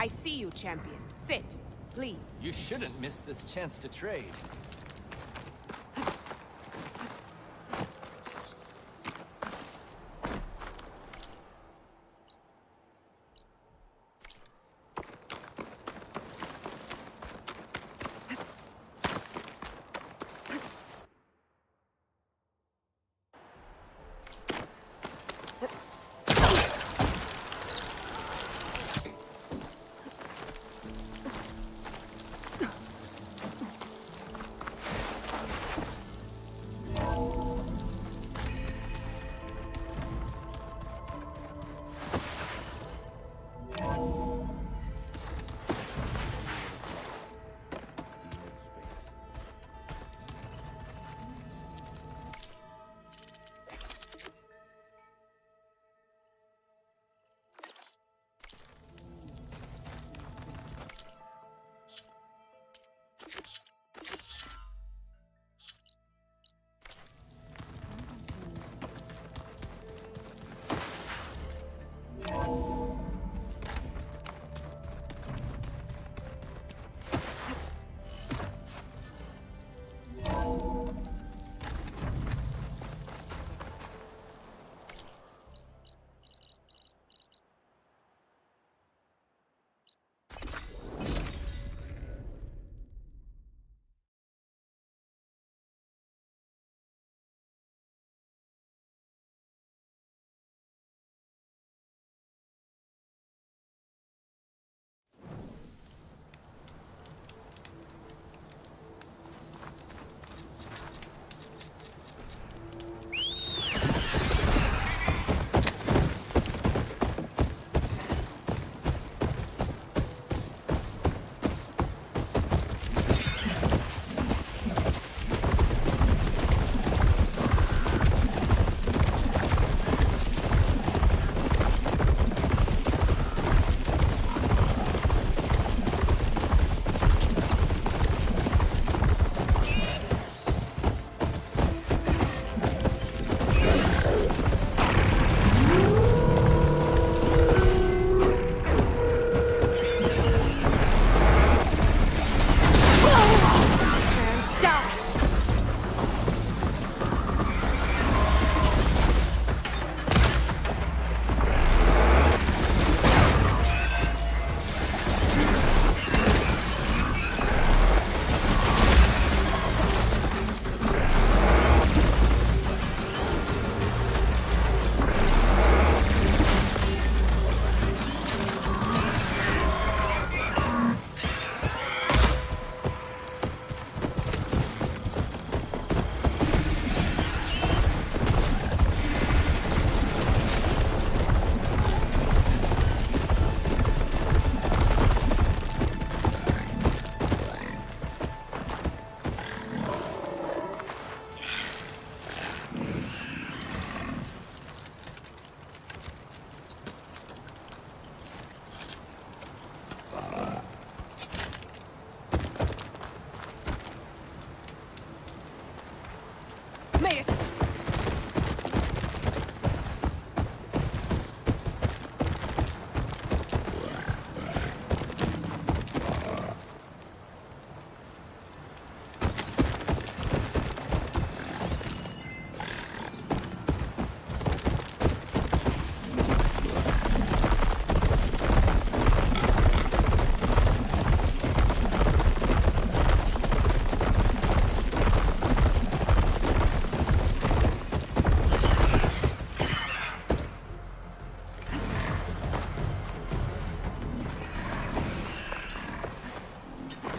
I see you, champion. Sit, please. You shouldn't miss this chance to trade. Made it!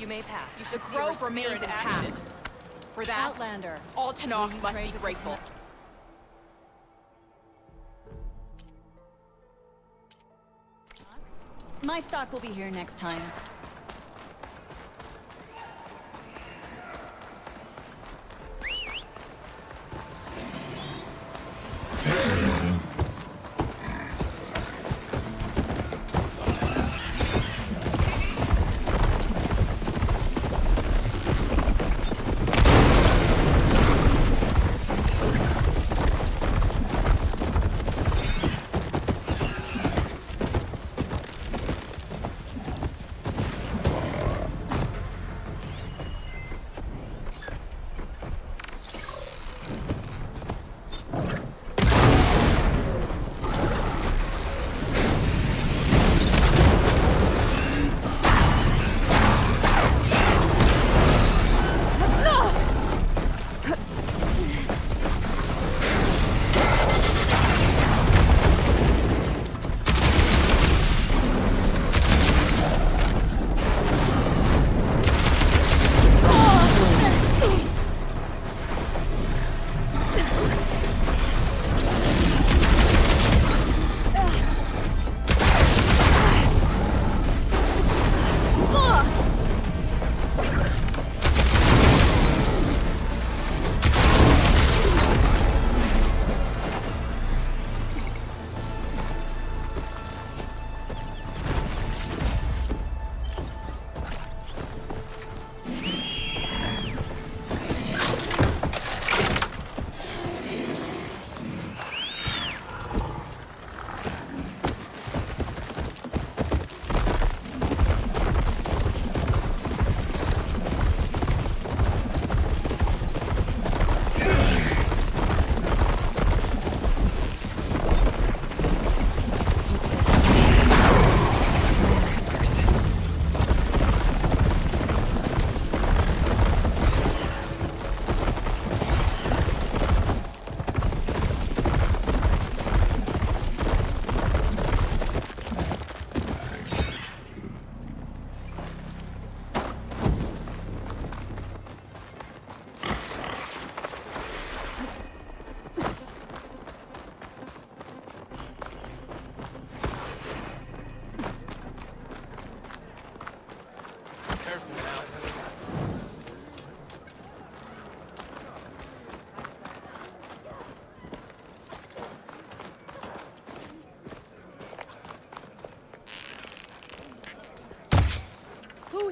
May pass. You should throw remains intact. For that, Outlander, all Tanakh must be grateful. My stock will be here next time.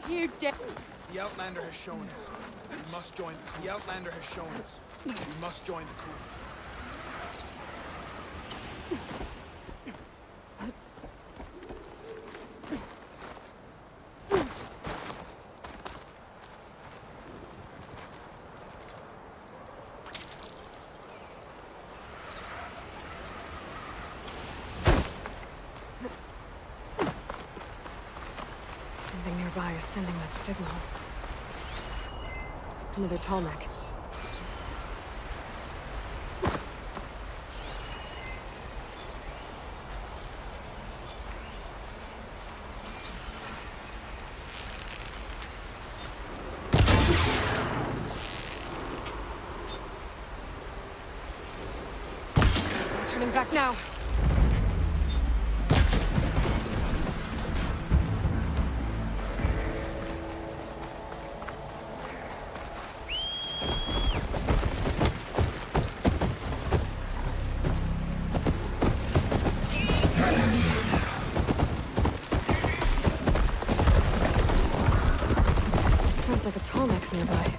You dead. The Outlander has shown us. We must join the crew. The Outlander has shown us. We must join the crew. Something nearby is sending that signal. Another tall neck. There's no turning back now. Sounds like a tall neck's nearby.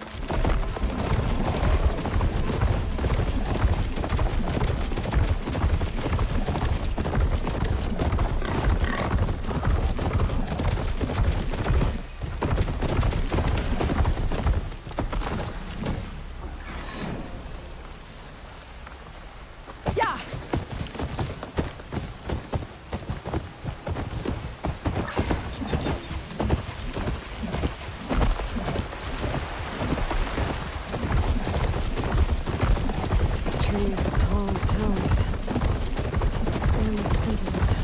Yeah. Trees as tall as towers. Stand like sentinels.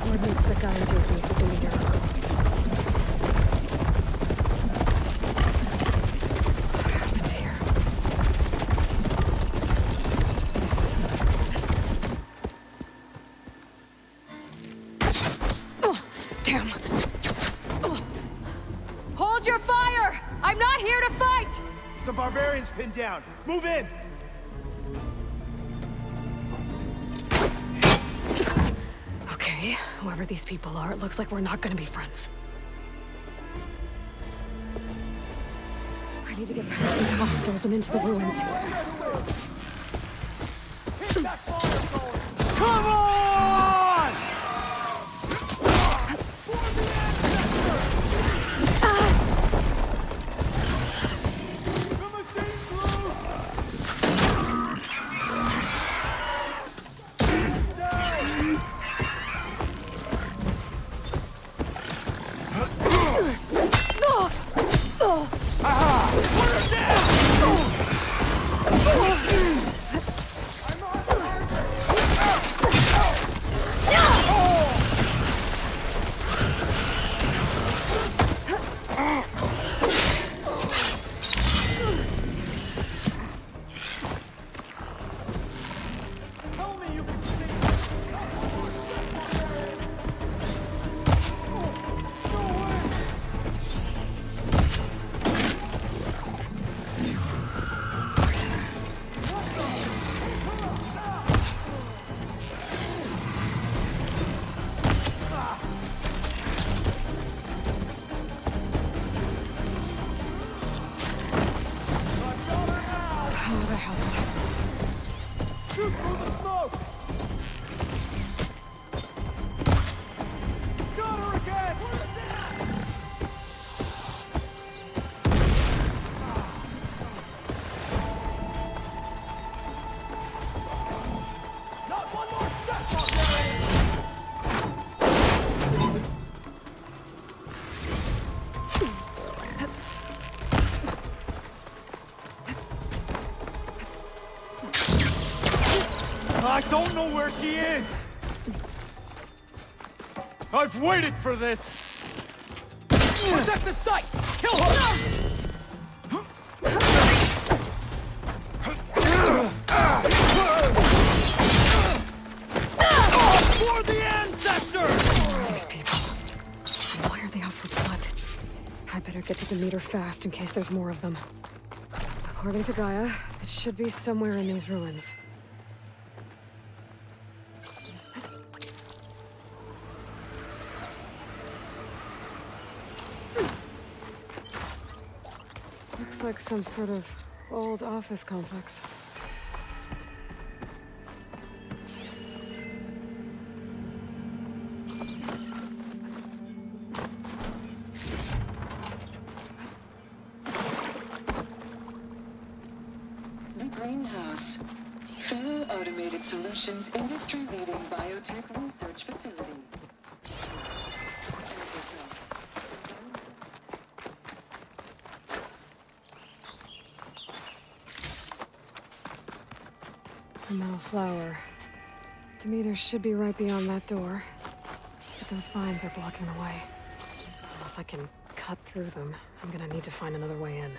Coordinates the guy gave me for doing your close. What happened here? Guess that's another one. Oh, damn. Hold your fire! I'm not here to fight! The barbarian's pinned down. Move in! Okay, whoever these people are, it looks like we're not gonna be friends. I need to get past these hostiles and into the ruins. Come on! I don't know where she is! I've waited for this! Protect the site! Kill her! For the ancestors! These people. Why are they out for blood? I better get to the meter fast in case there's more of them. According to Gaia, it should be somewhere in these ruins. Looks like some sort of old office complex. The Greenhouse. Full Automated Solutions industry-leading biotech research facility. A metal flower. Demeters should be right beyond that door. But those vines are blocking the way. Unless I can cut through them, I'm gonna need to find another way in.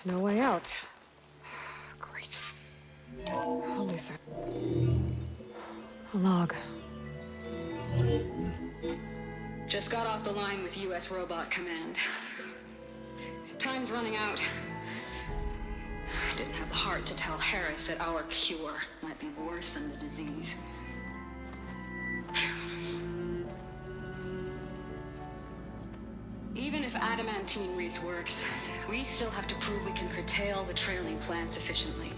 No way out. Great. What is that? A log. Just got off the line with US Robot Command. Time's running out. Didn't have the heart to tell Harris that our cure might be worse than the disease. Even if adamantine wreath works, we still have to prove we can curtail the trailing plants efficiently.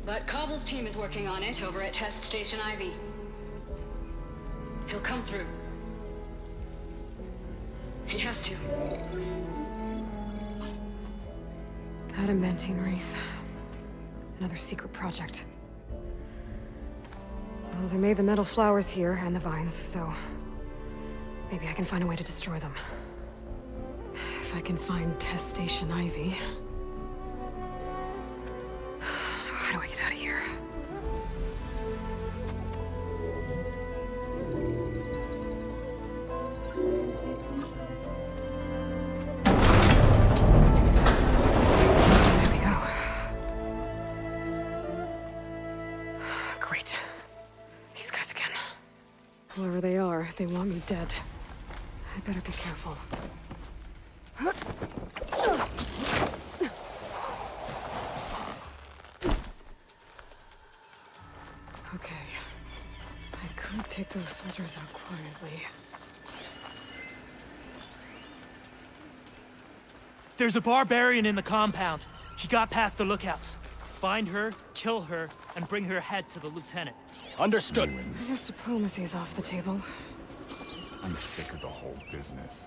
But Cobble's team is working on it over at Test Station Ivy. He'll come through. He has to. Adamantine wreath. Another secret project. Well, they made the metal flowers here and the vines, so maybe I can find a way to destroy them. If I can find Test Station Ivy. How do I get out of here? want me dead. I better be careful. Okay. I could take those soldiers out quietly. There's a barbarian in the compound. She got past the lookouts. Find her, kill her, and bring her head to the lieutenant. Understood. I guess diplomacy's off the table. I'm sick of the whole business.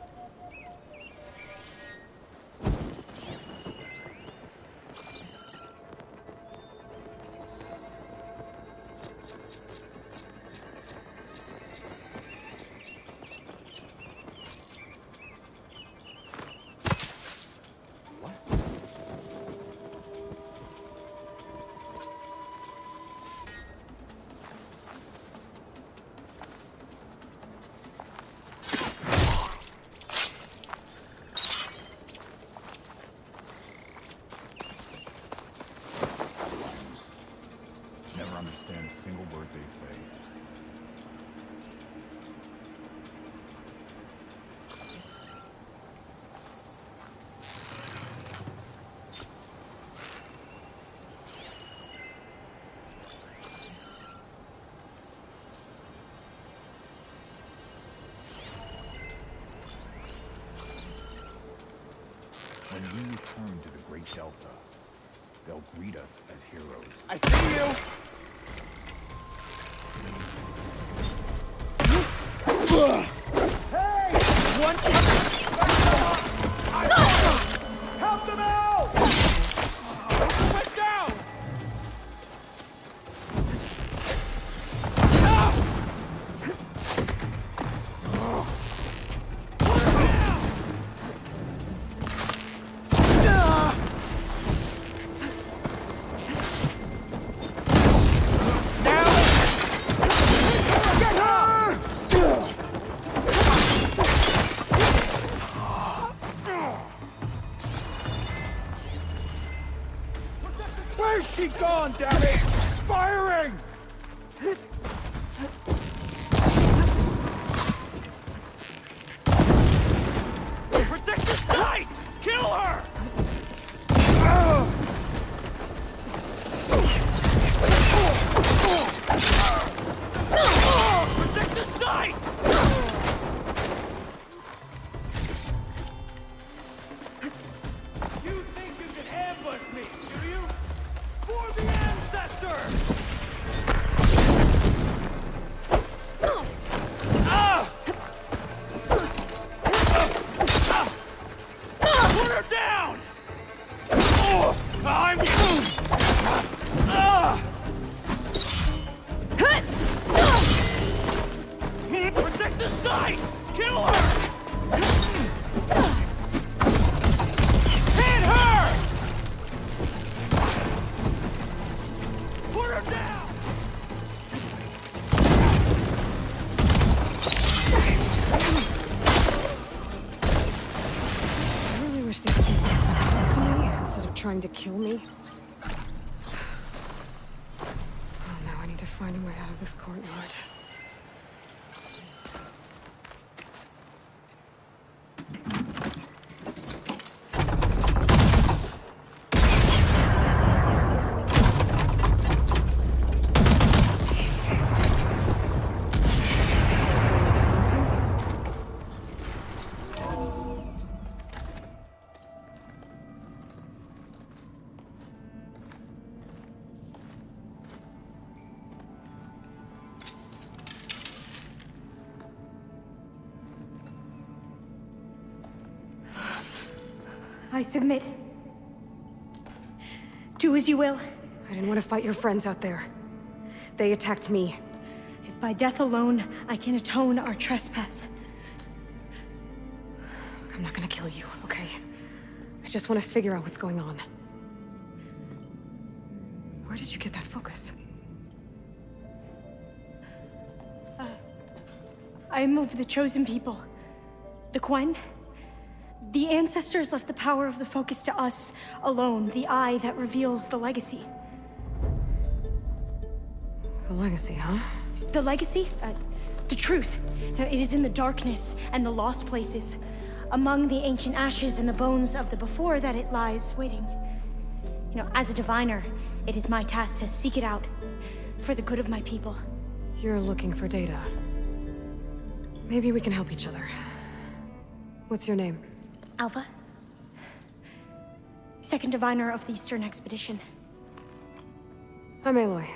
Never understand a single word they say. When we return to the Great Delta, they'll greet us as heroes. I see you! Hey! One help them out! Went down! Where's she gone, damn it? Firing! Protect the site! Kill her! Protect the site! You think you can ambush me, do you? For the ancestors! Put her down! I'm... Protect the site! Kill her! Hit her! Put her down! I really wish these people would talk to me instead of trying to kill me. Oh, now I need to find a way out of this courtyard. It's promising. I submit. Do as you will. I didn't want to fight your friends out there. They attacked me. If by death alone I can atone our trespass. I'm not gonna kill you, okay? I just want to figure out what's going on. Where did you get that focus? I am of the chosen people. The Quen. The ancestors left the power of the focus to us alone, the eye that reveals the legacy. The legacy, huh? The legacy? The truth. It is in the darkness and the lost places, among the ancient ashes and the bones of the before, that it lies waiting. As a diviner, it is my task to seek it out, for the good of my people. You're looking for data. Maybe we can help each other. What's your name? Alva. Second diviner of the Eastern Expedition. I'm Aloy.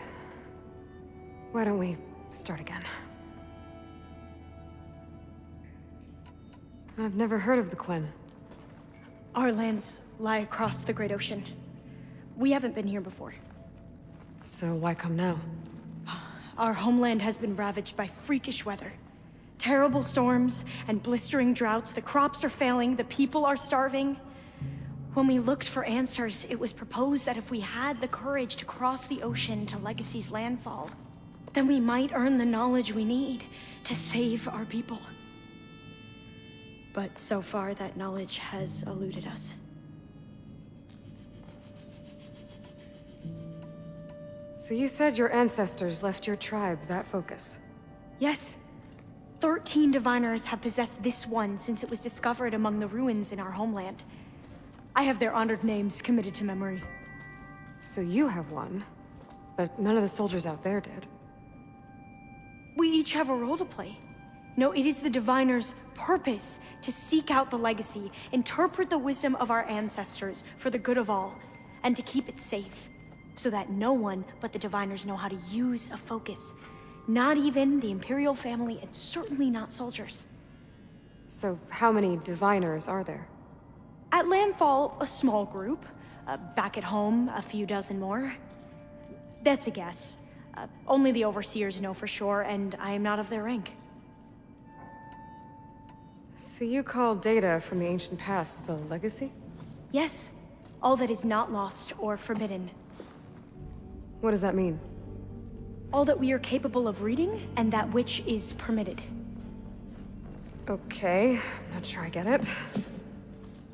Why don't we start again? I've never heard of the Quen. Our lands lie across the Great Ocean. We haven't been here before. So why come now? Our homeland has been ravaged by freakish weather. Terrible storms and blistering droughts. The crops are failing, the people are starving. When we looked for answers, it was proposed that if we had the courage to cross the ocean to Legacy's landfall, then we might earn the knowledge we need to save our people. But so far, that knowledge has eluded us. So you said your ancestors left your tribe that focus? Yes. 13 diviners have possessed this one since it was discovered among the ruins in our homeland. I have their honored names committed to memory. So you have one, but none of the soldiers out there did. We each have a role to play. No, it is the diviner's purpose to seek out the legacy, interpret the wisdom of our ancestors for the good of all, and to keep it safe, so that no one but the diviners know how to use a focus. Not even the Imperial family, and certainly not soldiers. So how many diviners are there? At landfall, a small group. Back at home, a few dozen more. That's a guess. Only the overseers know for sure, and I am not of their rank. So you call data from the ancient past the legacy? Yes. All that is not lost or forbidden. What does that mean? All that we are capable of reading, and that which is permitted. Okay, I'm not sure I get it.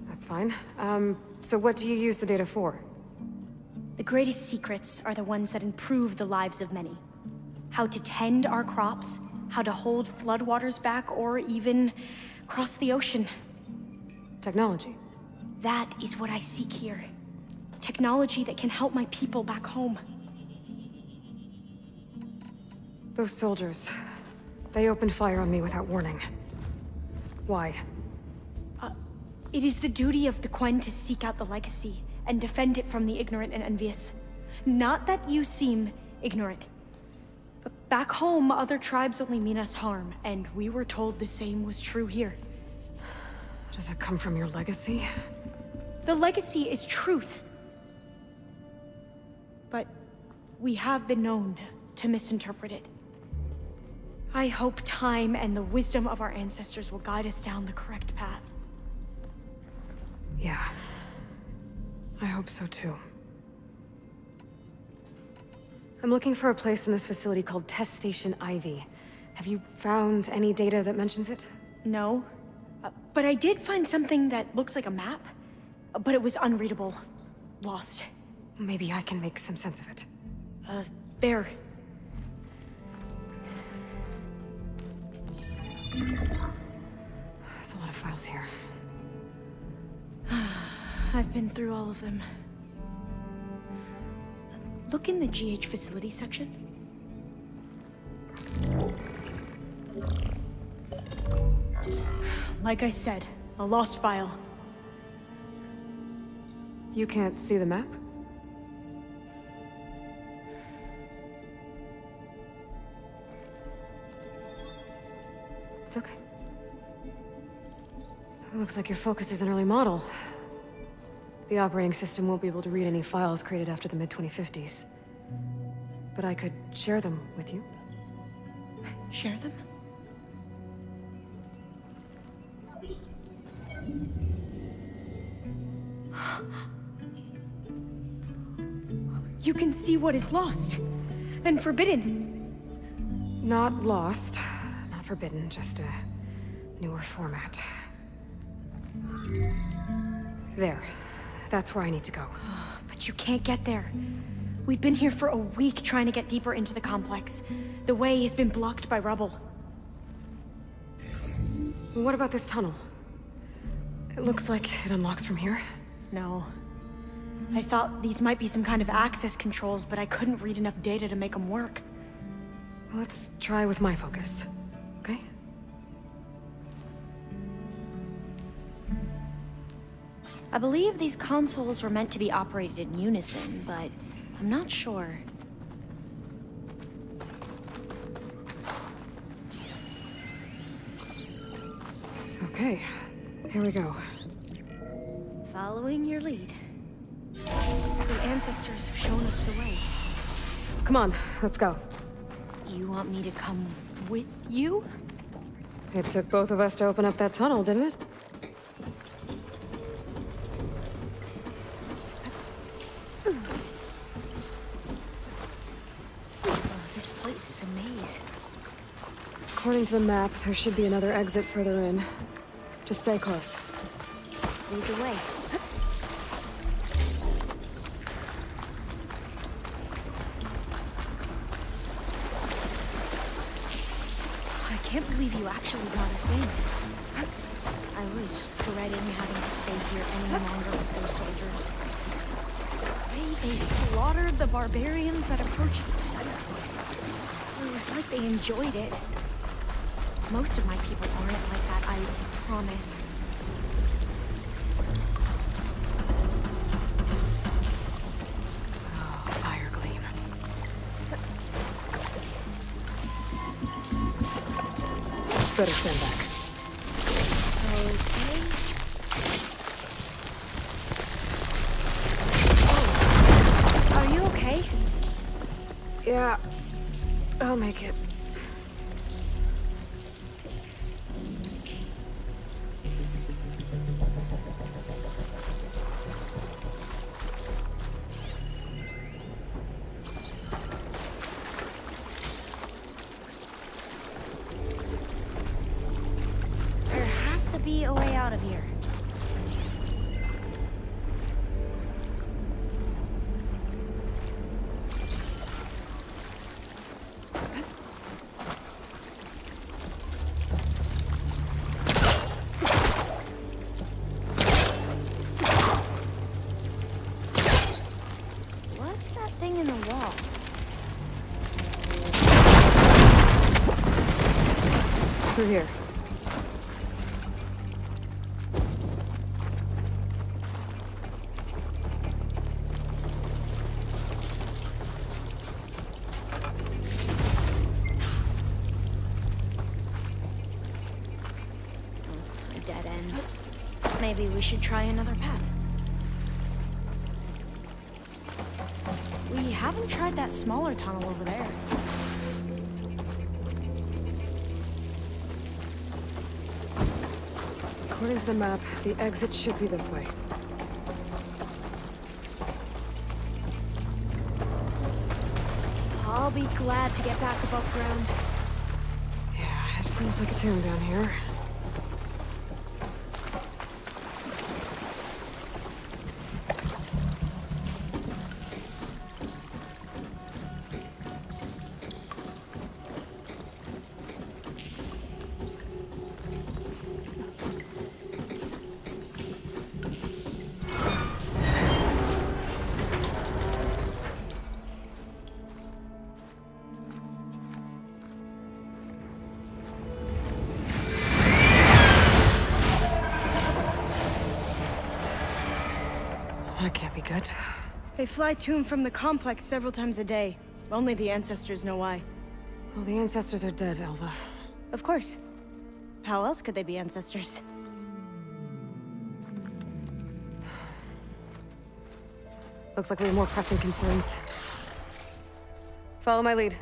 That's fine. So what do you use the data for? The greatest secrets are the ones that improve the lives of many. How to tend our crops, how to hold floodwaters back, or even cross the ocean. Technology. That is what I seek here. Technology that can help my people back home. Those soldiers, they opened fire on me without warning. Why? It is the duty of the Quen to seek out the legacy and defend it from the ignorant and envious. Not that you seem ignorant. But back home, other tribes only mean us harm, and we were told the same was true here. Does that come from your legacy? The legacy is truth. But we have been known to misinterpret it. I hope time and the wisdom of our ancestors will guide us down the correct path. Yeah. I hope so too. I'm looking for a place in this facility called Test Station Ivy. Have you found any data that mentions it? No. But I did find something that looks like a map. But it was unreadable. Lost. Maybe I can make some sense of it. There. There's a lot of files here. I've been through all of them. Look in the GH facility section. Like I said, a lost file. You can't see the map? It's okay. It looks like your focus is an early model. The operating system won't be able to read any files created after the mid-2050s. But I could share them with you. Share them? You can see what is lost and forbidden. Not lost, not forbidden, just a newer format. There. That's where I need to go. But you can't get there. We've been here for a week trying to get deeper into the complex. The way has been blocked by rubble. What about this tunnel? It looks like it unlocks from here. No. I thought these might be some kind of access controls, but I couldn't read enough data to make them work. Let's try with my focus, okay? I believe these consoles were meant to be operated in unison, but I'm not sure. Okay, here we go. Following your lead. The ancestors have shown us the way. Come on, let's go. You want me to come with you? It took both of us to open up that tunnel, didn't it? Oh, this place is a maze. According to the map, there should be another exit further in. Just stay close. Lead the way. I can't believe you actually got us in. I was dreading having to stay here any longer with those soldiers. They slaughtered the barbarians that approached the center. It was like they enjoyed it. Most of my people aren't like that, I promise. Oh, fire gleam. Better stand back. Okay. Oh. Are you okay? Yeah, I'll make it. There has to be a way out of here. What's that thing in the wall? Through here. A dead end. Maybe we should try another path. We haven't tried that smaller tunnel over there. According to the map, the exit should be this way. I'll be glad to get back above ground. Yeah, it feels like a tomb down here. That can't be good. They fly to and from the complex several times a day. Only the ancestors know why. Well, the ancestors are dead, Elva. Of course. How else could they be ancestors? Looks like we have more pressing concerns. Follow my lead.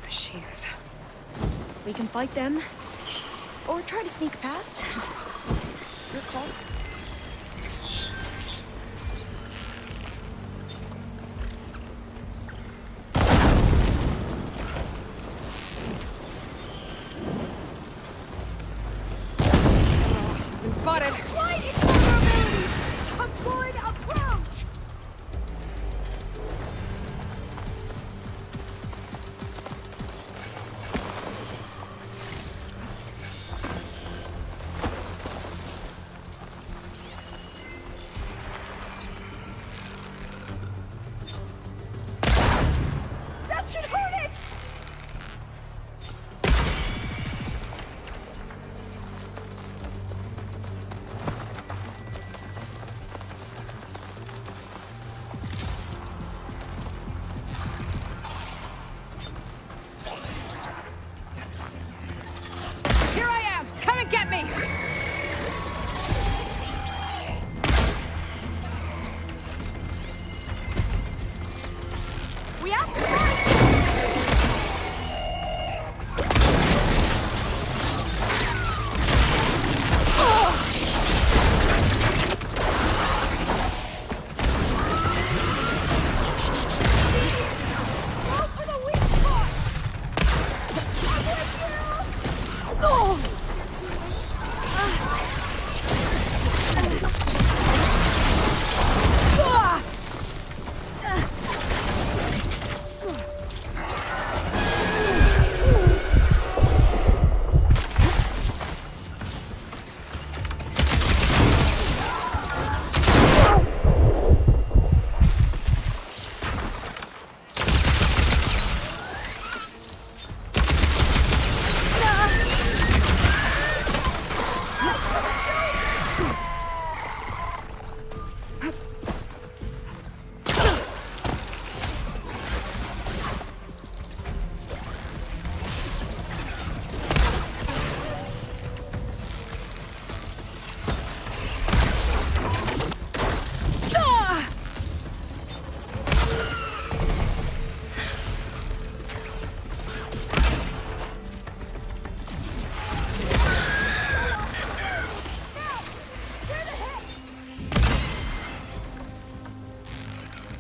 Machines. We can fight them, or try to sneak past. Your call. spotted. Light its vulnerabilities! Avoid approach! That should hurt it! Here I am! Come and get me! We have to fight! Go for the weak spots! I'm with you! Oh!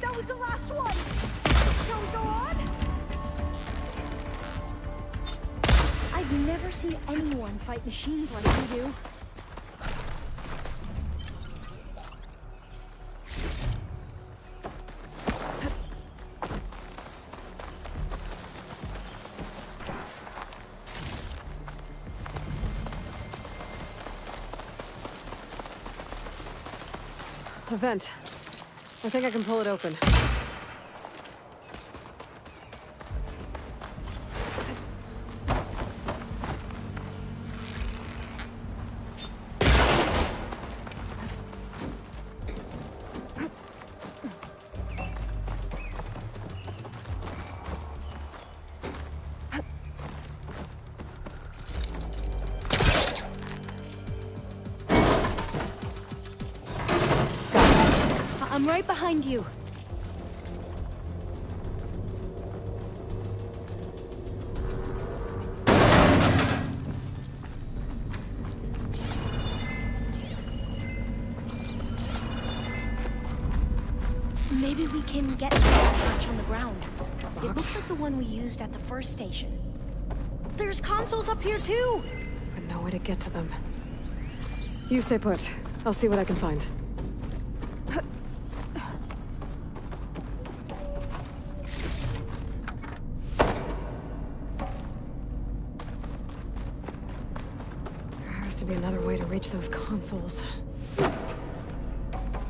That was the last one! Shall we go on? I've never seen anyone fight machines like you do. A vent. I think I can pull it open. I'm right behind you. Maybe we can get to that hatch on the ground. It looks like the one we used at the first station. There's consoles up here too! But no way to get to them. You stay put. I'll see what I can find. There has to be another way to reach those consoles.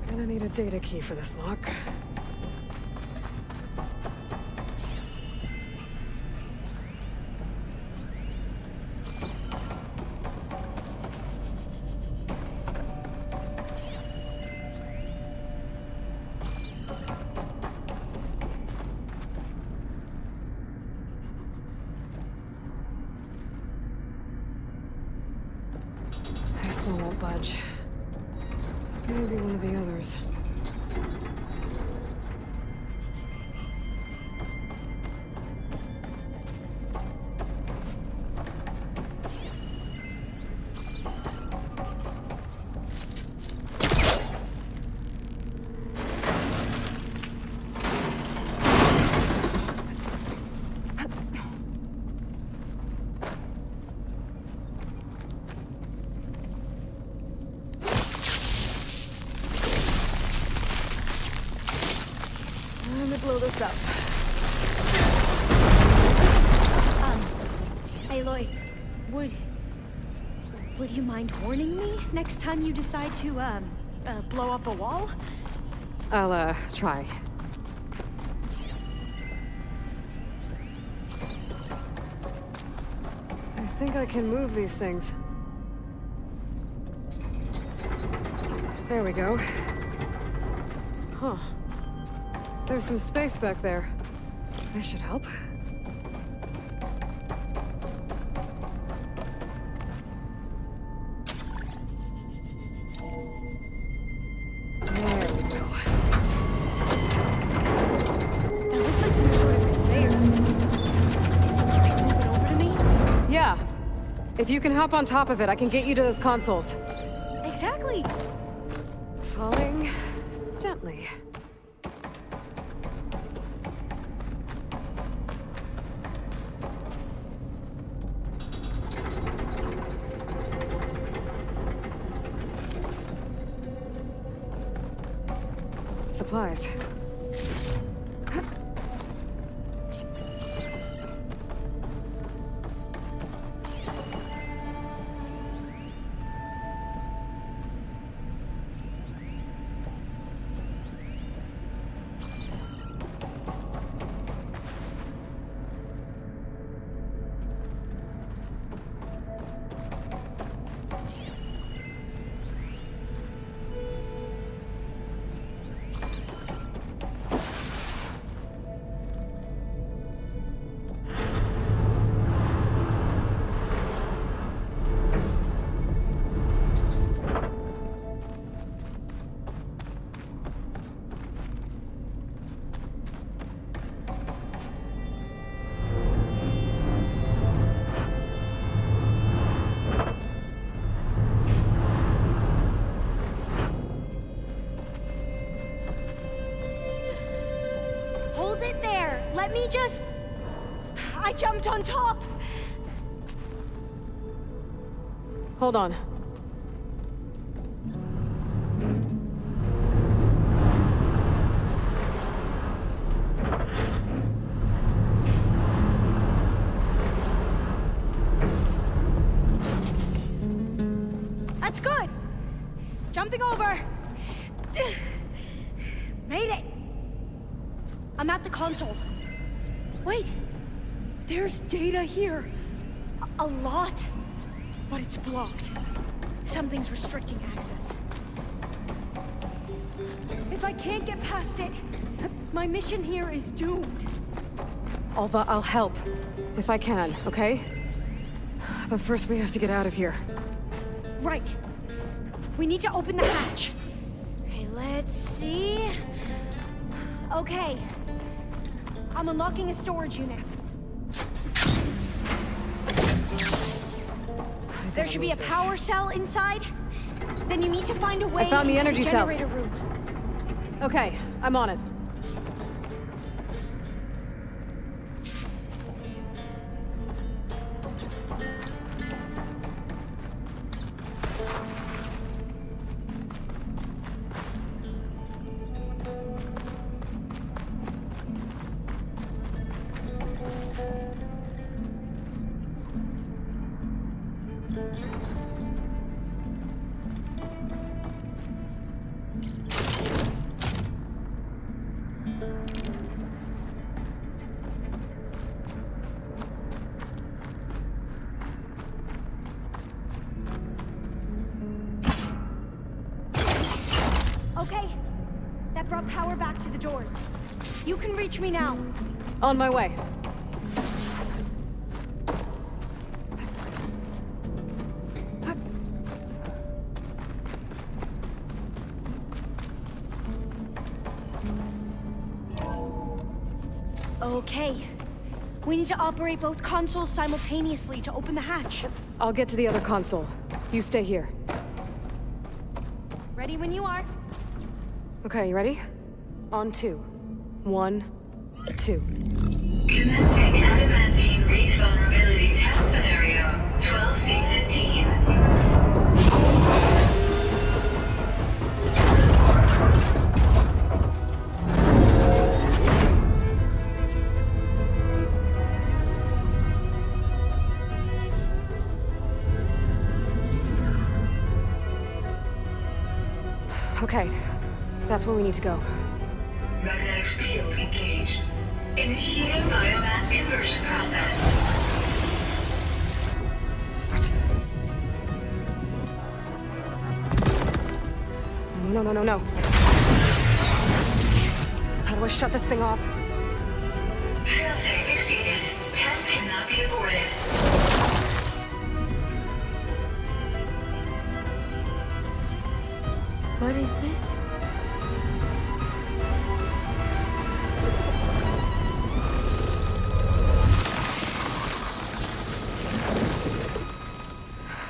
Gonna need a data key for this lock. This one won't budge. Maybe one of the others. blow this up. Aloy, would you mind warning me next time you decide to, blow up a wall? I'll, try. I think I can move these things. There we go. Huh. There's some space back there. This should help. There we go. That looks like some sort of conveyor. You can move it over to me? Yeah. If you can hop on top of it, I can get you to those consoles. Exactly. Falling gently. Supplies. Hold it there. Let me just... I jumped on top. Hold on. That's good. Jumping over. Made it. I'm at the console. Wait. There's data here. A lot. But it's blocked. Something's restricting access. If I can't get past it, my mission here is doomed. Alva, I'll help. If I can, okay? But first we have to get out of here. Right. We need to open the hatch. Okay, let's see. Okay. I'm unlocking a storage unit. There should be a power cell inside. Then you need to find a way I found the into energy cell. generator room. Okay, I'm on it. Okay. That brought power back to the doors. You can reach me now. On my way. Okay. We need to operate both consoles simultaneously to open the hatch. I'll get to the other console. You stay here. Ready when you are. Okay, you ready? On 2. 1, 2. Commencing adamantium wraith vulnerability test scenario 12C15. Okay. That's where we need to go. Magnetic field engaged. Initiating biomass conversion process. What? No. How do I shut this thing off? Failsafe exceeded. Test cannot be aborted. What is this?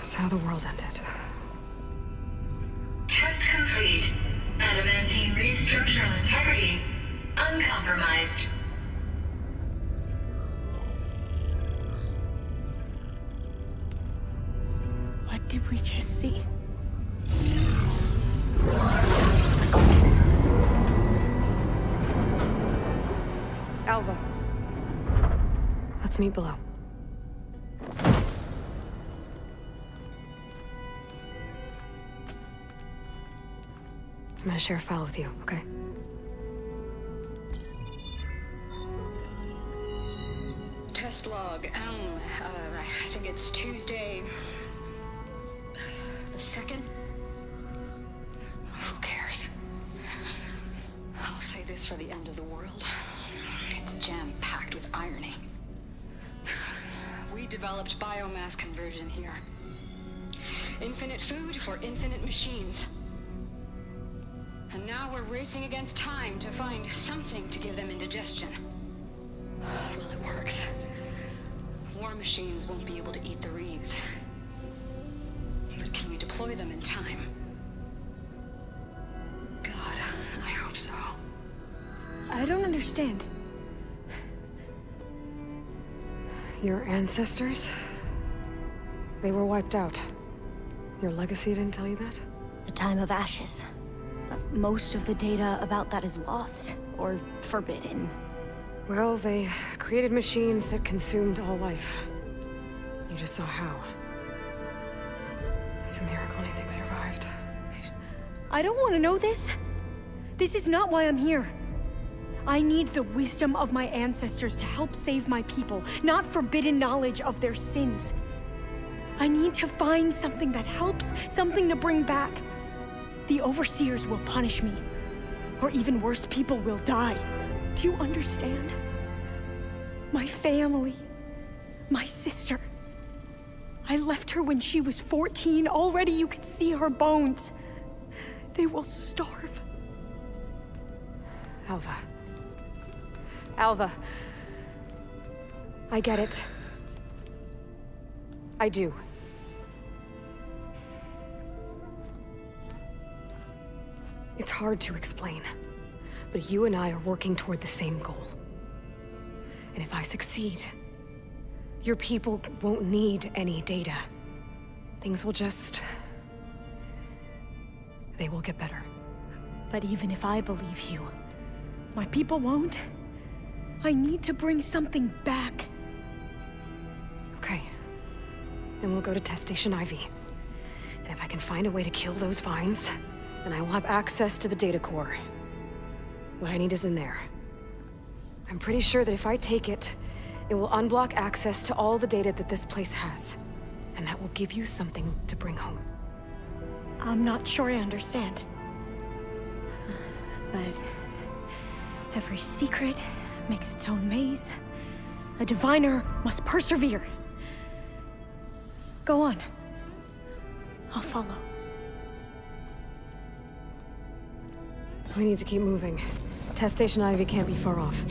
That's how the world ended. Test complete. Adamantine read structural integrity uncompromised. What did we just see? Alva. Let's meet below. I'm gonna share a file with you, okay? Test log, I think it's Tuesday the 2nd? Who cares? I'll say this for the end of the world. It's jam-packed with irony. We developed biomass conversion here. Infinite food for infinite machines. And now we're racing against time to find something to give them indigestion. Well, it works. War machines won't be able to eat the wreaths. But can we deploy them in time? God, I hope so. I don't understand. Your ancestors? They were wiped out. Your legacy didn't tell you that? The time of ashes. But most of the data about that is lost, or forbidden. Well, they created machines that consumed all life. You just saw how. It's a miracle anything survived. I don't want to know this. This is not why I'm here. I need the wisdom of my ancestors to help save my people, not forbidden knowledge of their sins. I need to find something that helps, something to bring back. The overseers will punish me. Or even worse, people will die. Do you understand? My family. My sister. I left her when she was 14. Already you could see her bones. They will starve. Alva. Alva. I get it. I do. It's hard to explain, but you and I are working toward the same goal. And if I succeed, your people won't need any data. Things will just... they will get better. But even if I believe you, my people won't. I need to bring something back. Okay. Then we'll go to Test Station Ivy. And if I can find a way to kill those vines, then I will have access to the data core. What I need is in there. I'm pretty sure that if I take it, it will unblock access to all the data that this place has. And that will give you something to bring home. I'm not sure I understand. But every secret makes its own maze. A diviner must persevere. Go on. I'll follow. We need to keep moving. Test Station Ivy can't be far off.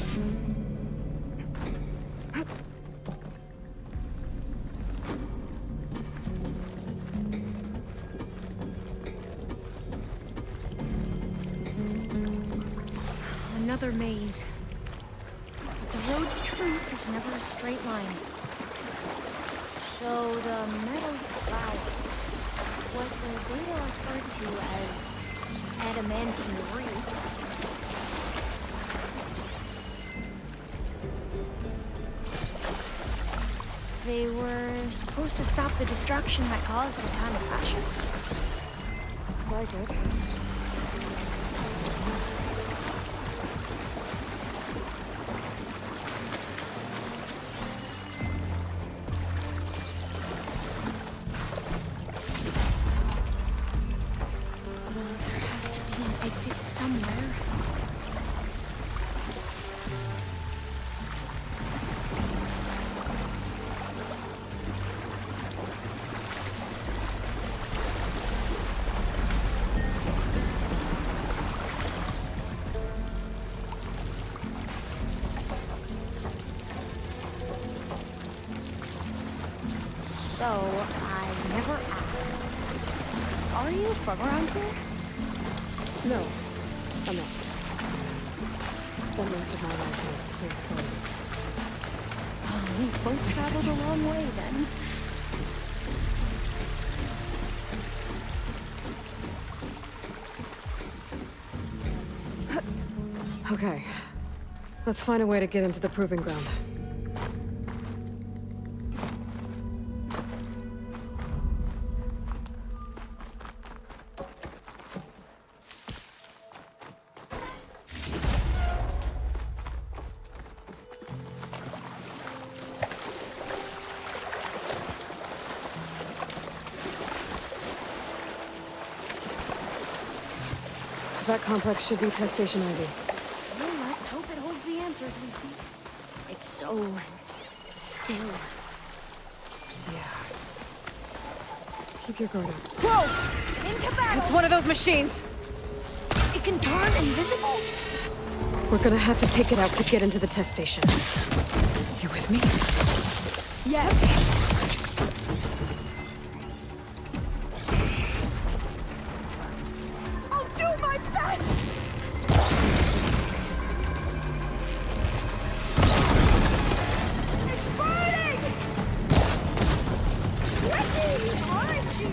Another maze. But the road to truth is never a straight line. So the metal flower, what the data referred to as adamantine wreaths, they were supposed to stop the destruction that caused the time of ashes. Looks like it. this is somewhere. So, I never asked. Are you from around here? No, I'm not. Spent most of my life in a place far east. Oh, we both traveled a long way then. Okay. Let's find a way to get into the proving ground. That complex should be test station Ivy. Well, let's hope it holds the answers we see. It's so still. Yeah. Keep your guard up. Whoa! Into battle! It's one of those machines. It can turn invisible? We're gonna have to take it out to get into the test station. You with me? Yes. I'll do my best! It's burning! Ricky, aren't you?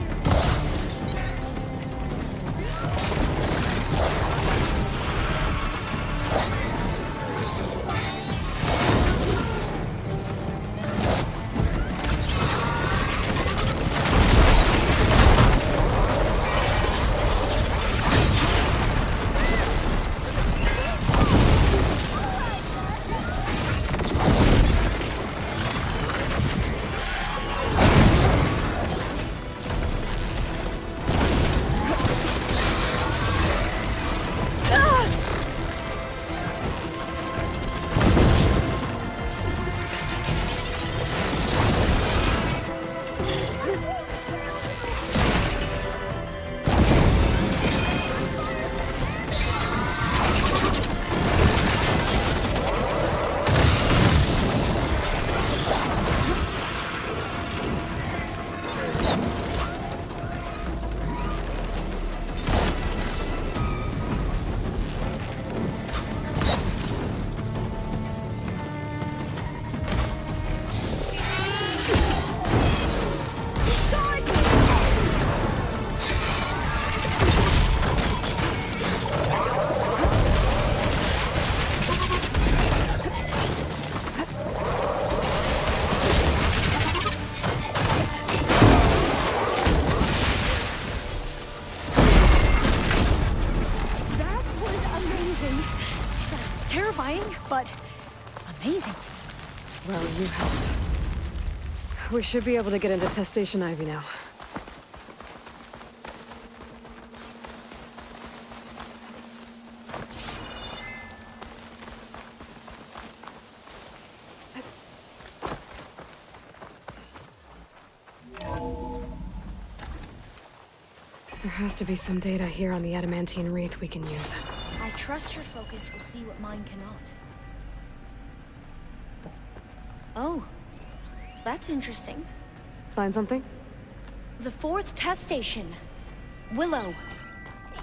Terrifying, but amazing. Well, you helped. We should be able to get into test station Ivy now. There has to be some data here on the adamantine wreath we can use. I trust your focus will see what mine cannot. Oh, that's interesting. Find something? The 4th test station. Willow.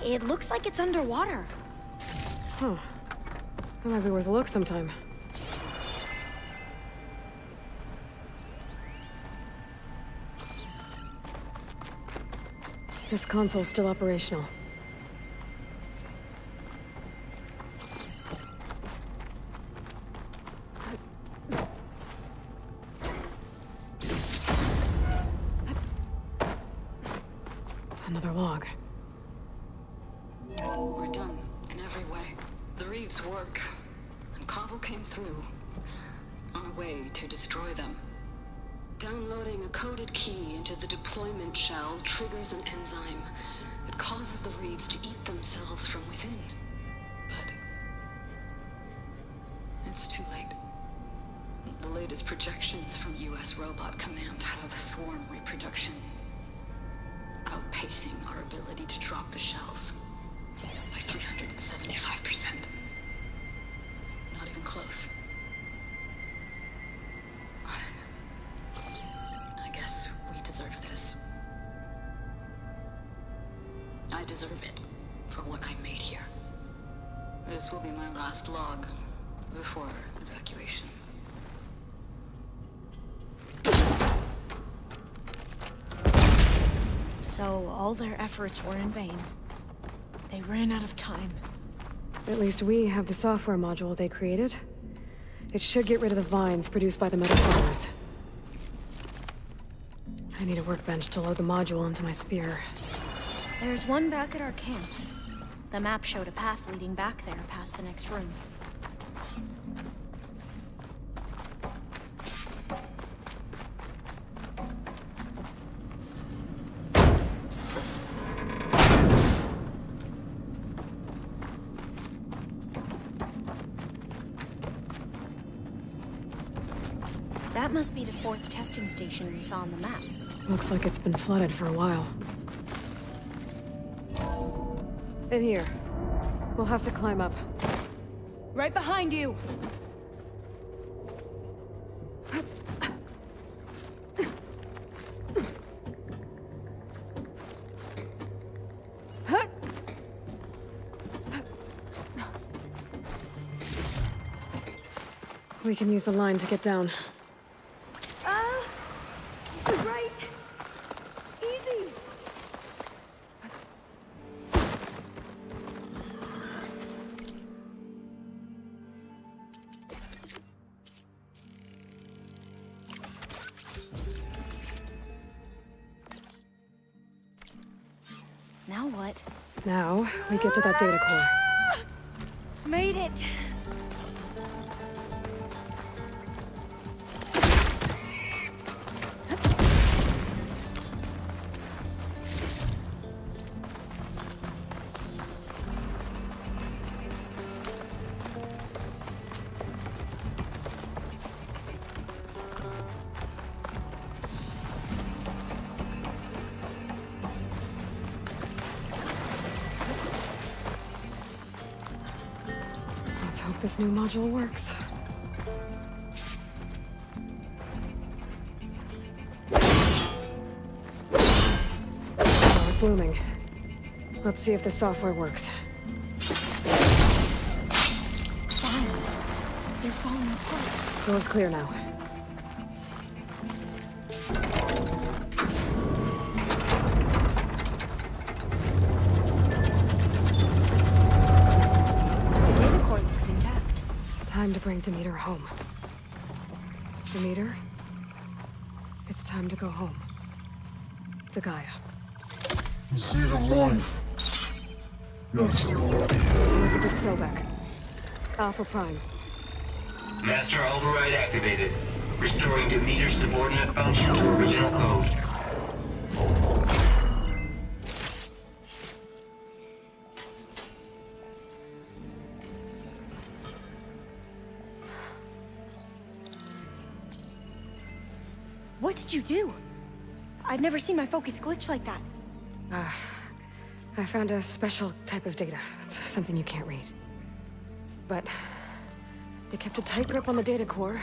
It looks like it's underwater. Huh. That might be worth a look sometime. This console's still operational. Another log. We're done in every way. The wreaths work, and Carvel came through on a way to destroy them. Downloading a coded key into the deployment shell triggers an enzyme that causes the wraiths to eat themselves from within. But it's too late. The latest projections from U.S. Robot Command have swarm reproduction outpacing our ability to drop the shells by 375%. Not even close. I guess we deserve this. I deserve it for what I made here. This will be my last log before evacuation. So all their efforts were in vain. They ran out of time. At least we have the software module they created. It should get rid of the vines produced by the metal flowers. I need a workbench to load the module into my spear. There's one back at our camp. The map showed a path leading back there past the next room. That must be the 4th testing station we saw on the map. Looks like it's been flooded for a while. In here. We'll have to climb up. Right behind you! We can use the line to get down. Right! Easy! Now what? Now, we get to that data core. Made it! Let's hope this new module works. Flower's blooming. Let's see if the software works. Vines. They're falling apart. Door's clear now. The data core looks intact. Time to bring Demeter home. Demeter, it's time to go home. To Gaia. The seed of life. Yes. Elizabeth Sobek. Alpha Prime. Master override activated. Restoring Demeter's subordinate function to original code. What did you do? I've never seen my focus glitch like that. I found a special type of data. It's something you can't read. But they kept a tight grip on the data core.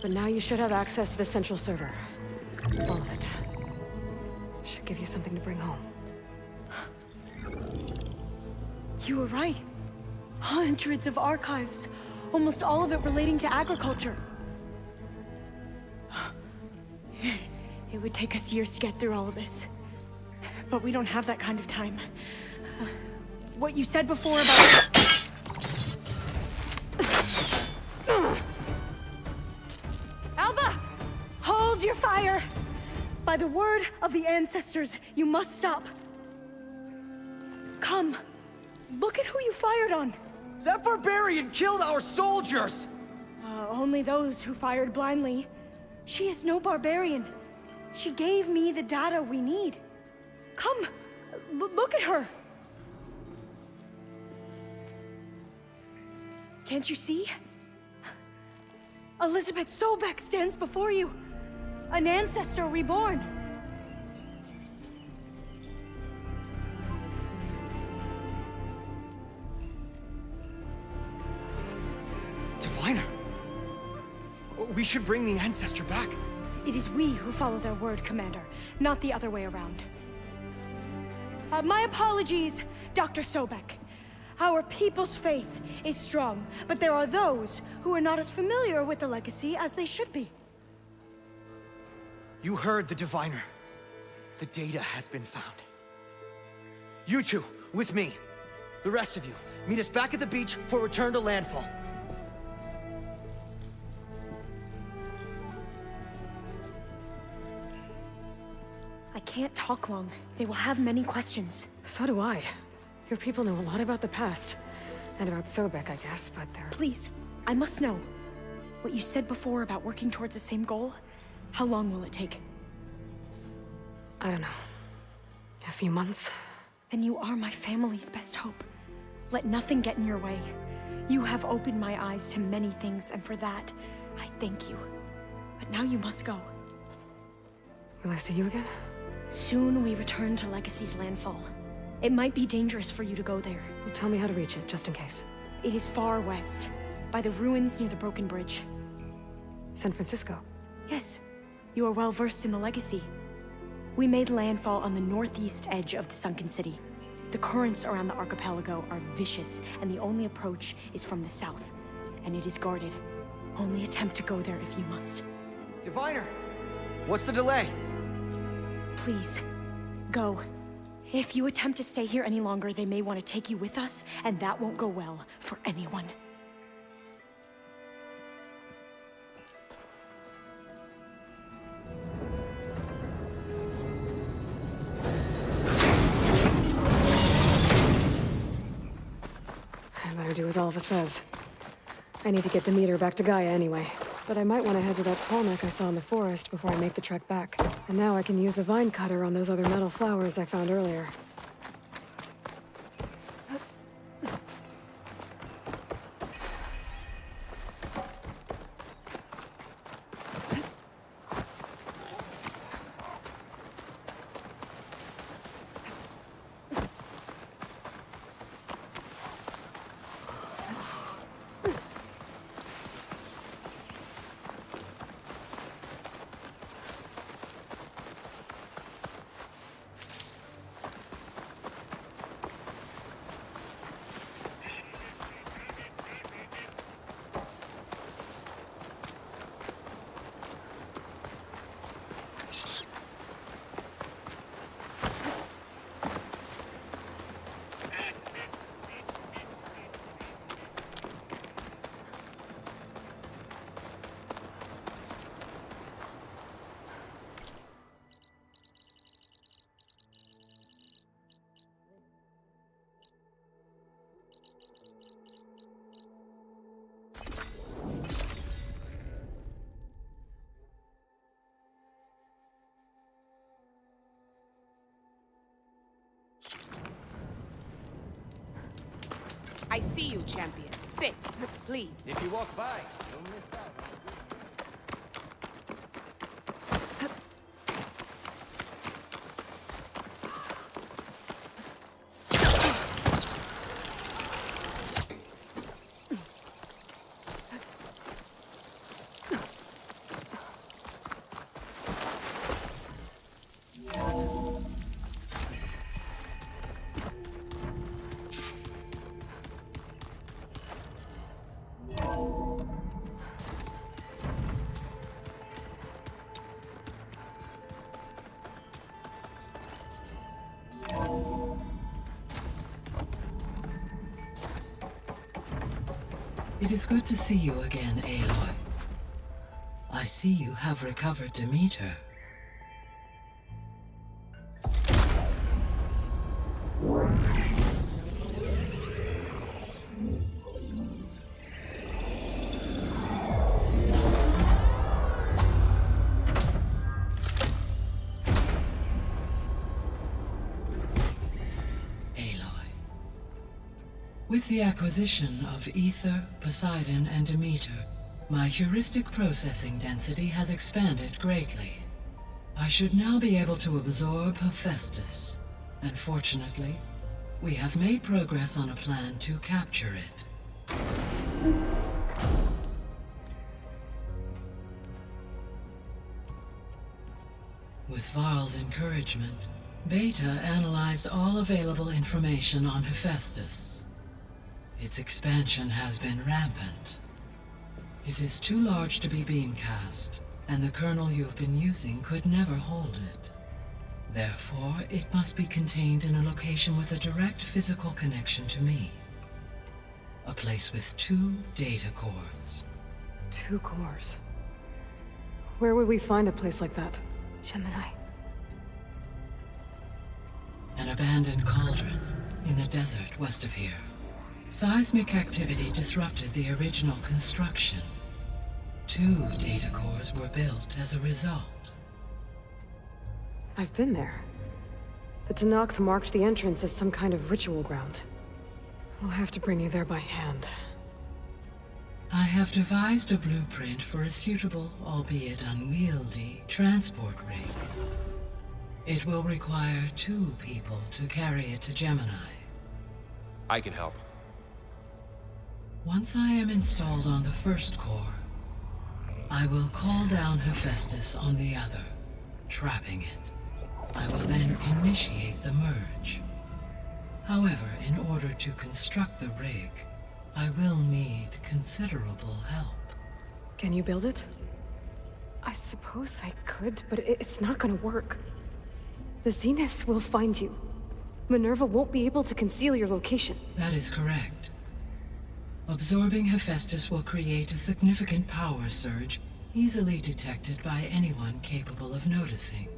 But now you should have access to the central server. All of it. Should give you something to bring home. You were right. Hundreds of archives. Almost all of it relating to agriculture. It would take us years to get through all of this. But we don't have that kind of time. What you said before about... Alba! Hold your fire! By the word of the ancestors, you must stop. Come. Look at who you fired on. That barbarian killed our soldiers! Only those who fired blindly. She is no barbarian. She gave me the data we need. Come, look. Look at her! Can't you see? Elizabeth Sobek stands before you. An ancestor reborn. Diviner! We should bring the ancestor back. It is we who follow their word, Commander, not the other way around. My apologies, Dr. Sobek. Our people's faith is strong, but there are those who are not as familiar with the legacy as they should be. You heard the diviner. The data has been found. You two, with me. The rest of you, meet us back at the beach for return to landfall. I can't talk long. They will have many questions. So do I. Your people know a lot about the past. And about Sobek, I guess, but they're... Please, I must know. What you said before about working towards the same goal, how long will it take? I don't know. A few months? Then you are my family's best hope. Let nothing get in your way. You have opened my eyes to many things, and for that, I thank you. But now you must go. Will I see you again? Soon we return to Legacy's landfall. It might be dangerous for you to go there. Well, tell me how to reach it, just in case. It is far west, by the ruins near the broken bridge. San Francisco? Yes, you are well versed in the Legacy. We made landfall on the northeast edge of the sunken city. The currents around the archipelago are vicious, and the only approach is from the south, and it is guarded. Only attempt to go there if you must. Diviner! What's the delay? Please, go. If you attempt to stay here any longer, they may want to take you with us, and that won't go well for anyone. I better do as Alva says. I need to get Demeter back to Gaia anyway. But I might want to head to that tall neck I saw in the forest before I make the trek back. And now I can use the vine cutter on those other metal flowers I found earlier. I see you, champion. Sit, please. If you walk by, don't miss that. It is good to see you again, Aloy. I see you have recovered Demeter. With the acquisition of Ether, Poseidon, and Demeter, my heuristic processing density has expanded greatly. I should now be able to absorb Hephaestus, and fortunately, we have made progress on a plan to capture it. With Varl's encouragement, Beta analyzed all available information on Hephaestus. Its expansion has been rampant. It is too large to be beamcast, and the kernel you've been using could never hold it. Therefore, it must be contained in a location with a direct physical connection to me. A place with 2 data cores. 2 cores? Where would we find a place like that? Gemini. An abandoned cauldron in the desert west of here. Seismic activity disrupted the original construction. 2 data cores were built as a result. I've been there. The Tanakh marked the entrance as some kind of ritual ground. I'll have to bring you there by hand. I have devised a blueprint for a suitable, albeit unwieldy, transport rig. It will require 2 people to carry it to Gemini. I can help. Once I am installed on the first core, I will call down Hephaestus on the other, trapping it. I will then initiate the merge. However, in order to construct the rig, I will need considerable help. Can you build it? I suppose I could, but it's not gonna work. The Zeniths will find you. Minerva won't be able to conceal your location. That is correct. Absorbing Hephaestus will create a significant power surge, easily detected by anyone capable of noticing.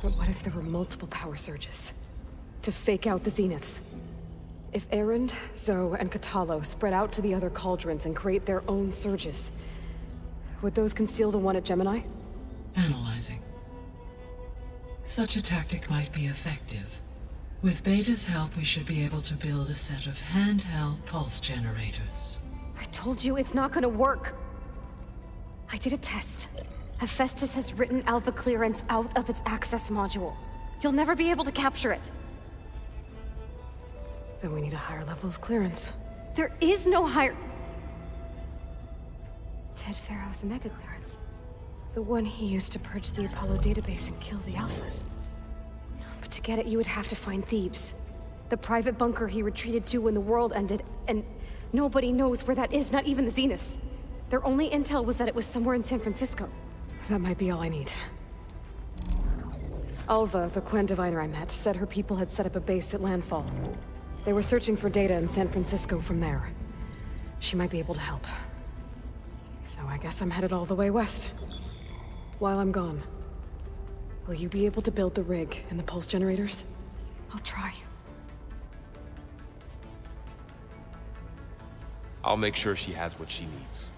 But what if there were multiple power surges? To fake out the Zeniths? If Erend, Zoe, and Katalo spread out to the other cauldrons and create their own surges, would those conceal the one at Gemini? Analyzing. Such a tactic might be effective. With Beta's help, we should be able to build a set of handheld pulse generators. I told you it's not gonna work. I did a test. Hephaestus has written Alpha clearance out of its access module. You'll never be able to capture it. Then we need a higher level of clearance. There is no higher... Ted Pharaoh's Omega clearance. The one he used to purge the Apollo database and kill the Alphas. But to get it, you would have to find Thebes. The private bunker he retreated to when the world ended, and nobody knows where that is, not even the Zeniths. Their only intel was that it was somewhere in San Francisco. That might be all I need. Alva, the Quen diviner I met, said her people had set up a base at landfall. They were searching for data in San Francisco from there. She might be able to help. So I guess I'm headed all the way west. While I'm gone, will you be able to build the rig and the pulse generators? I'll try. I'll make sure she has what she needs.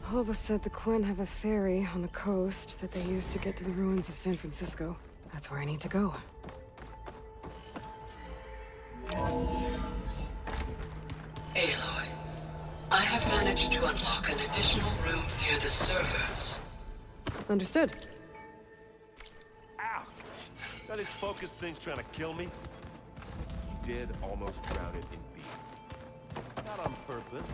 Alva said the Quen have a ferry on the coast that they use to get to the ruins of San Francisco. That's where I need to go. Aloy, I have managed to unlock an additional room near the servers. Understood. Ow! That is focused thing's trying to kill me. You did almost drown it in beer. Not on purpose.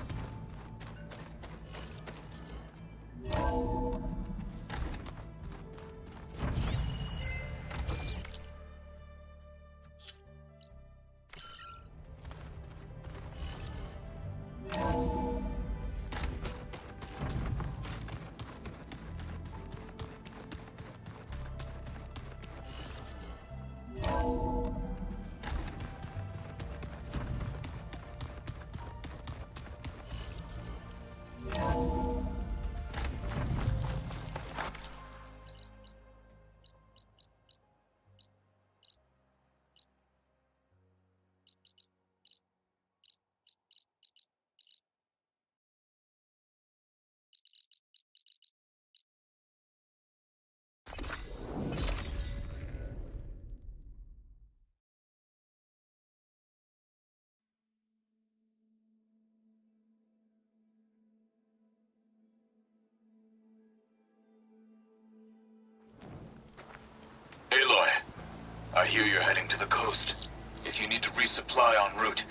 I hear you're heading to the coast. If you need to resupply en route,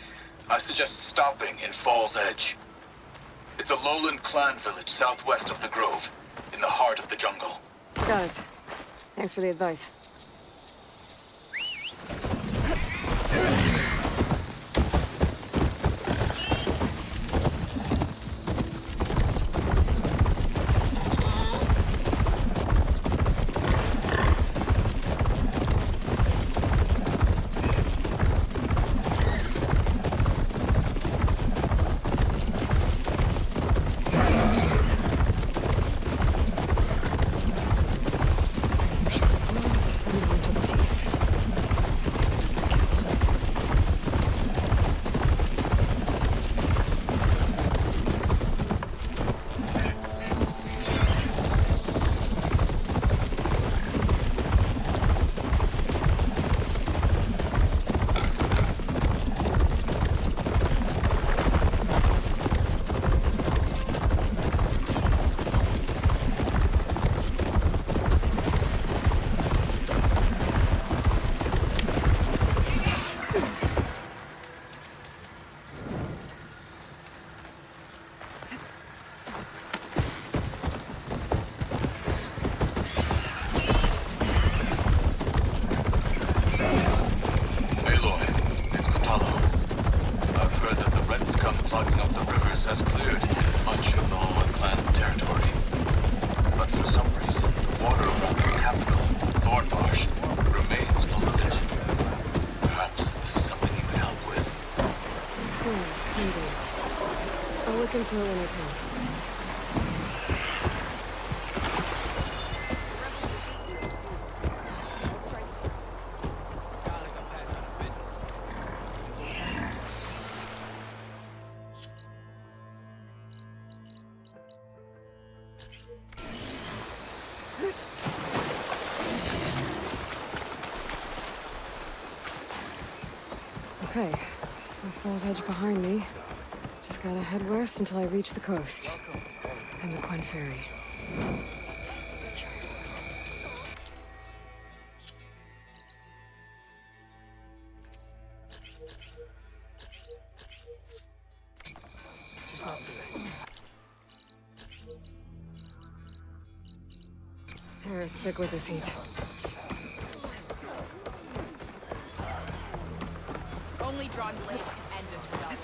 I suggest stopping in Falls Edge. It's a lowland clan village southwest of the Grove, in the heart of the jungle. Got it. Thanks for the advice. Into it when I can. Okay, that Falls Edge behind me. Just gotta head west until I reach the coast. And the Quinn Ferry. Just not today. Here, stick with the seat. Only drawn blade can end this rebellion.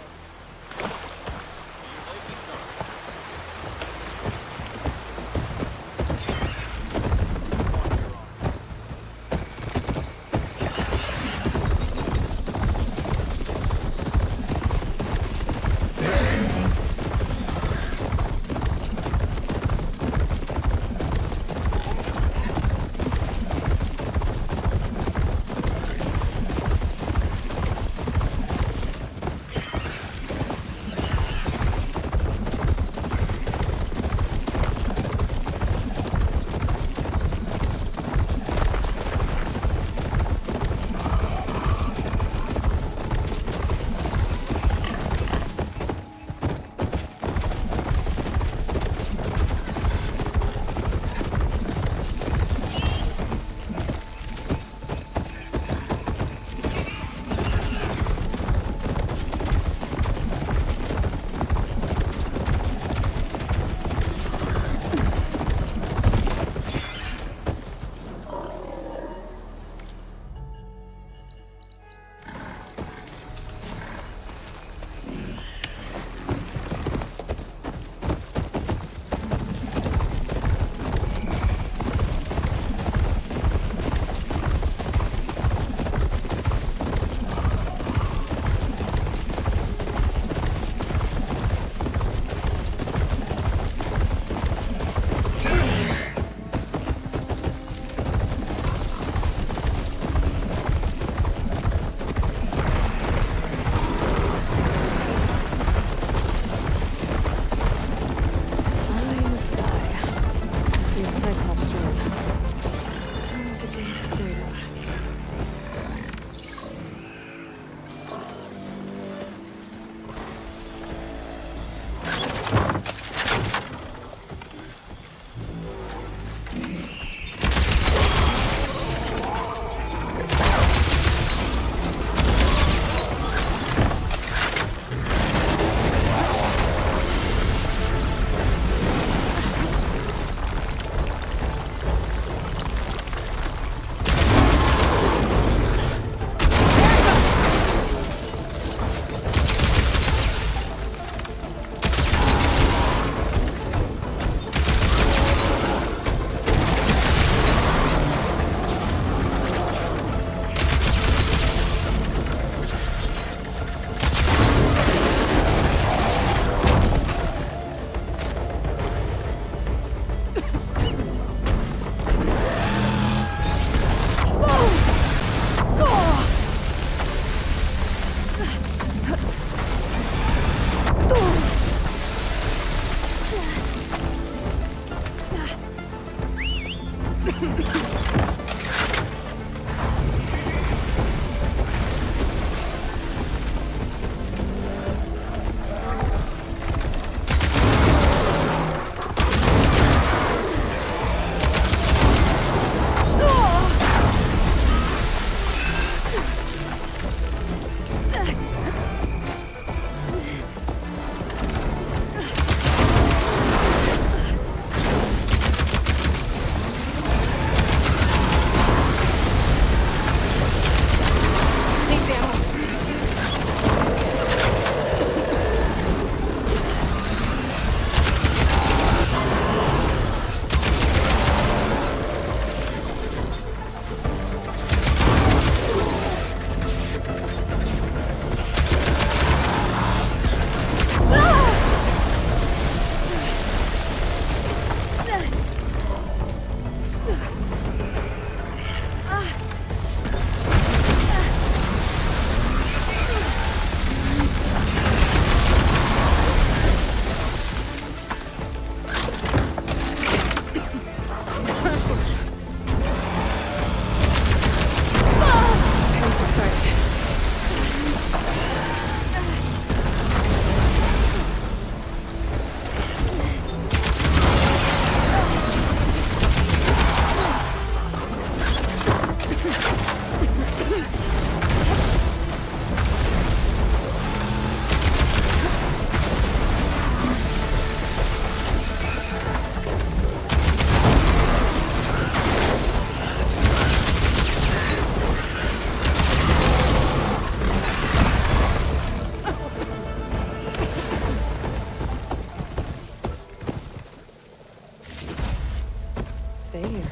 Stay here.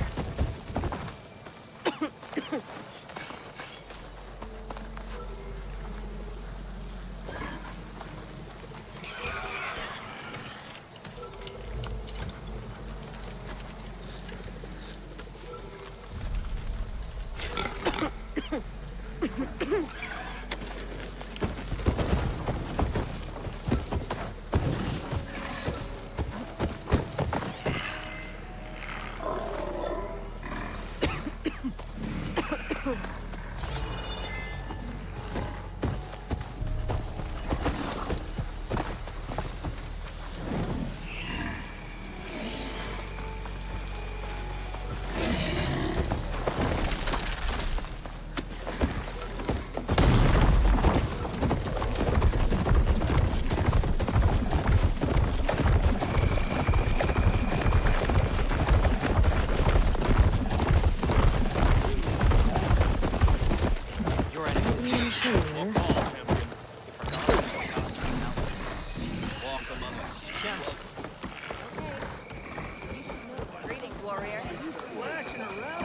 Greetings, warrior. Flashing around.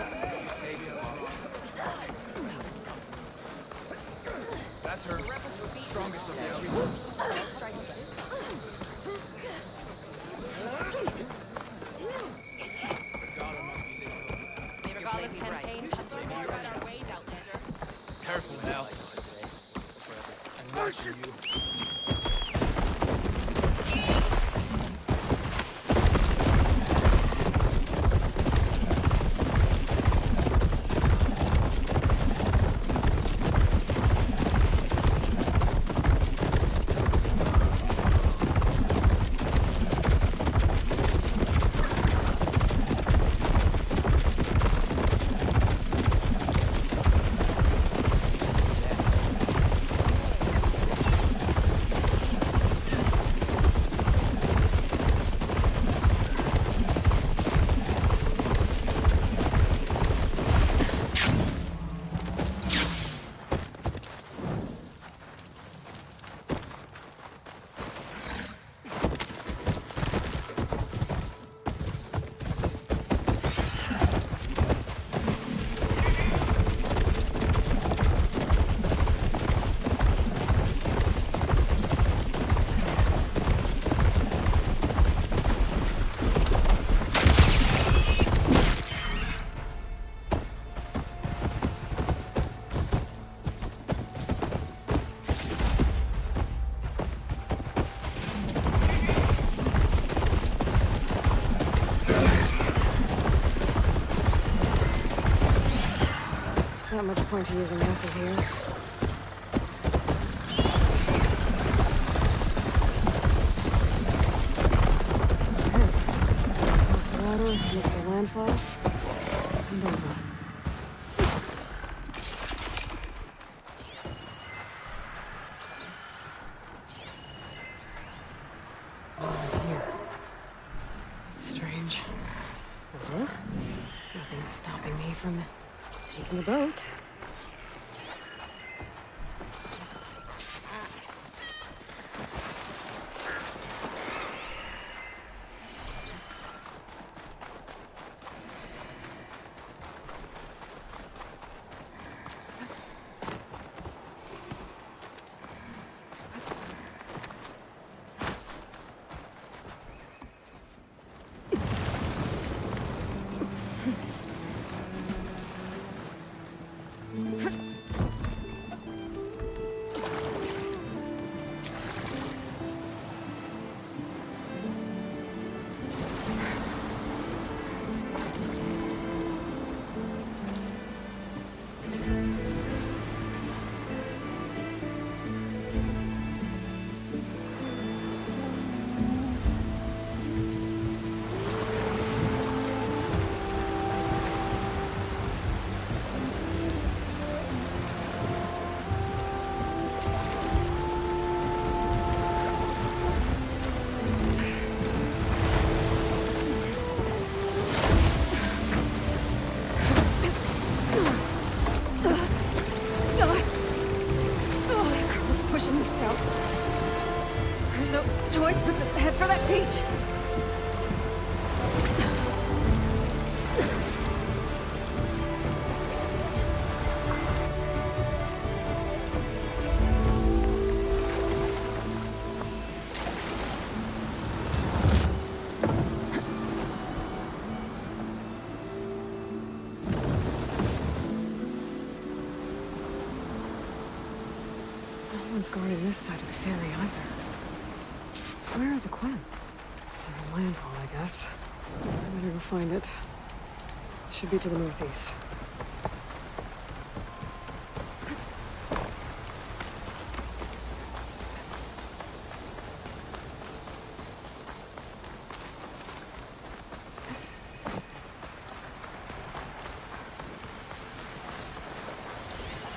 That's her. Strongest of the Regardless campaign, right our ways, Outlander. Careful now. I'm watching you. Not much point to using acid here. Cross the water, look for landfall, and over. Here. That's strange. Nothing's stopping me from taking the boat. Choice but to head for that beach. No one's guarding this side of the ferry either. Where are the Quen? They're in landfall, I guess. I better go find it. Should be to the northeast.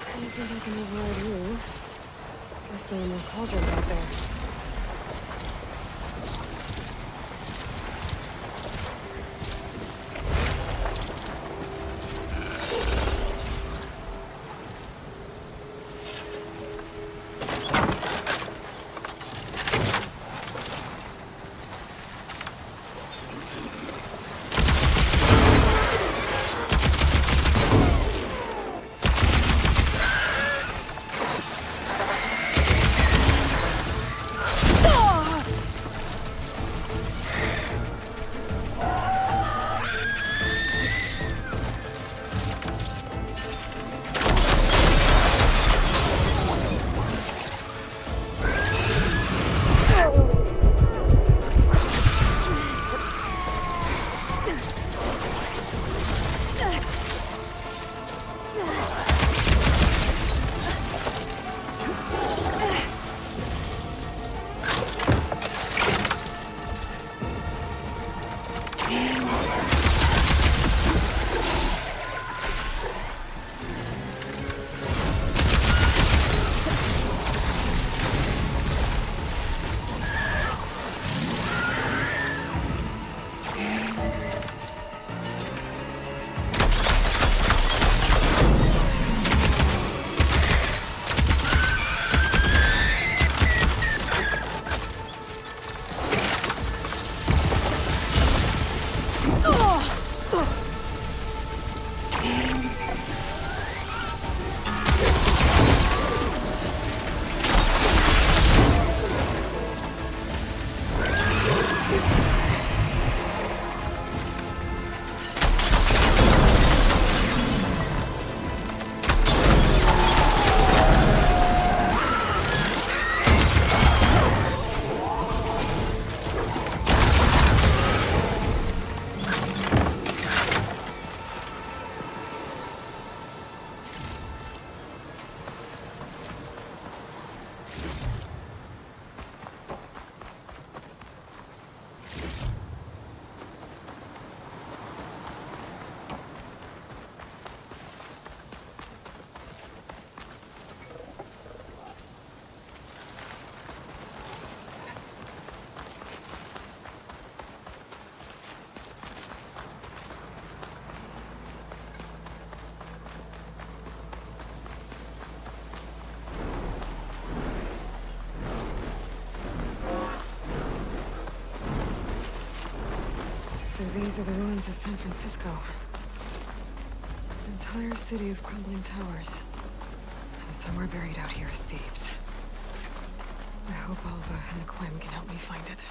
I don't think I can override you. Guess there are no cauldrons out there. So these are the ruins of San Francisco. An entire city of crumbling towers. And somewhere buried out here is Thebes. I hope Alva and the Quim can help me find it.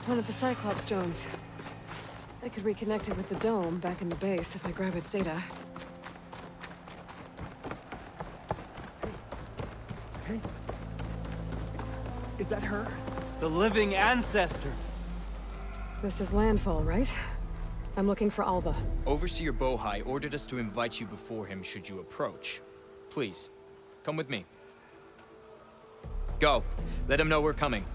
One of the Cyclops drones. I could reconnect it with the dome back in the base if I grab its data. Hey. Is that her? The living ancestor. This is landfall, right? I'm looking for Alba. Overseer Bohai ordered us to invite you before him should you approach. Please, come with me. Go. Let him know we're coming.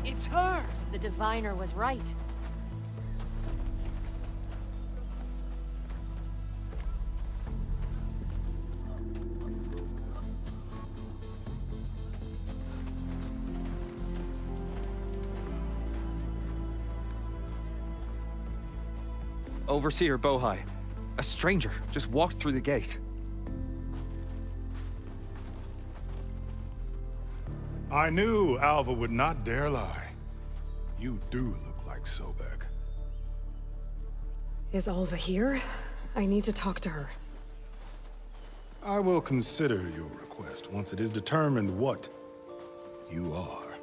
It's her! The diviner was right. Overseer Bohai. A stranger just walked through the gate. I knew Alva would not dare lie. You do look like Sobek. Is Alva here? I need to talk to her. I will consider your request once it is determined what you are.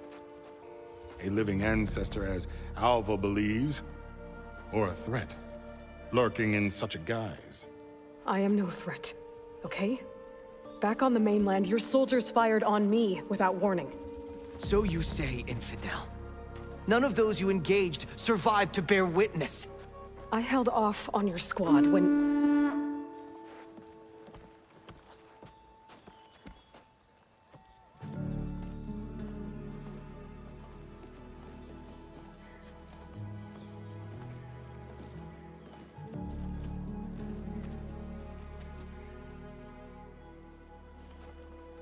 A living ancestor, as Alva believes, or a threat, lurking in such a guise. I am no threat, okay? Back on the mainland, your soldiers fired on me without warning. So you say, infidel. None of those you engaged survived to bear witness. I held off on your squad when...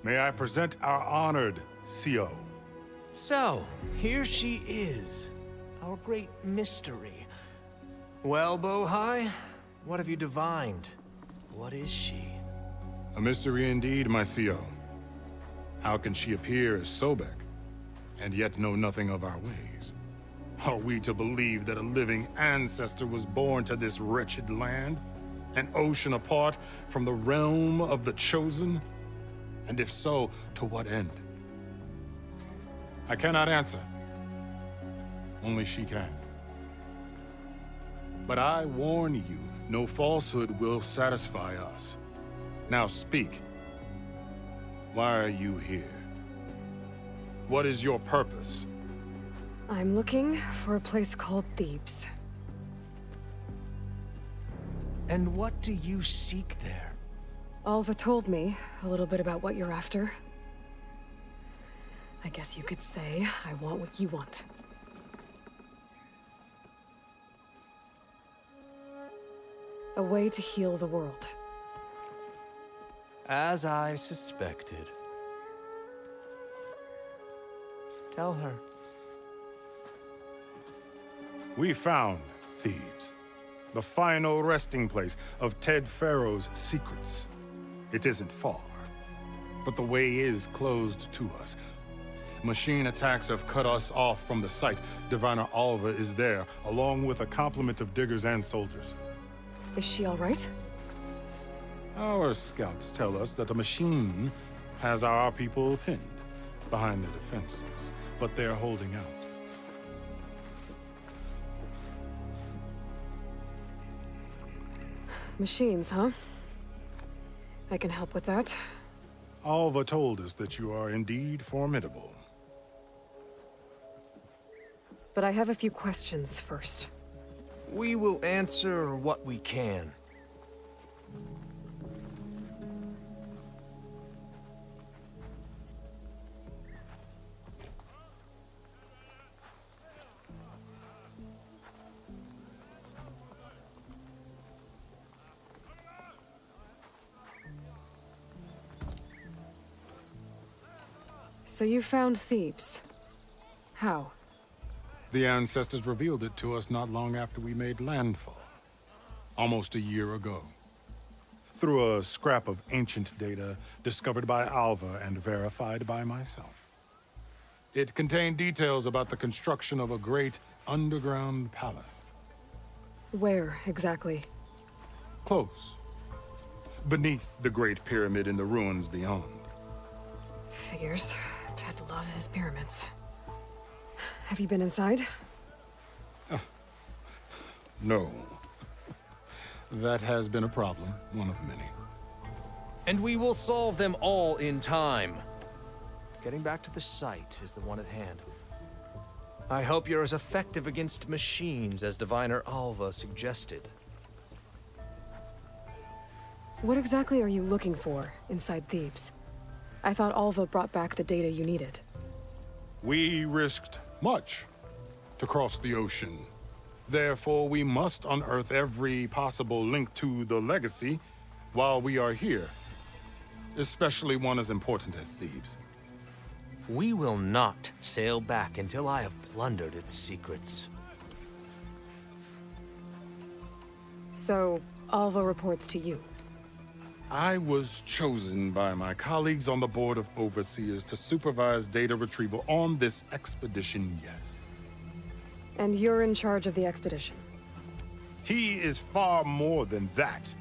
May I present our honored CO. So, here she is. Our great mystery. Well, Bohai, what have you divined? What is she? A mystery indeed, my CO. How can she appear as Sobek, and yet know nothing of our ways? Are we to believe that a living ancestor was born to this wretched land? An ocean apart from the realm of the Chosen? And if so, to what end? I cannot answer. Only she can. But I warn you, no falsehood will satisfy us. Now speak. Why are you here? What is your purpose? I'm looking for a place called Thebes. And what do you seek there? Alva told me a little bit about what you're after. I guess you could say I want what you want. A way to heal the world. As I suspected. Tell her. We found Thebes, the final resting place of Ted Pharaoh's secrets. It isn't far, but the way is closed to us. Machine attacks have cut us off from the site. Diviner Alva is there, along with a complement of diggers and soldiers. Is she all right? Our scouts tell us that a machine has our people pinned behind their defenses, but they're holding out. Machines, huh? I can help with that. Alva told us that you are indeed formidable. But I have a few questions first. We will answer what we can. So you found Thebes. How? The ancestors revealed it to us not long after we made landfall. Almost a year ago. Through a scrap of ancient data discovered by Alva and verified by myself. It contained details about the construction of a great underground palace. Where, exactly? Close. Beneath the Great Pyramid in the ruins beyond. Figures. Ted loves his pyramids. Have you been inside? No. That has been a problem, one of many. And we will solve them all in time. Getting back to the site is the one at hand. I hope you're as effective against machines as Diviner Alva suggested. What exactly are you looking for inside Thebes? I thought Alva brought back the data you needed. We risked much to cross the ocean. Therefore, we must unearth every possible link to the legacy while we are here. Especially one as important as Thebes. We will not sail back until I have plundered its secrets. So, Alva reports to you. I was chosen by my colleagues on the Board of Overseers to supervise data retrieval on this expedition, yes. And you're in charge of the expedition? He is far more than that.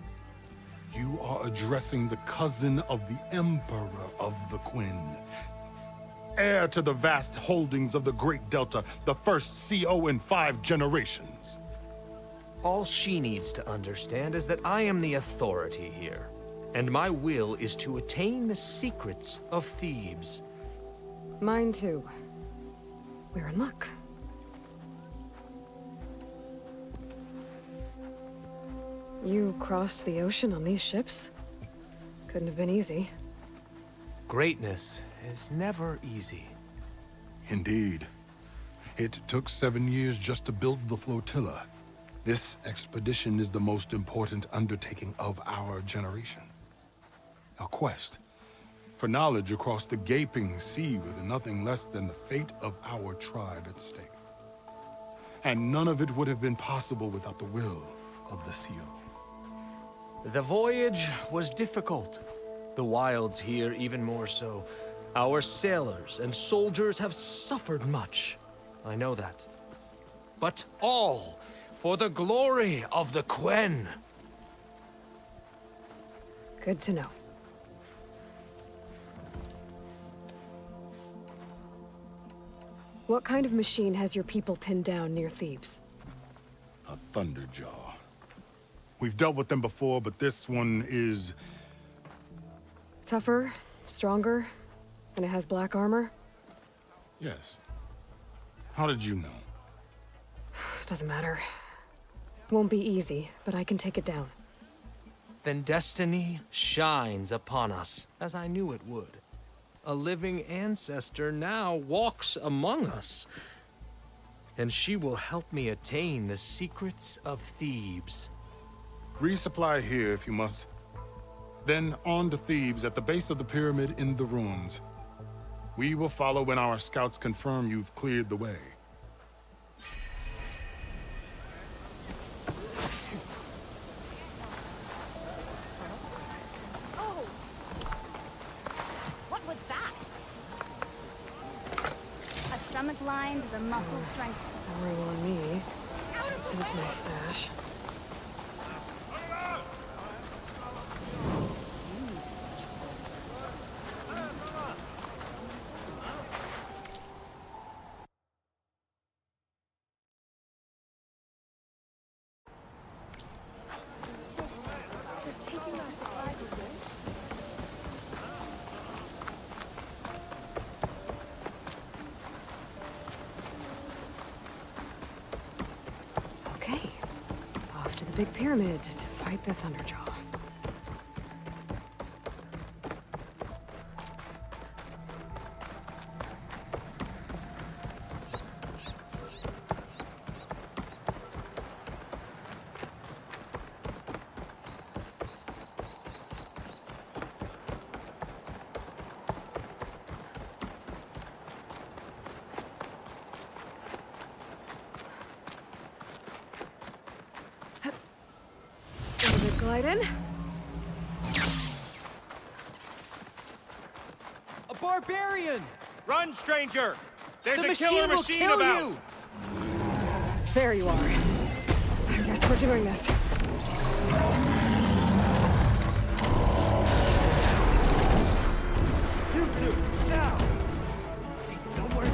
You are addressing the cousin of the Emperor of the Quinn. Heir to the vast holdings of the Great Delta, the first CO in 5 generations. All she needs to understand is that I am the authority here. And my will is to attain the secrets of Thebes. Mine too. We're in luck. You crossed the ocean on these ships? Couldn't have been easy. Greatness is never easy. Indeed. It took 7 years just to build the flotilla. This expedition is the most important undertaking of our generation. A quest for knowledge across the gaping sea with nothing less than the fate of our tribe at stake. And none of it would have been possible without the will of the CO. The voyage was difficult, The wilds here even more so. Our sailors and soldiers have suffered much. I know that. But all for the glory of the Quen. Good to know. What kind of machine has your people pinned down near Thebes? A Thunderjaw. We've dealt with them before, but this one is... Tougher, stronger, and it has black armor? Yes. How did you know? Doesn't matter. Won't be easy, but I can take it down. Then destiny shines upon us, as I knew it would. A living ancestor now walks among us, and she will help me attain the secrets of Thebes. Resupply here if you must. Then on to Thebes at the base of the pyramid in the ruins. We will follow when our scouts confirm you've cleared the way. Stomach lined is a muscle strength. Don't worry on me. Send it to my stash. Big pyramid to fight the Thunderjaw. Glide in. A barbarian! Run, stranger! There's The a killer will machine kill about! you! There you are. I guess we're doing this. You two, now! Don't worry.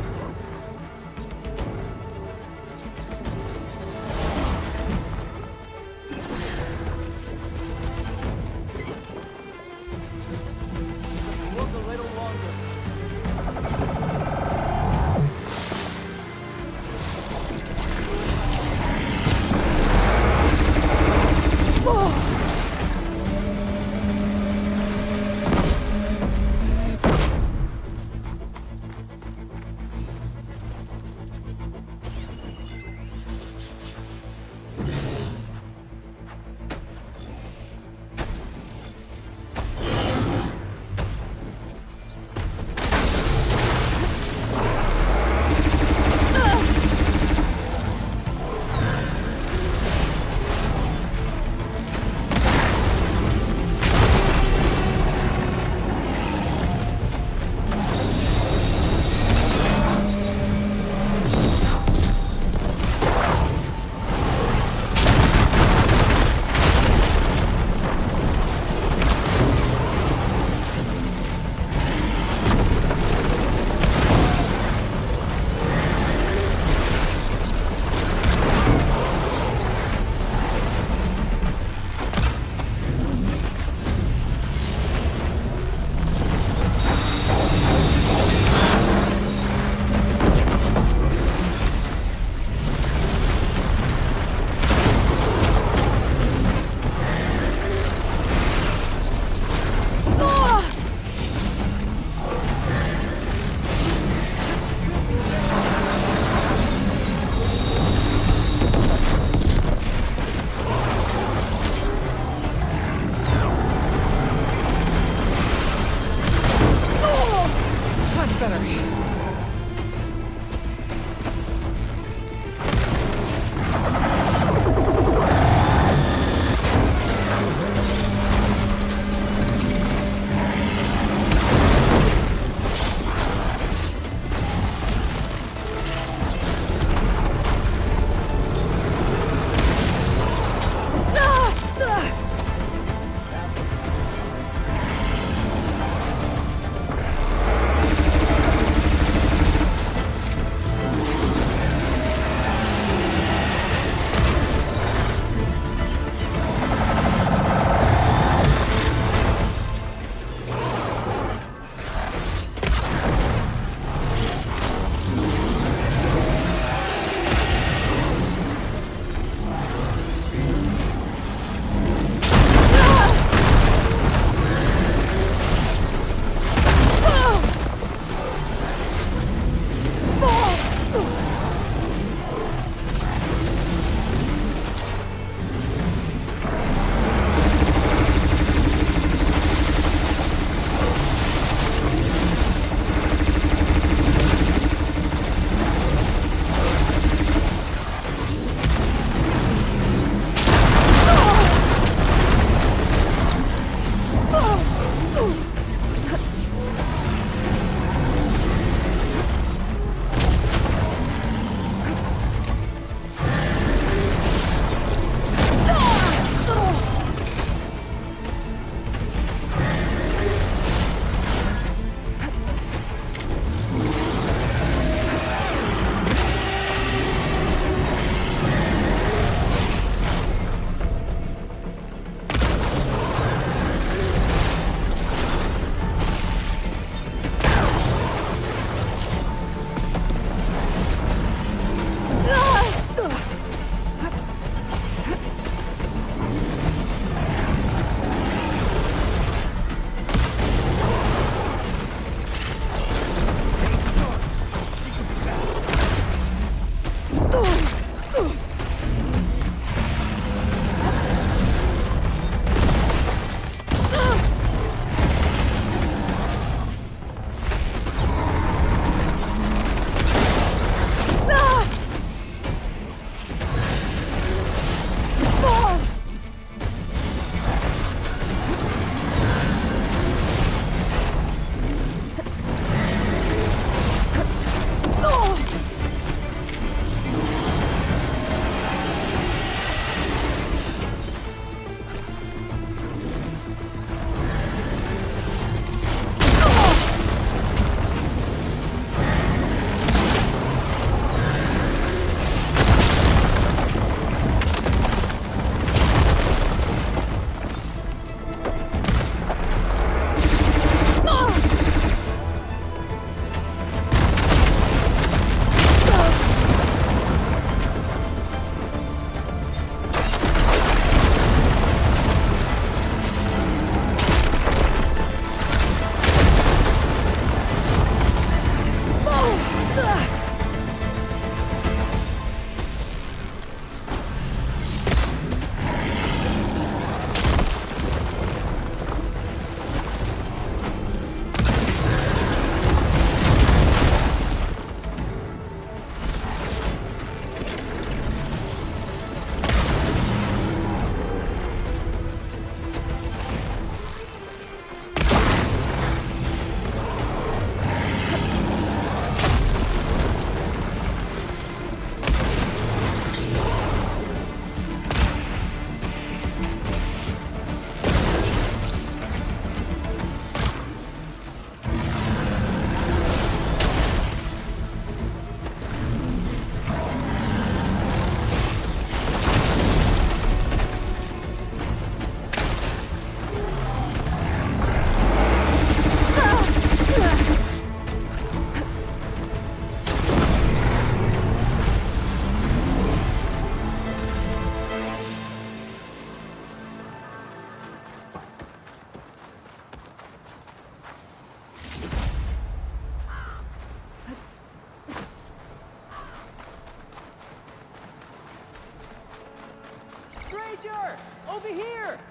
her!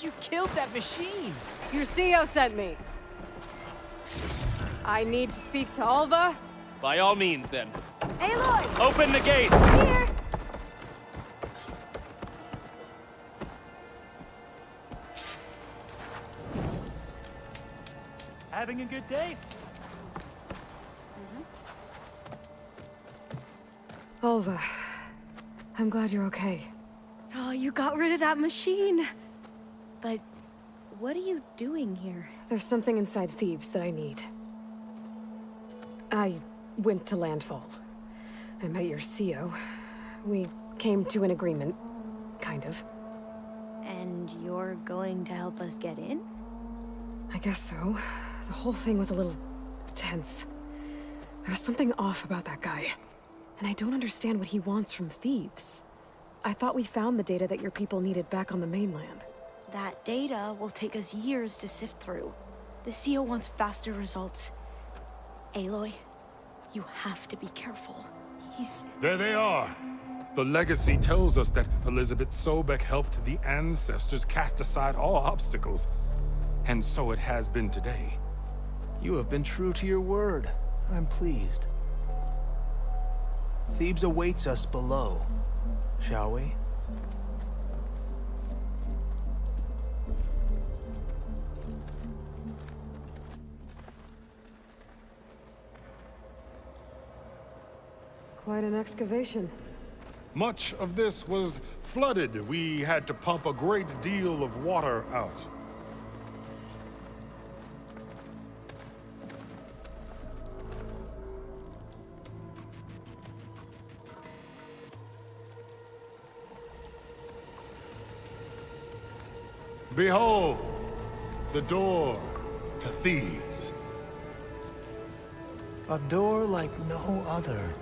You killed that machine! Your CO sent me. I need to speak to Alva. By all means, then. Aloy! Open the gates! Here! Having a good day? Alva, I'm glad you're okay. Oh, you got rid of that machine. But what are you doing here? There's something inside Thebes that I need. I went to landfall. I met your CO. We came to an agreement, kind of. And you're going to help us get in? I guess so. The whole thing was a little tense. There was something off about that guy. And I don't understand what he wants from Thebes. I thought we found the data that your people needed back on the mainland. That data will take us years to sift through. The CO wants faster results. Aloy, you have to be careful. There they are. The legacy tells us that Elizabeth Sobek helped the ancestors cast aside all obstacles. And so it has been today. You have been true to your word. I'm pleased. Thebes awaits us below, shall we? Quite an excavation. Much of this was flooded. We had to pump a great deal of water out. Behold, the door to Thebes. A door like no other.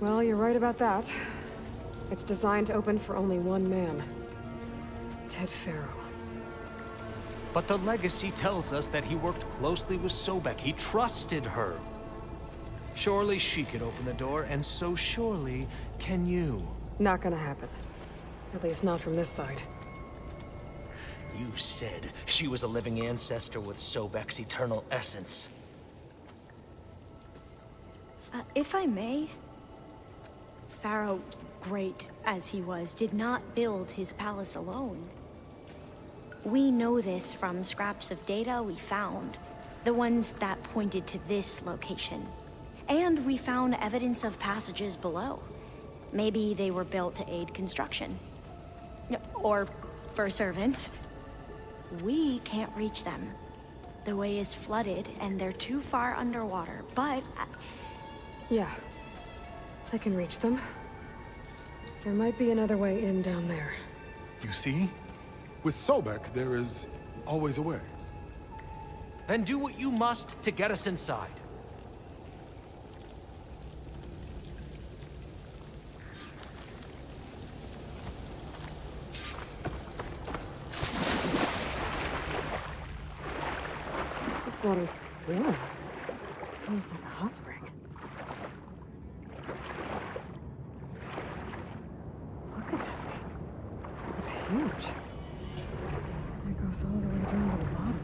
Well, you're right about that. It's designed to open for only one man. Ted Faro. But the legacy tells us that he worked closely with Sobek. He trusted her. Surely she could open the door, and so surely can you. Not gonna happen. At least not from this side. You said she was a living ancestor with Sobek's eternal essence. If I may, Pharaoh, great as he was, did not build his palace alone. We know this from scraps of data we found, the ones that pointed to this location. And we found evidence of passages below. Maybe they were built to aid construction. Or for servants. We can't reach them. The way is flooded and they're too far underwater, but... Yeah. I can reach them. There might be another way in down there. You see? With Sobek, there is always a way. Then do what you must to get us inside. This water's warm. Seems like a hot spring. Look at that thing. It's huge. It goes all the way down to the bottom.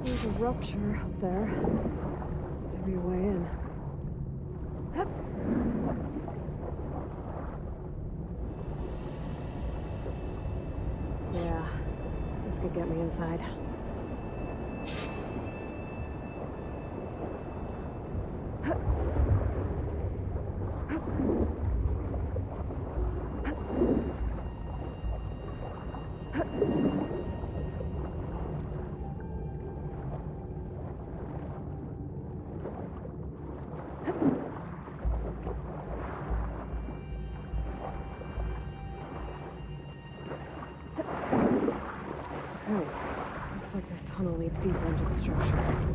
There's a rupture up there. Maybe a way in. Yeah, this could get me inside. like this tunnel leads deeper into the structure.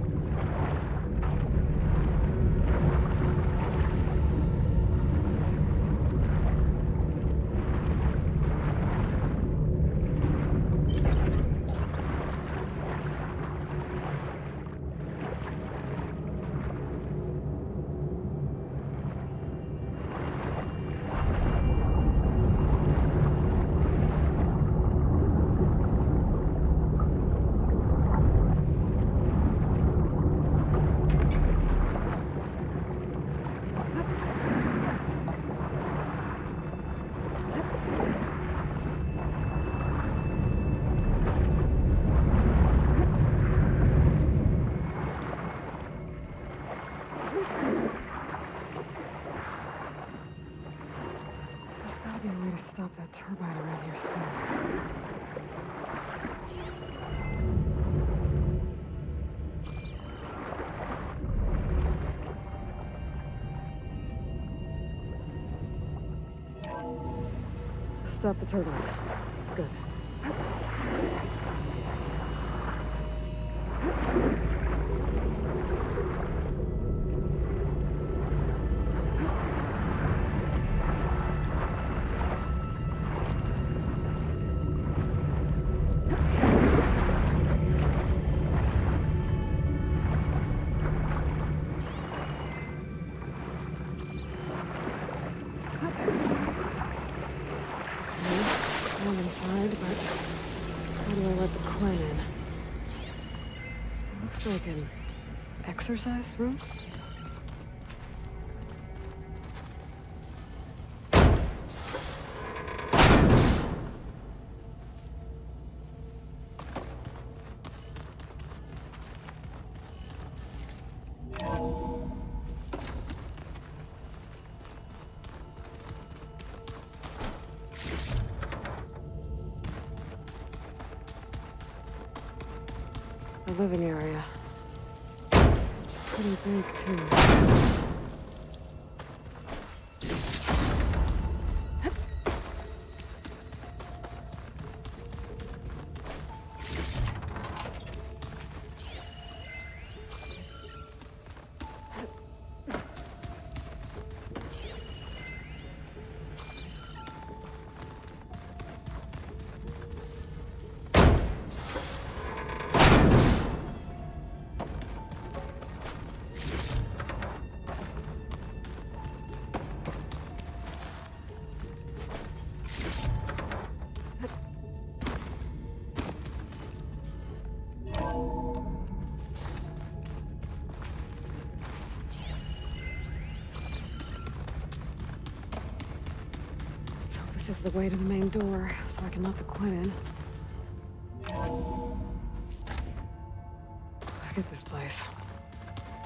There's gotta be a way to stop that turbine around here somewhere. Stop the turbine. Good. I'm inside, but how do I let the Quinn in? Looks like an exercise room. The living area. It's pretty big, too. This is the way to the main door, so I can let the Quinn in. Look at this place.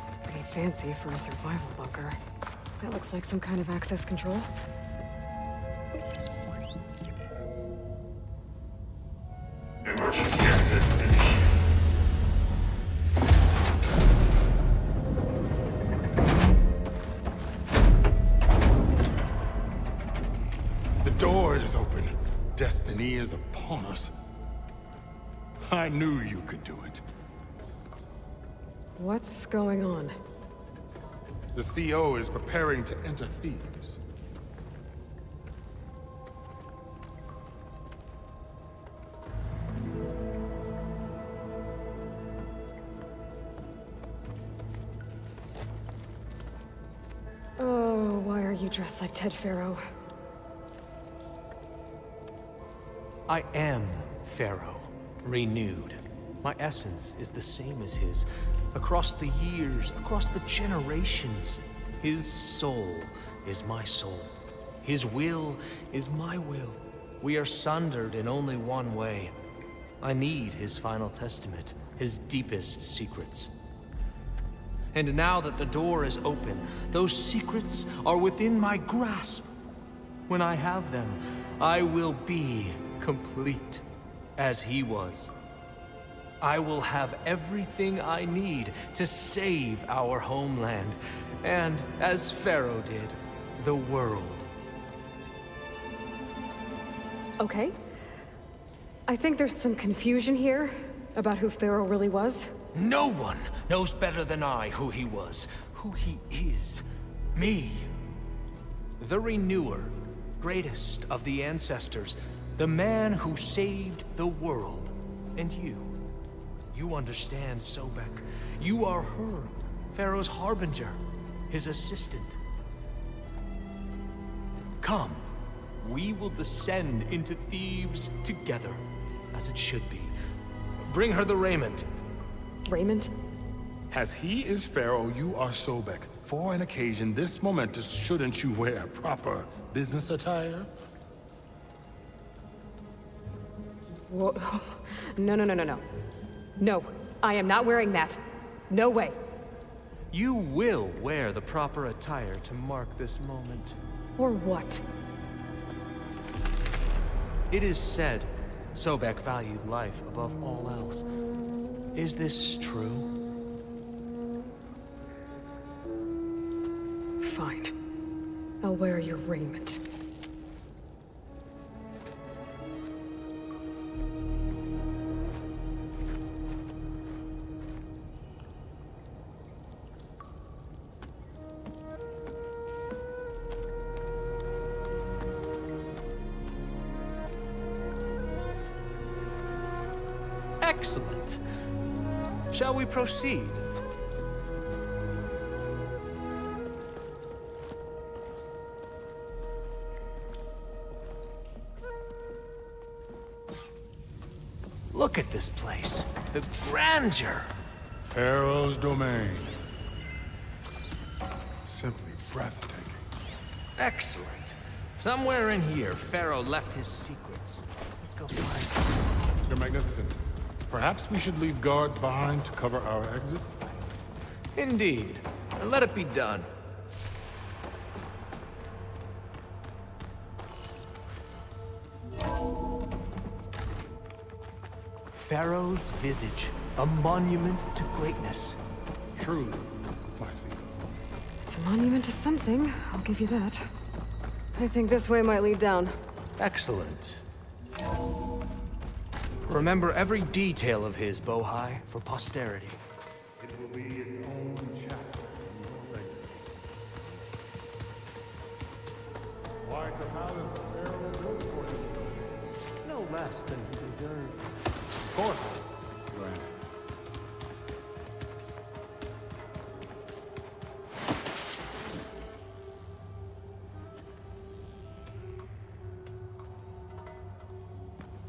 It's pretty fancy for a survival bunker. That looks like some kind of access control. Emergency exit initiated. The door is open. Destiny is upon us. I knew you could do it. What's going on? The CO is preparing to enter Thebes. Oh, why are you dressed like Ted Pharaoh? I am Pharaoh, renewed. My essence is the same as his. Across the years, across the generations, his soul is my soul. His will is my will. We are sundered in only one way. I need his final testament, his deepest secrets. And now that the door is open, those secrets are within my grasp. When I have them, I will be complete, as he was. I will have everything I need to save our homeland, and, as Pharaoh did, the world. Okay. I think there's some confusion here. About who Pharaoh really was? No one knows better than I who he was, who he is. Me. The Renewer, greatest of the ancestors, the man who saved the world. And you understand, Sobek. You are her, Pharaoh's harbinger, his assistant. Come, we will descend into Thebes together, as it should be. Bring her the raiment. Raiment? As he is Pharaoh, you are Sobek. For an occasion this momentous, shouldn't you wear proper business attire? Whoa. No. No, I am not wearing that. No way. You will wear the proper attire to mark this moment. Or what? It is said Sobek valued life above all else. Is this true? Fine. I'll wear your raiment. Excellent. Shall we proceed? Look at this place. The grandeur. Pharaoh's domain. Simply breathtaking. Excellent. Somewhere in here, Pharaoh left his secrets. Let's go find them. Your Magnificence, perhaps we should leave guards behind to cover our exits? Indeed. And let it be done. Pharaoh's visage, a monument to greatness. Truly, my seat. It's a monument to something, I'll give you that. I think this way might lead down. Excellent. Remember every detail of his, Bohai, for posterity. It will be its own chapter in your legacy. Quite a palace Pharaoh built for him. No less than he deserved. Of course, Your Highness.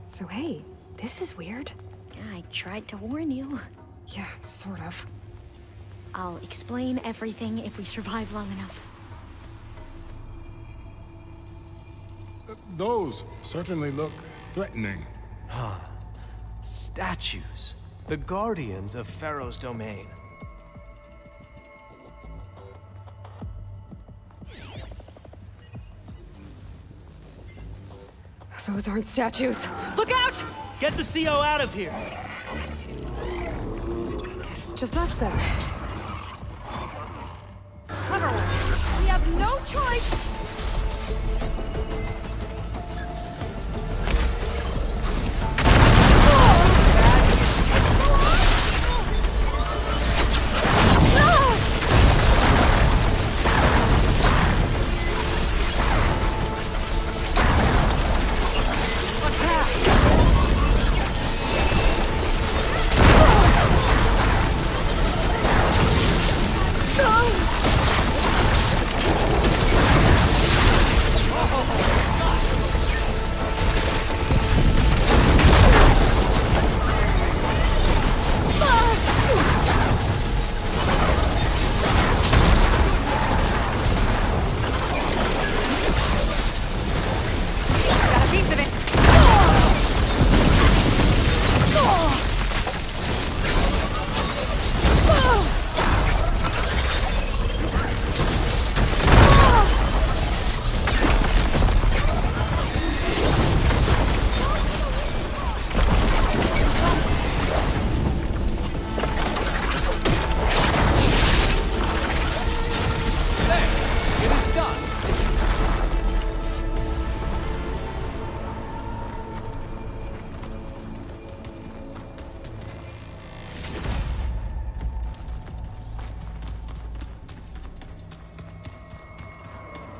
So hey, this is weird. Yeah, I tried to warn you. Yeah, sort of. I'll explain everything if we survive long enough. Those certainly look threatening. Huh. Statues. The guardians of Pharaoh's domain. Those aren't statues. Look out! Get the CO out of here! Guess it's just us then. Clever one. We have no choice.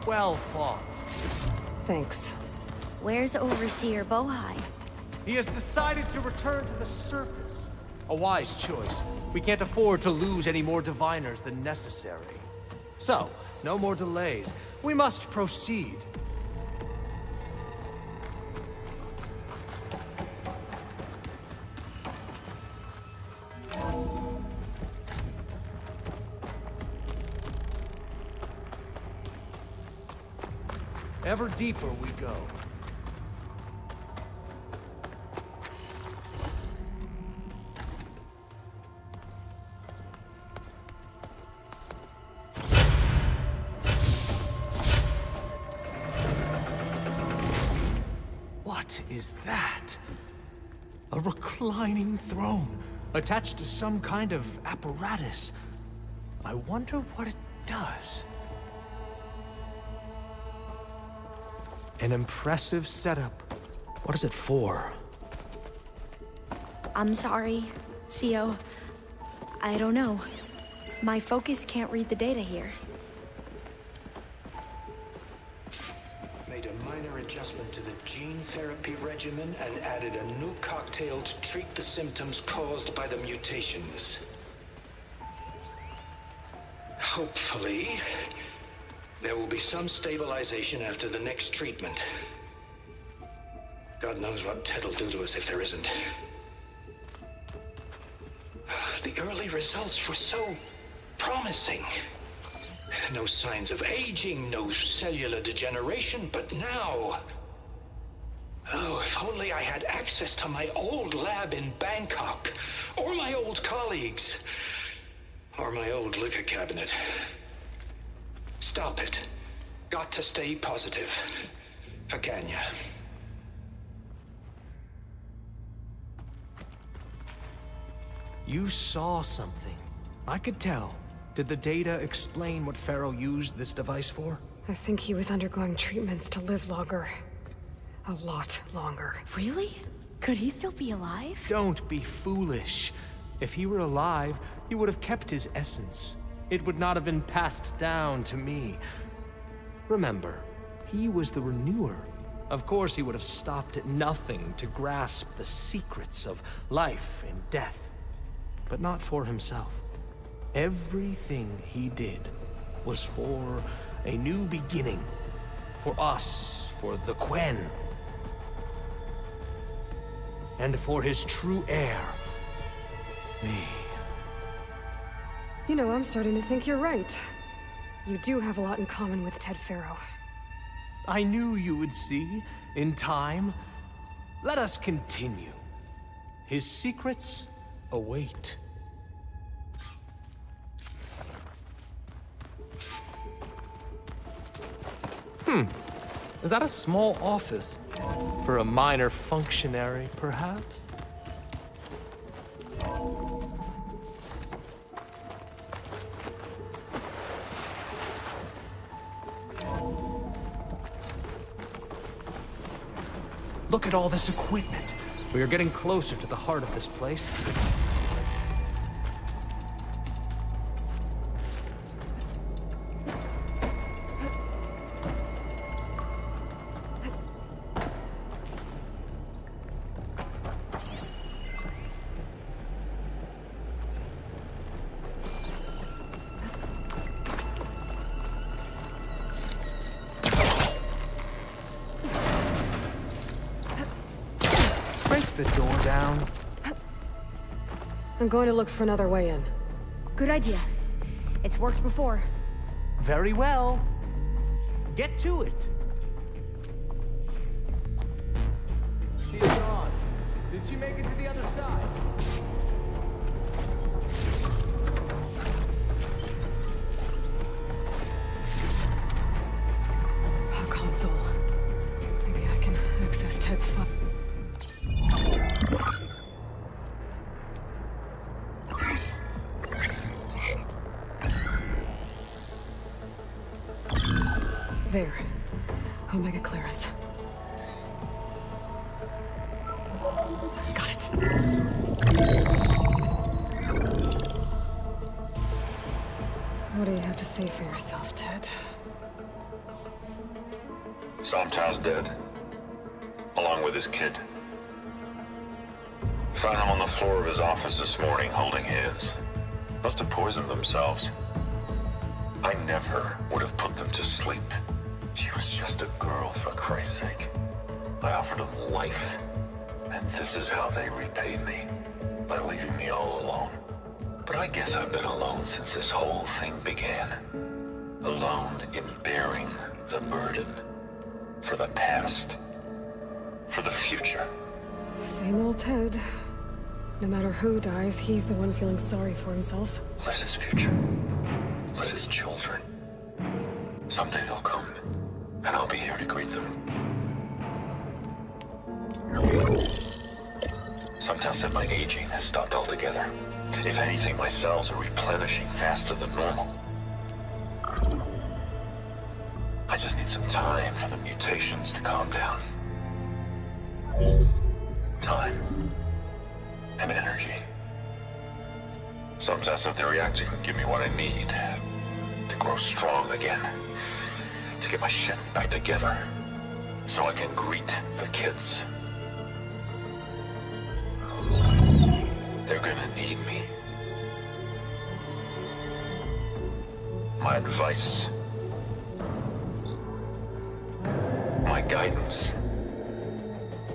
Well fought. Thanks. Where's Overseer Bohai? He has decided to return to the surface. A wise choice. We can't afford to lose any more diviners than necessary. So, no more delays. We must proceed. Ever deeper we go. What is that? A reclining throne, attached to some kind of apparatus. I wonder what it does. An impressive setup. What is it for? I'm sorry, CO. I don't know. My focus can't read the data here. Made a minor adjustment to the gene therapy regimen and added a new cocktail to treat the symptoms caused by the mutations. Hopefully, there will be some stabilization after the next treatment. God knows what Ted will do to us if there isn't. The early results were so promising. No signs of aging, no cellular degeneration, but now... Oh, if only I had access to my old lab in Bangkok, or my old colleagues, or my old liquor cabinet. Stop it. Got to stay positive. For Kenya. You saw something. I could tell. Did the data explain what Pharaoh used this device for? I think he was undergoing treatments to live longer. A lot longer. Really? Could he still be alive? Don't be foolish. If he were alive, he would have kept his essence. It would not have been passed down to me. Remember, he was the renewer. Of course, he would have stopped at nothing to grasp the secrets of life and death. But not for himself. Everything he did was for a new beginning. For us, for the Quen. And for his true heir, me. You know, I'm starting to think you're right. You do have a lot in common with Ted Pharaoh. I knew you would see, in time. Let us continue. His secrets await. Is that a small office? For a minor functionary, perhaps? Look at all this equipment. We are getting closer to the heart of this place. The door down. I'm going to look for another way in. Good idea. It's worked before. Very well. Get to it. She's gone. Did she make it to the other side? A console. Maybe I can access Ted's file. There. Omega clearance. Got it. What do you have to say for yourself, Ted? Somtow's dead. Along with his kid. Found him on the floor of his office this morning, holding hands. Must have poisoned themselves. I never would have put them to sleep. She was just a girl, for Christ's sake. I offered them life. And this is how they repaid me. By leaving me all alone. But I guess I've been alone since this whole thing began. Alone in bearing the burden. For the past. For the future. Same old Ted. No matter who dies, he's the one feeling sorry for himself. Liz's future. Liz's children. Someday they'll come. And I'll be here to greet them. Somtow said my aging has stopped altogether. If anything, my cells are replenishing faster than normal. I just need some time for the mutations to calm down. Time. And energy. Somtow said the reactor can give me what I need. To grow strong again. To get my shit back together. So I can greet the kids. They're gonna need me. My advice. My guidance.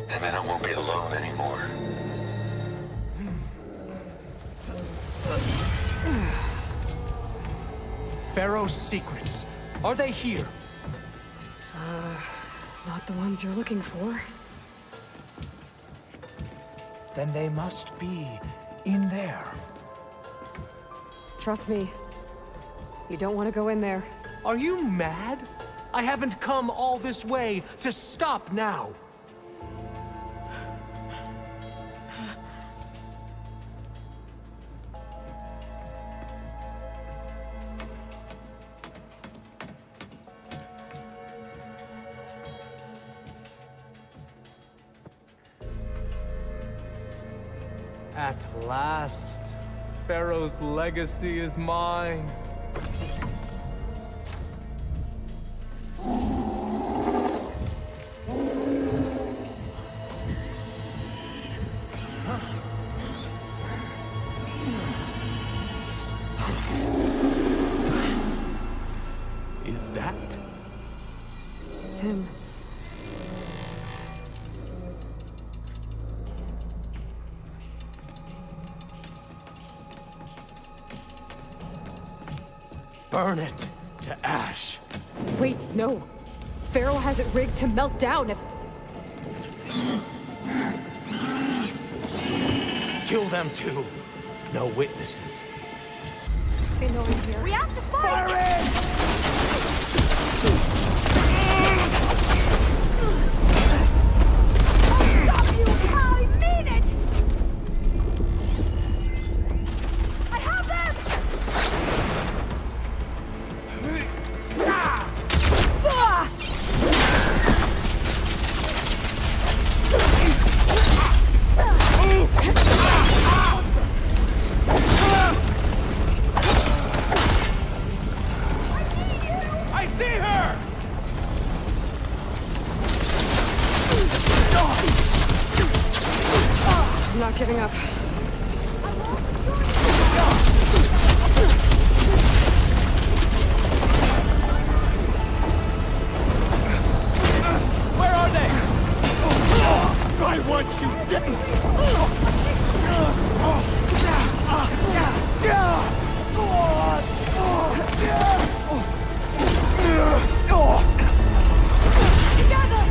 And then I won't be alone anymore. Pharaoh's secrets. Are they here? Not the ones you're looking for. Then they must be in there. Trust me. You don't want to go in there. Are you mad? I haven't come all this way to stop now. At last, Pharaoh's legacy is mine. Is that? It's him. Burn it to ash. Wait, no. Pharaoh has it rigged to melt down if... Kill them too. No witnesses. They know I'm here. We have to fight! I'll stop you, pal! I mean it! I have them! I see her! I'm not giving up. Where are they? I want you dead! Together!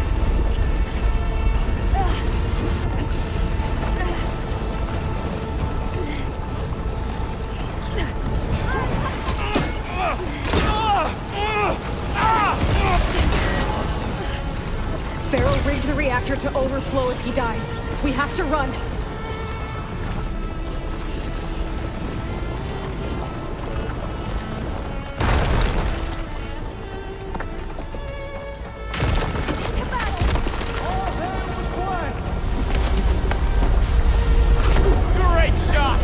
Pharaoh rigged the reactor to overflow if he dies. We have to run. Great shot!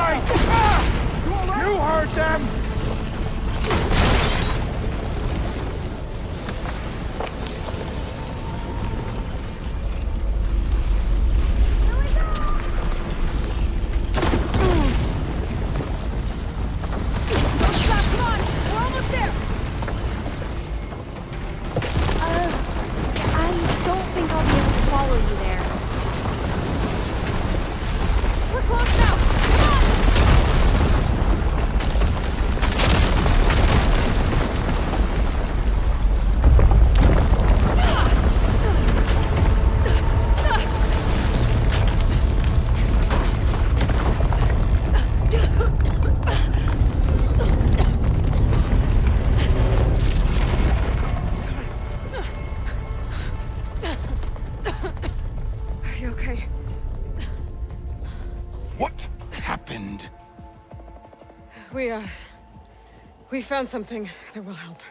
right! You heard them! Don't stop, come on! We're almost there! I don't think I'll be able to follow you there. We're close now! Come on! Are you okay? What happened? We found something that will help.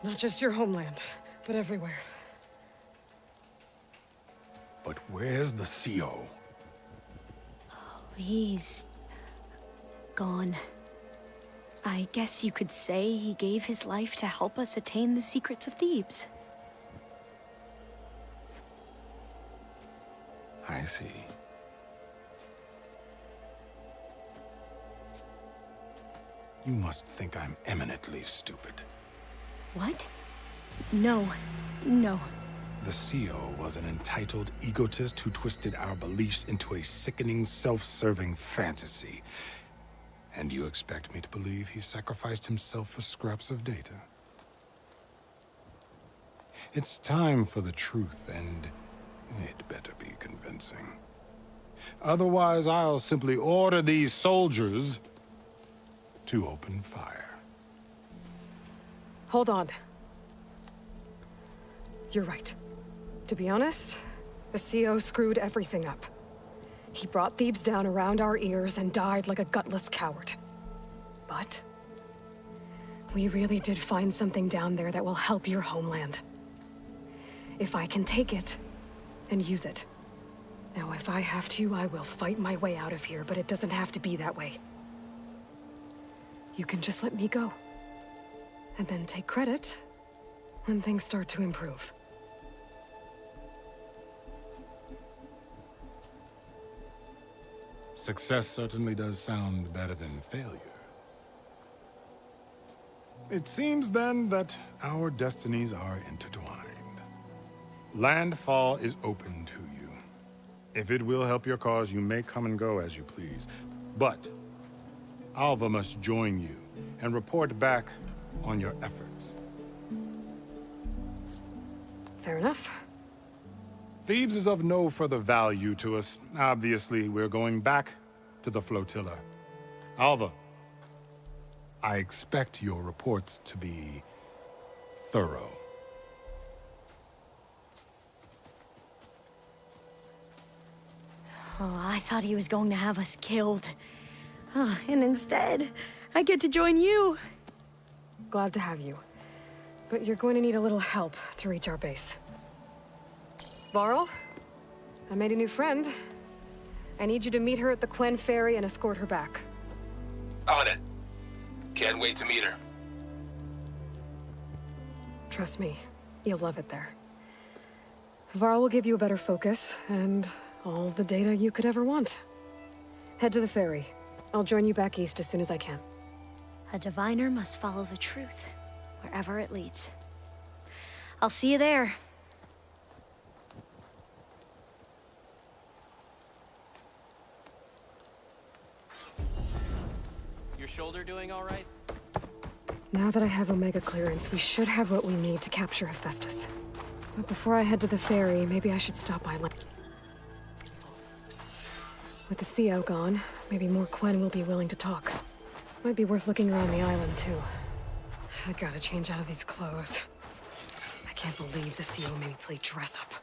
Not just your homeland, but everywhere. But where's the CO? He's gone. I guess you could say he gave his life to help us attain the secrets of Thebes. I see. You must think I'm eminently stupid. What? No. No. The CO was an entitled egotist who twisted our beliefs into a sickening, self-serving fantasy. And you expect me to believe he sacrificed himself for scraps of data? It's time for the truth, and it better be convincing. Otherwise, I'll simply order these soldiers to open fire. Hold on. You're right. To be honest, the CO screwed everything up. He brought Thebes down around our ears and died like a gutless coward. But we really did find something down there that will help your homeland. If I can take it and use it. Now, if I have to, I will fight my way out of here, but it doesn't have to be that way. You can just let me go. And then take credit when things start to improve. Success certainly does sound better than failure. It seems then that our destinies are intertwined. Landfall is open to you. If it will help your cause, you may come and go as you please. But Alva must join you and report back on your efforts. Fair enough. Thebes is of no further value to us. Obviously, we're going back to the flotilla. Alva, I expect your reports to be thorough. Oh, I thought he was going to have us killed. Oh, and instead, I get to join you. Glad to have you. But you're going to need a little help to reach our base. Varl, I made a new friend. I need you to meet her at the Quen Ferry and escort her back. On it. Can't wait to meet her. Trust me, you'll love it there. Varl will give you a better focus, and all the data you could ever want. Head to the ferry. I'll join you back east as soon as I can. A diviner must follow the truth, wherever it leads. I'll see you there. Your shoulder doing all right? Now that I have Omega clearance, we should have what we need to capture Hephaestus. But before I head to the ferry, maybe I should stop by land. With the CO gone, maybe more Quen will be willing to talk. Might be worth looking around the island, too. I gotta change out of these clothes. I can't believe the CO made me play dress up.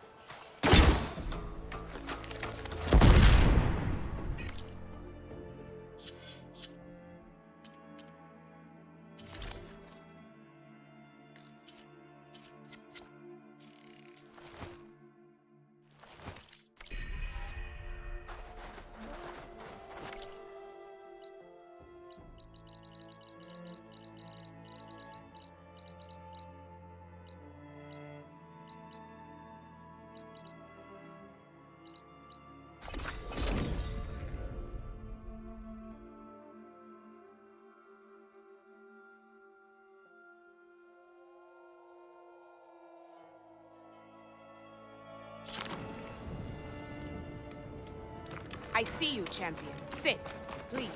I see you, champion. Sit, please.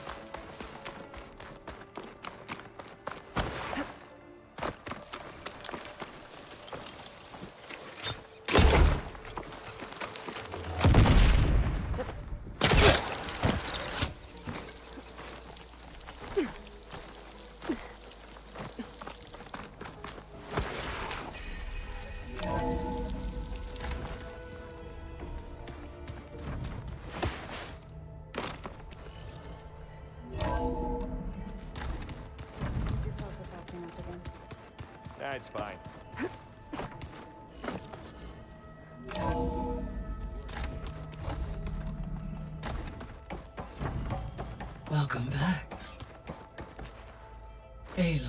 It's fine. Welcome back. Aloy,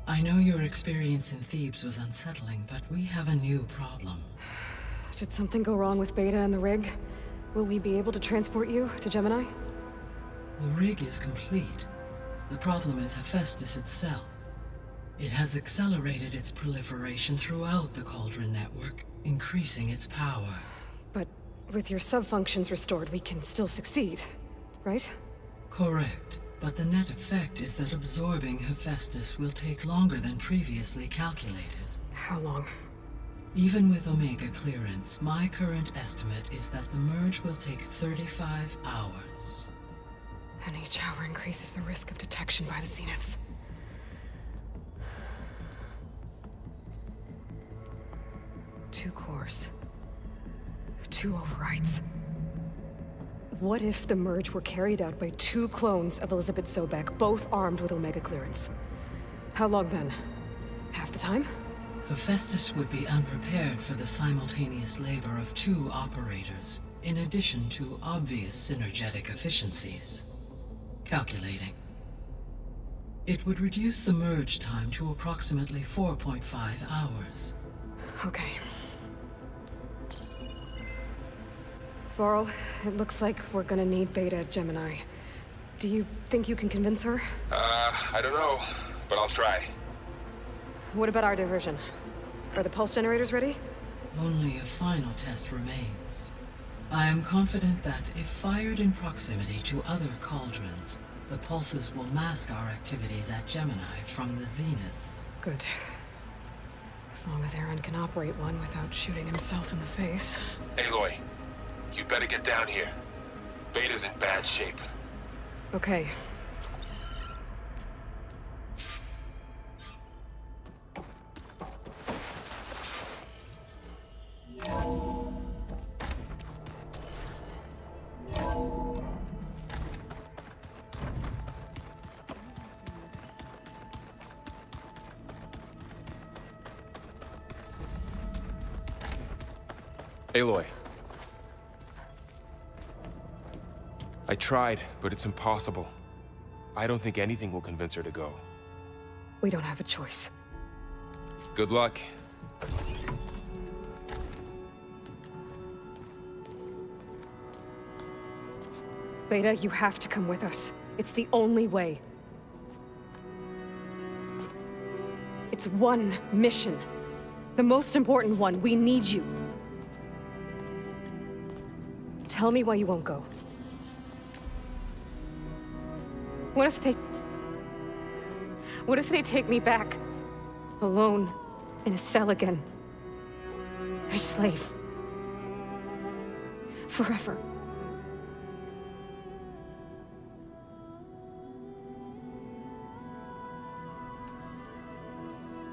I know your experience in Thebes was unsettling, but we have a new problem. Did something go wrong with Beta and the rig? Will we be able to transport you to Gemini? The rig is complete. The problem is Hephaestus itself. It has accelerated its proliferation throughout the Cauldron network, increasing its power. But with your sub-functions restored, we can still succeed, right? Correct. But the net effect is that absorbing Hephaestus will take longer than previously calculated. How long? Even with Omega clearance, my current estimate is that the merge will take 35 hours. And each hour increases the risk of detection by the Zeniths. Two cores. Two overrides. What if the merge were carried out by two clones of Elizabeth Sobek, both armed with Omega clearance? How long then? Half the time? Hephaestus would be unprepared for the simultaneous labor of two operators, in addition to obvious synergetic efficiencies. Calculating. It would reduce the merge time to approximately 4.5 hours. Okay. Varl, it looks like we're gonna need Beta at Gemini. Do you think you can convince her? I don't know, but I'll try. What about our diversion? Are the pulse generators ready? Only a final test remains. I am confident that if fired in proximity to other cauldrons, the pulses will mask our activities at Gemini from the Zeniths. Good. As long as Aaron can operate one without shooting himself in the face. Aloy, you better get down here. Beta's in bad shape. Okay. Aloy. I tried, but it's impossible. I don't think anything will convince her to go. We don't have a choice. Good luck. Beta, you have to come with us. It's the only way. It's one mission. The most important one. We need you. Tell me why you won't go. What if they take me back? Alone, in a cell again. Their slave. Forever.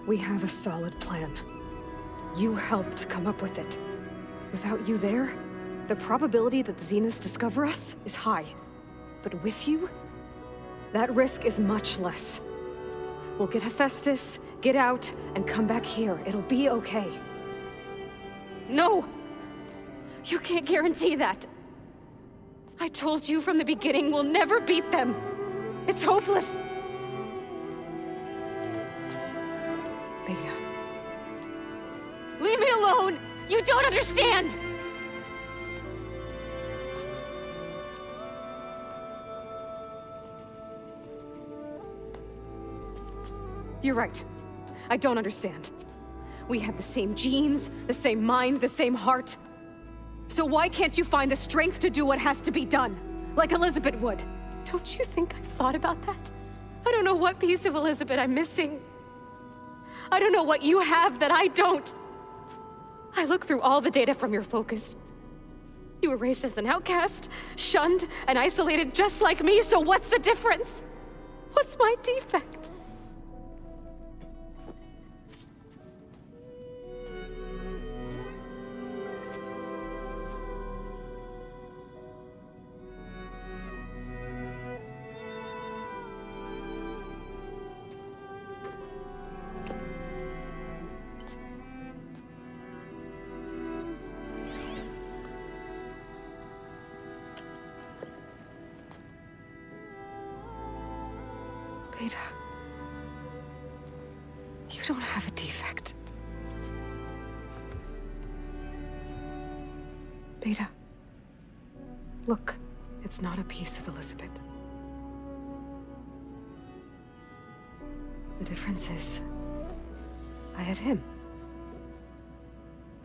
We have a solid plan. You helped come up with it. Without you there, the probability that the Zeniths discover us is high. But with you, that risk is much less. We'll get Hephaestus, get out, and come back here. It'll be okay. No! You can't guarantee that. I told you from the beginning, we'll never beat them. It's hopeless. Beta. Leave me alone! You don't understand! You're right. I don't understand. We have the same genes, the same mind, the same heart. So why can't you find the strength to do what has to be done? Like Elizabeth would? Don't you think I've thought about that? I don't know what piece of Elizabeth I'm missing. I don't know what you have that I don't. I look through all the data from your focus. You were raised as an outcast, shunned, and isolated just like me, so what's the difference? What's my defect? Beta, you don't have a defect. Beta, look, it's not a piece of Elizabeth. The difference is, I had him.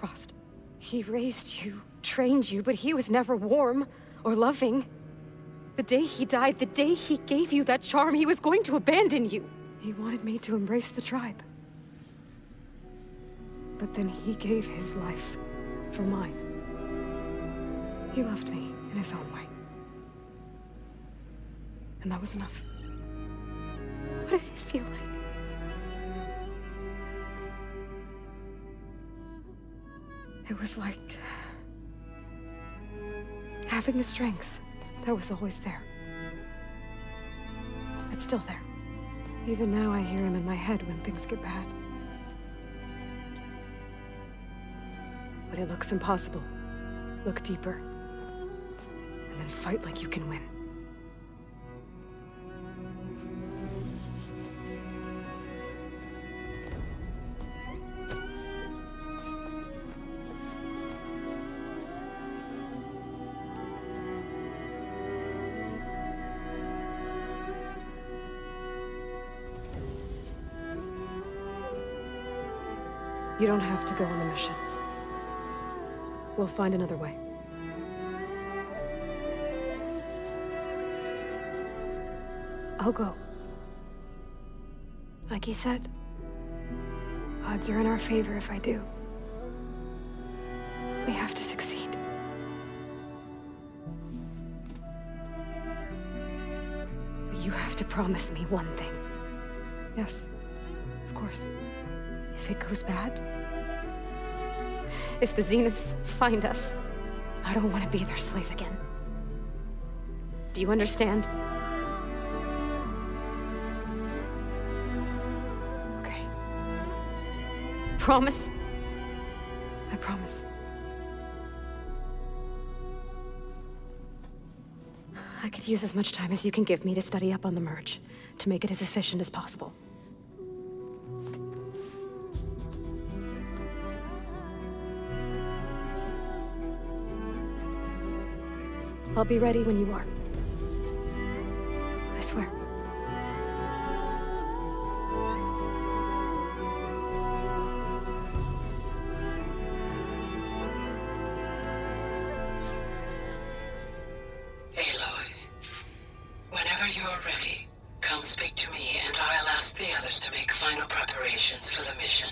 Frost. He raised you, trained you, but he was never warm or loving. The day he died, the day he gave you that charm, he was going to abandon you. He wanted me to embrace the tribe. But then he gave his life for mine. He loved me in his own way. And that was enough. What did it feel like? It was like having a strength that was always there. It's still there. Even now I hear him in my head when things get bad. When it looks impossible, look deeper. And then fight like you can win. You don't have to go on the mission. We'll find another way. I'll go. Like you said, odds are in our favor if I do. We have to succeed. But you have to promise me one thing. Yes, of course. If it goes bad, if the Zeniths find us, I don't want to be their slave again. Do you understand? Okay. Promise? I promise. I could use as much time as you can give me to study up on the merge, to make it as efficient as possible. I'll be ready when you are. I swear. Aloy, whenever you are ready, come speak to me and I'll ask the others to make final preparations for the mission.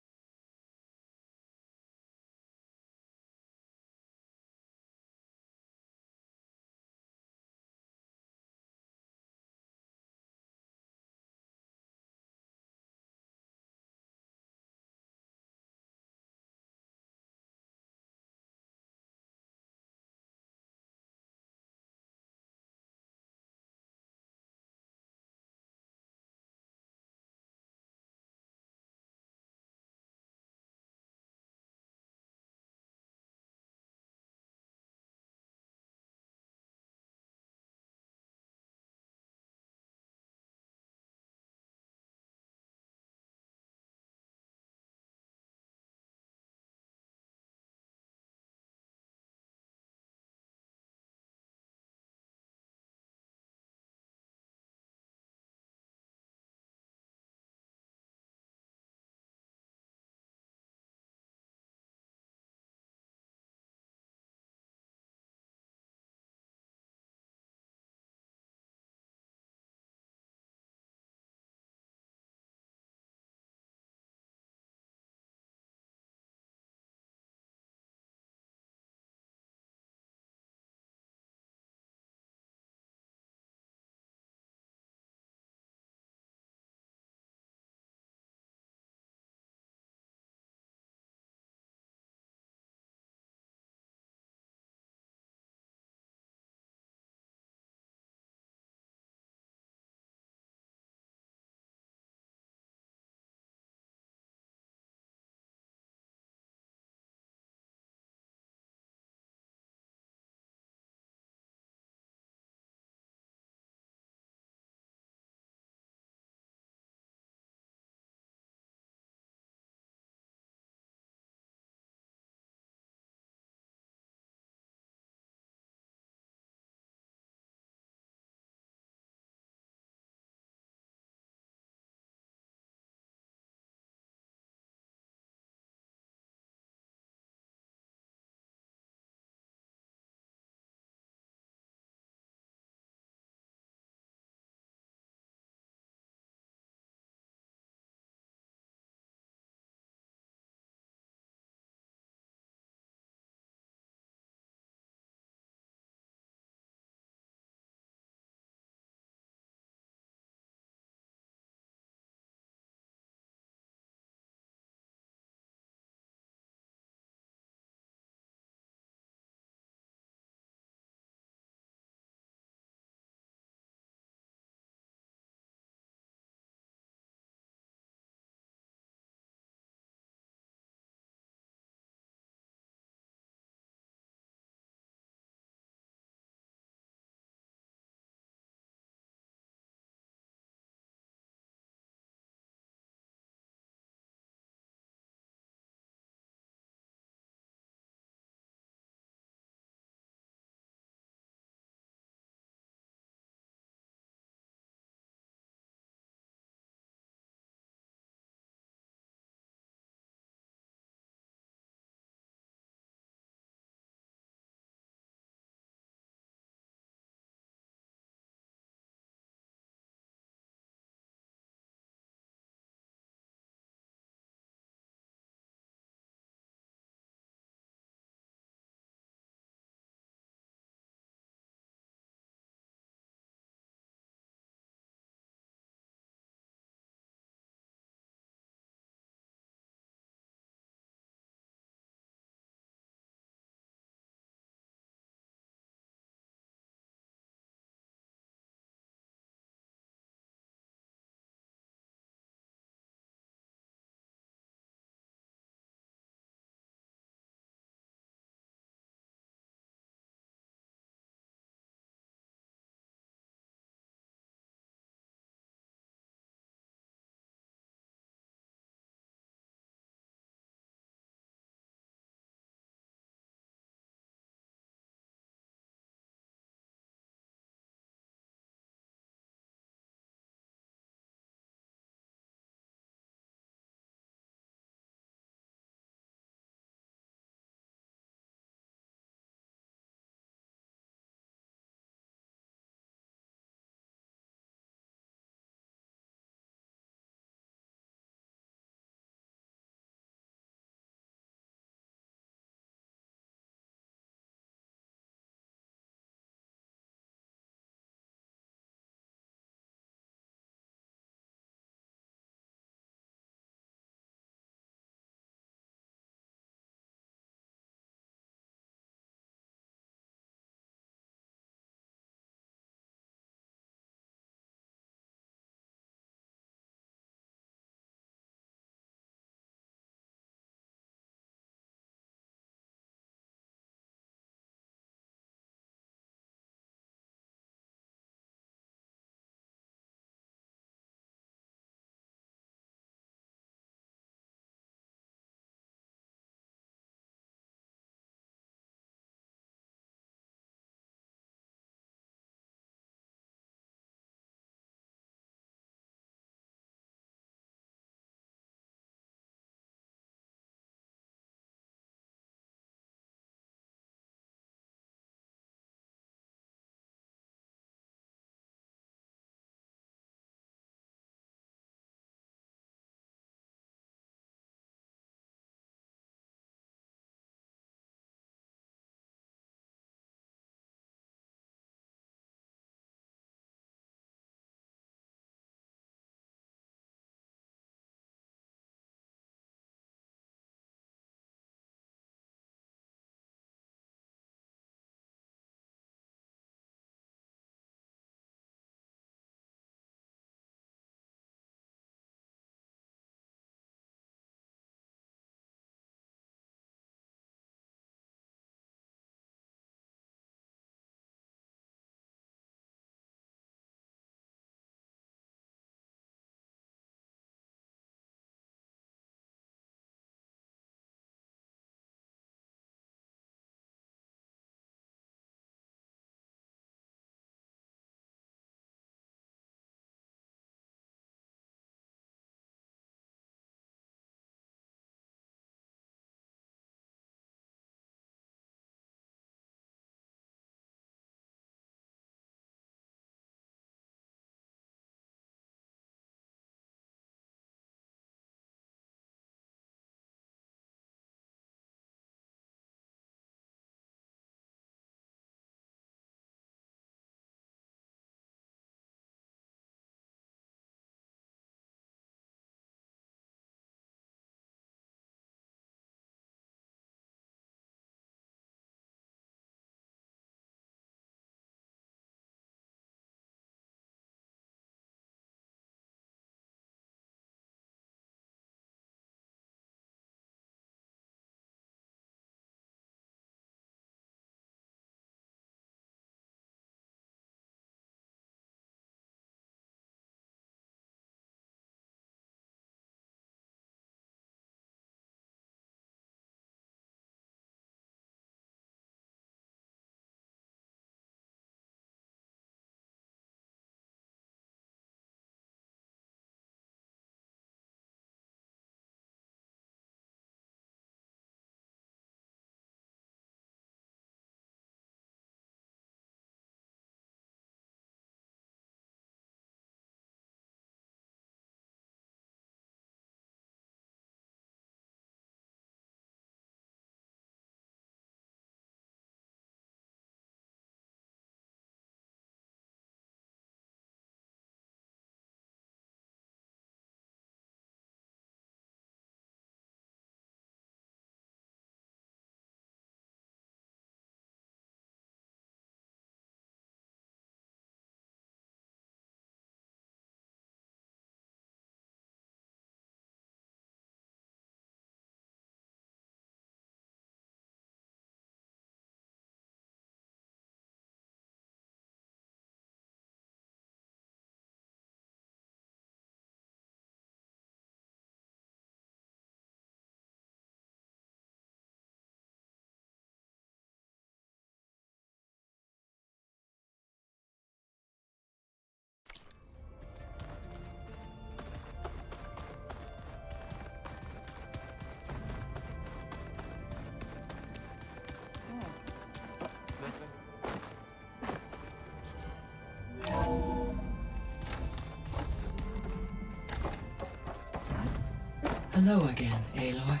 Hello again, Aloy.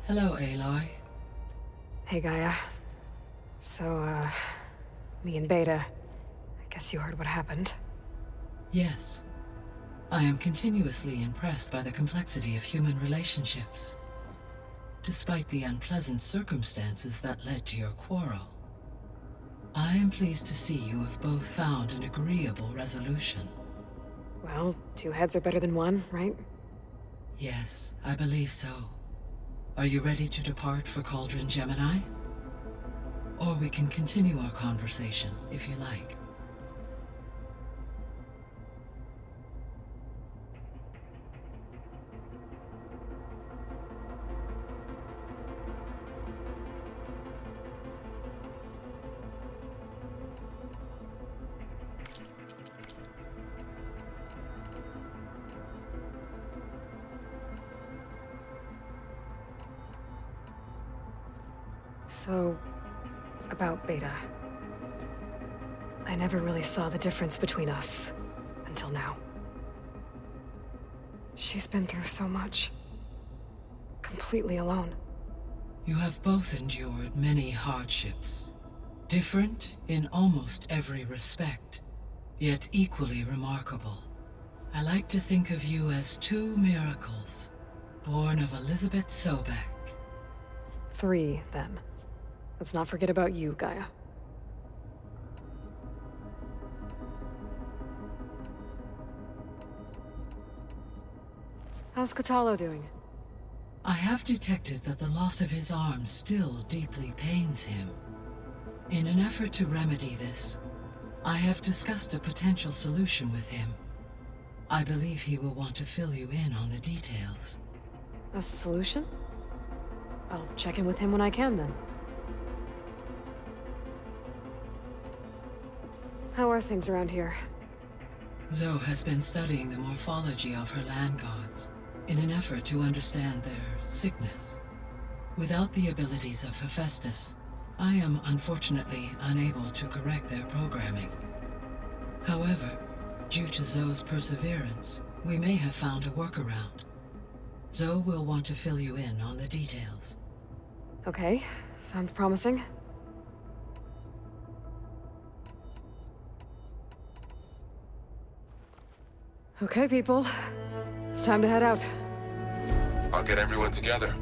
Hello, Aloy. Hey, Gaia. So, me and Beta, I guess you heard what happened. Yes. I am continuously impressed by the complexity of human relationships. Despite the unpleasant circumstances that led to your quarrel, I am pleased to see you have both found an agreeable resolution. Well, two heads are better than one, right? Yes, I believe so. Are you ready to depart for Cauldron Gemini? Or we can continue our conversation, if you like. So, about Beta. I never really saw the difference between us, until now. She's been through so much. Completely alone. You have both endured many hardships. Different in almost every respect, yet equally remarkable. I like to think of you as two miracles, born of Elizabeth Sobek. 3, then. Let's not forget about you, Gaia. How's Kotallo doing? I have detected that the loss of his arm still deeply pains him. In an effort to remedy this, I have discussed a potential solution with him. I believe he will want to fill you in on the details. A solution? I'll check in with him when I can, then. How are things around here? Zoe has been studying the morphology of her land gods in an effort to understand their sickness. Without the abilities of Hephaestus, I am unfortunately unable to correct their programming. However, due to Zoe's perseverance, we may have found a workaround. Zoe will want to fill you in on the details. Okay, sounds promising. Okay, people. It's time to head out. I'll get everyone together.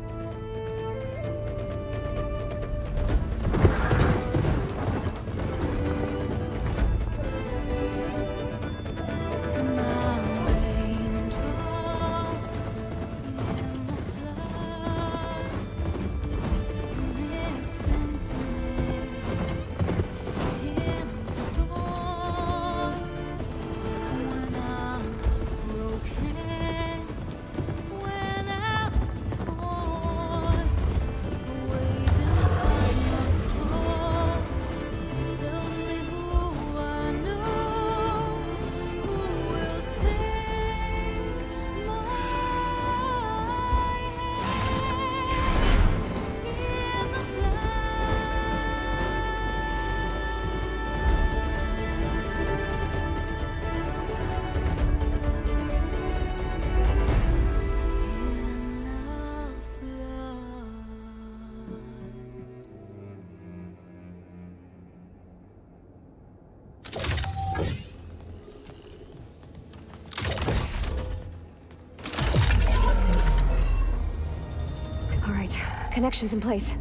Connections in place.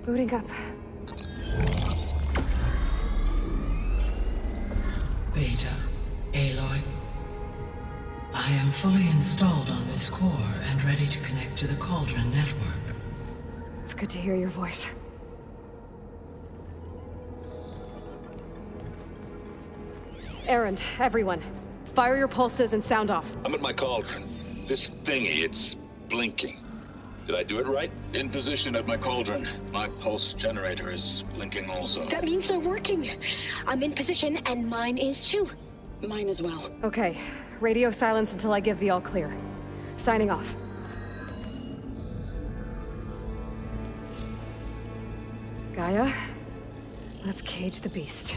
Booting up. Beta, Aloy. I am fully installed on this core and ready to connect to the Cauldron network. It's good to hear your voice. Errand, everyone. Fire your pulses and sound off. I'm at my cauldron. This thingy, it's blinking. Did I do it right? In position at my cauldron. My pulse generator is blinking also. That means they're working. I'm in position, and mine is too. Mine as well. Okay. Radio silence until I give the all clear. Signing off. Gaia, let's cage the beast.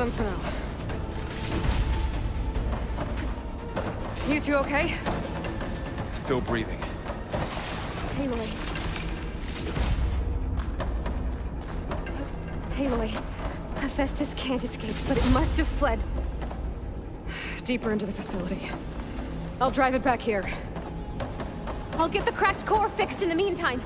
them for now. You two okay? Still breathing. Aloy. Aloy. Hephaestus can't escape, but it must have fled. Deeper into the facility. I'll drive it back here. I'll get the cracked core fixed in the meantime.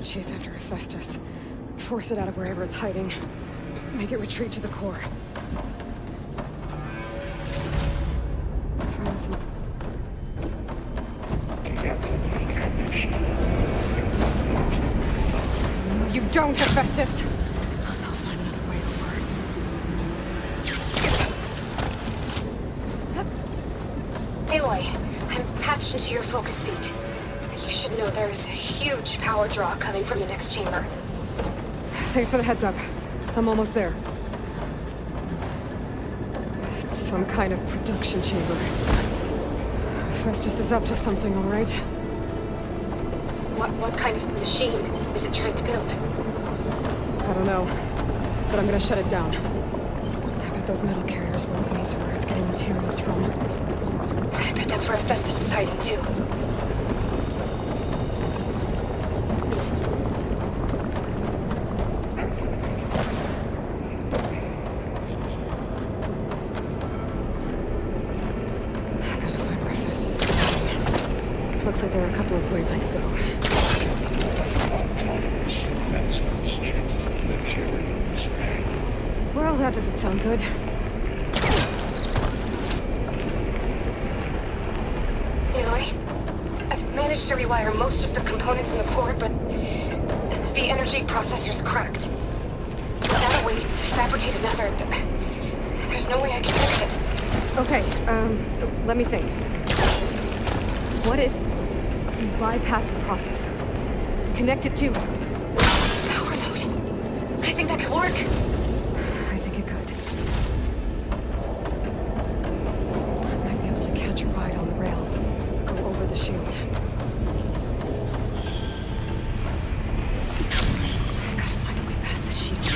Chase after Hephaestus. Force it out of wherever it's hiding. Make it retreat to the core. Find some... No, you don't, Hephaestus! I'll find another way over. Aloy, I'm patched into your focus feed. You should know there's a huge power draw coming from the next chamber. Thanks for the heads up. I'm almost there. It's some kind of production chamber. Festus is up to something, all right? What kind of machine is it trying to build? I don't know, but I'm gonna shut it down. I bet those metal carriers won't lead to where it's getting materials from. I bet that's where Festus is hiding too. Looks like there are a couple of ways I could go. Well, that doesn't sound good. Aloy, I've managed to rewire most of the components in the core, but the energy processor's cracked. Without a way to fabricate another, there's no way I can fix it. Okay, let me think. What if you bypass the processor? Connect it to... Power node. I think that could work. I think it could. I might be able to catch a ride on the rail. Go over the shield. I gotta find a way past the shield.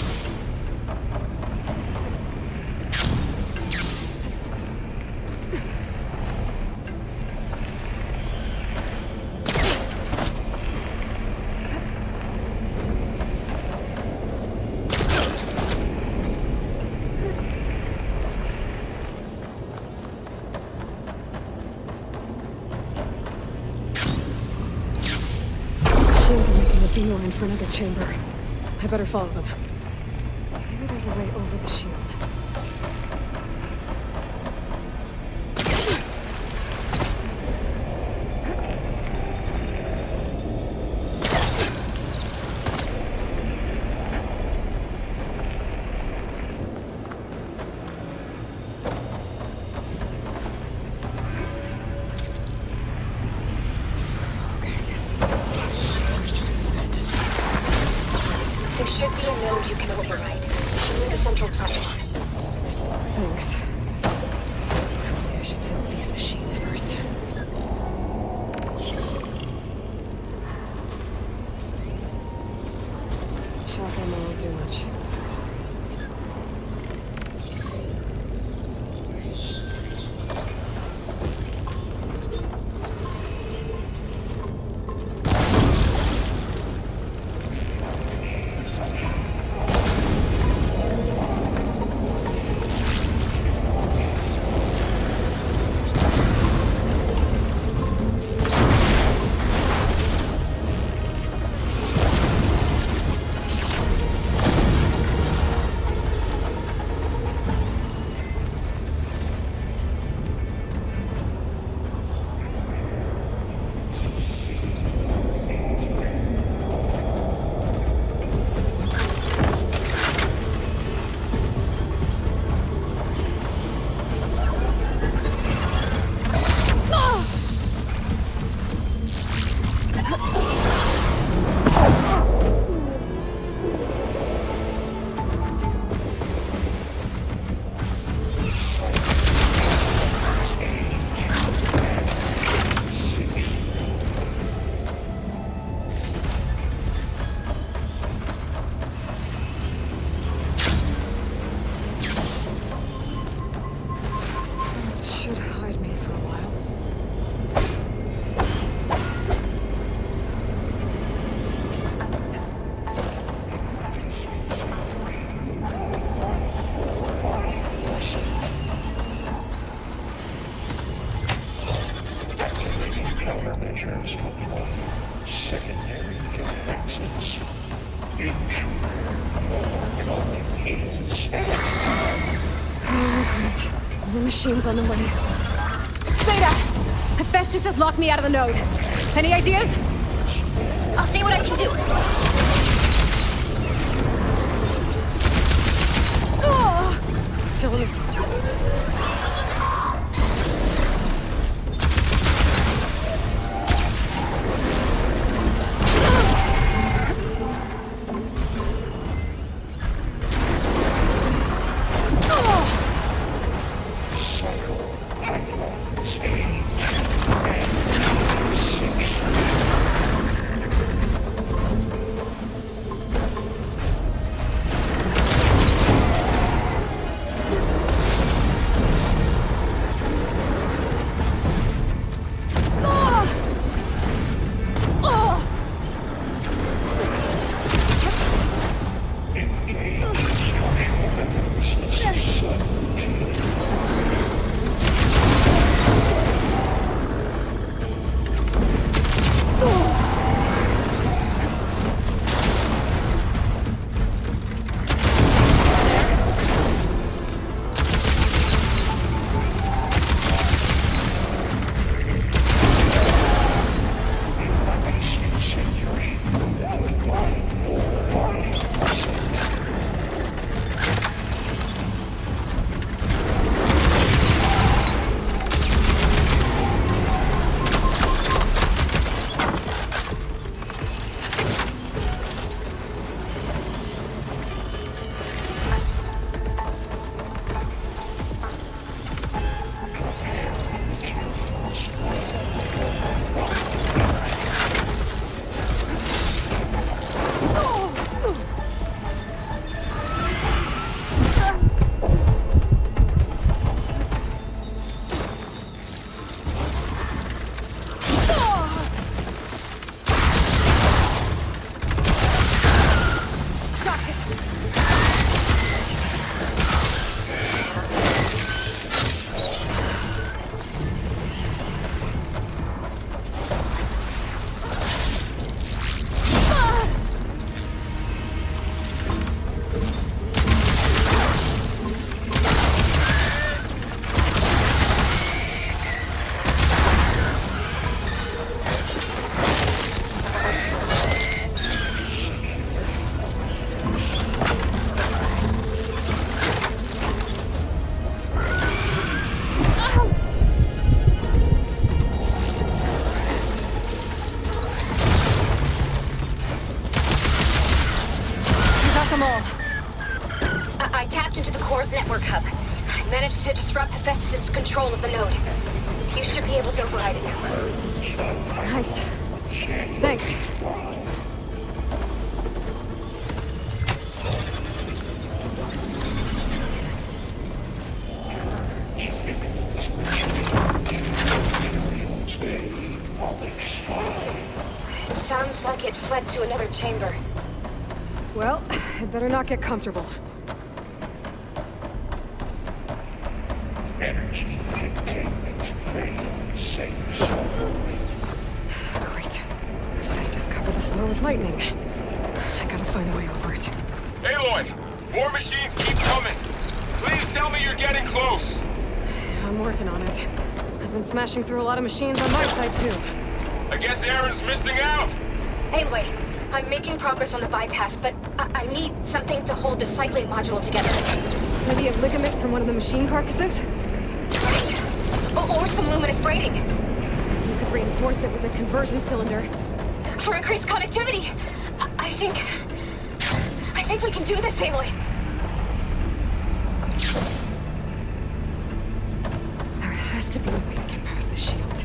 Beeline for another chamber. I better follow them. Maybe there's a way over the shield. There should be a node you can override. Near the central platform. Thanks. Maybe I should deal with these machines first. Shock ammo won't do much. Should hide me for a while. Countermeasures upon secondary defenses. The machine's on the way. Beta! Hephaestus has locked me out of the node. Any ideas? I'll see what I can do. Still in his... I tapped into the core's network hub. I managed to disrupt Hephaestus' control of the node. You should be able to override it now. Nice. Thanks. It sounds like it fled to another chamber. Well, I'd better not get comfortable. Energy containment rating safe. Great. Hephaestus covered the floor with lightning. I gotta find a way over it. Aloy! More machines keep coming! Please tell me you're getting close! I'm working on it. I've been smashing through a lot of machines on my side, too. I guess Aaron's missing out! Anyway, I'm making progress on the bypass, but I need something to hold the cycling module together. Maybe a ligament from one of the machine carcasses? Right. Or some luminous braiding. You could reinforce it with a conversion cylinder. for increased connectivity. I think we can do this, Aloy. There has to be a way to get past the shield.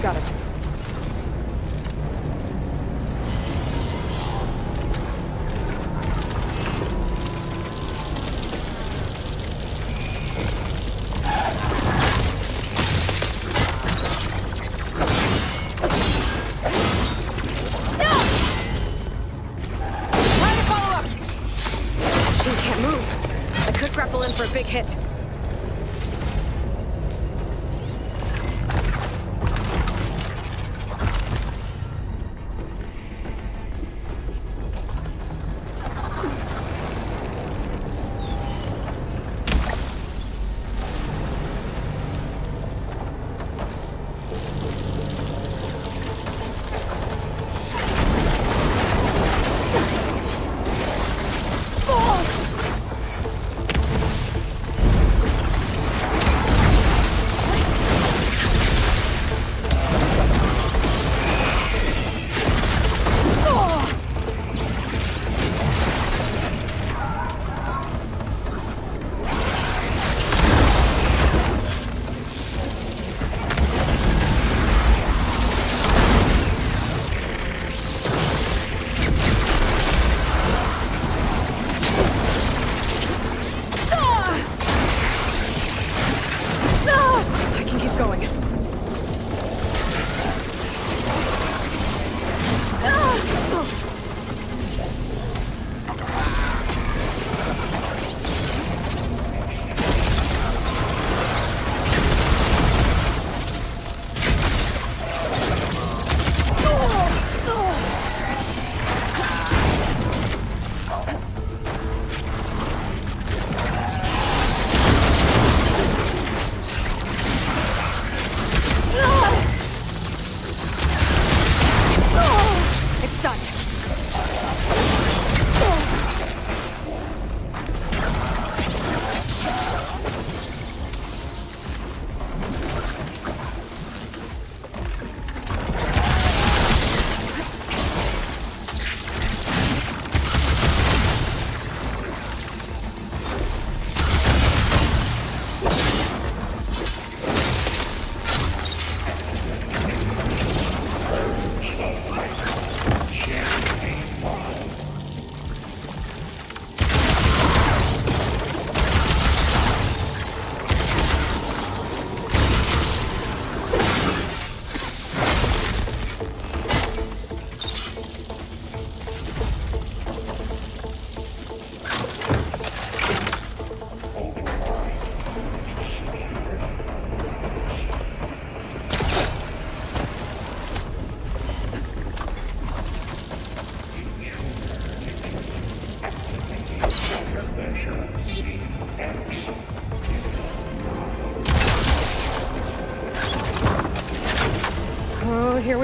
Got it. For a big hit.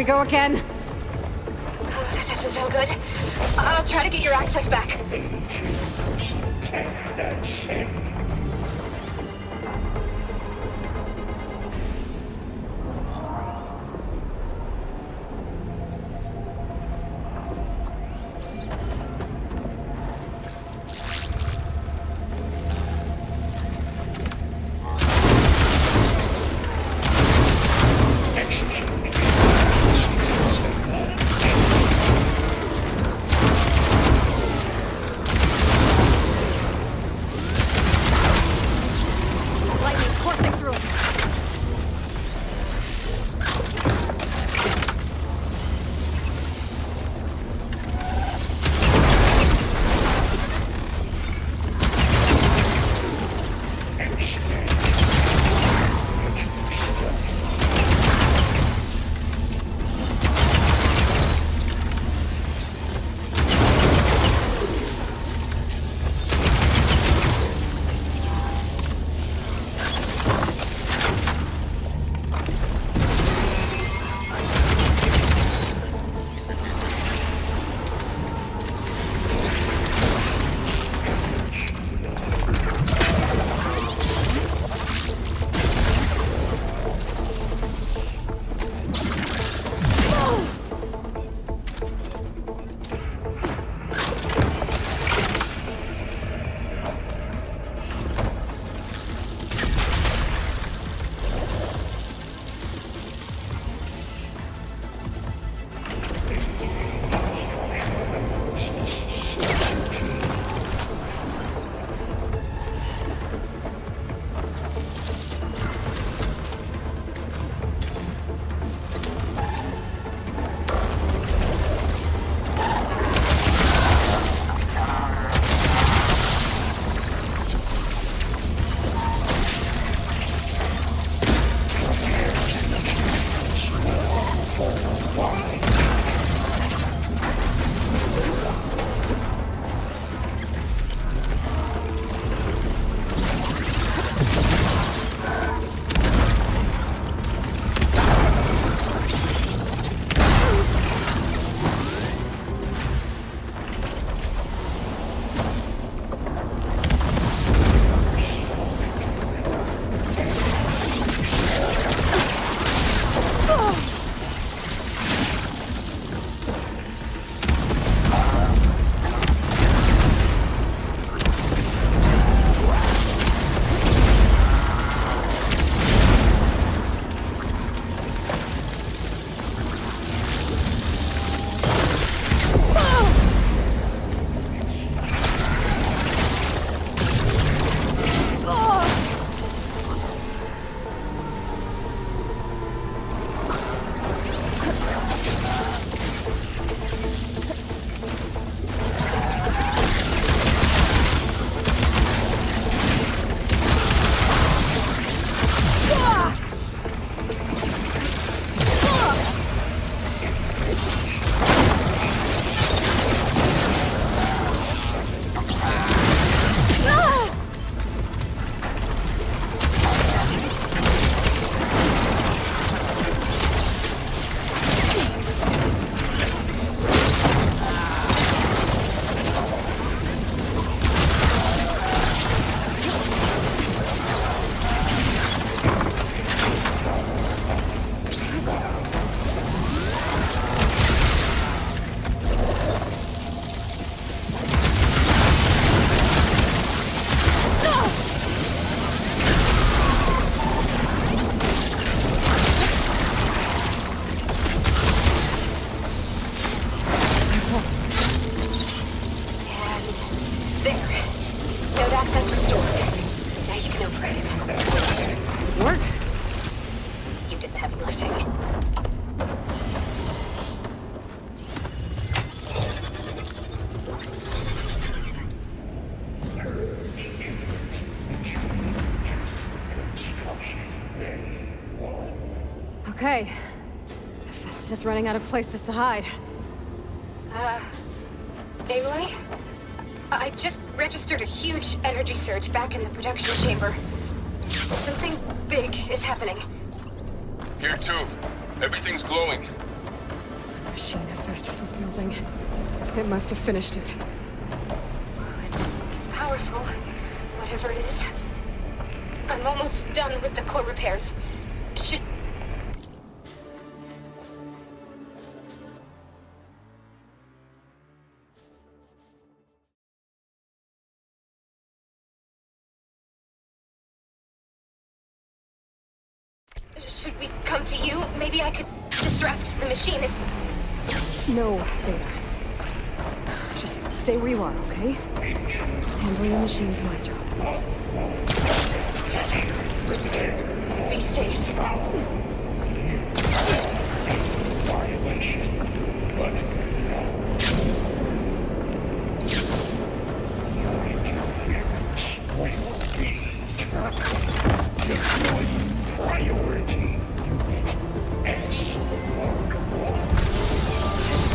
go again? Oh, that doesn't sound good. I'll try to get your access back. Okay. Festus is running out of places to hide. Aloy? I just registered a huge energy surge back in the production chamber. Something big is happening. Here too. Everything's glowing. machine Hephaestus was building. It must have finished it. It's powerful, whatever it is. I'm almost done with the core repairs. Should... Should we come to you? Maybe I could distract the machine if... No, Beta. Just stay where you are, okay? Handling the machine's my job. Be safe.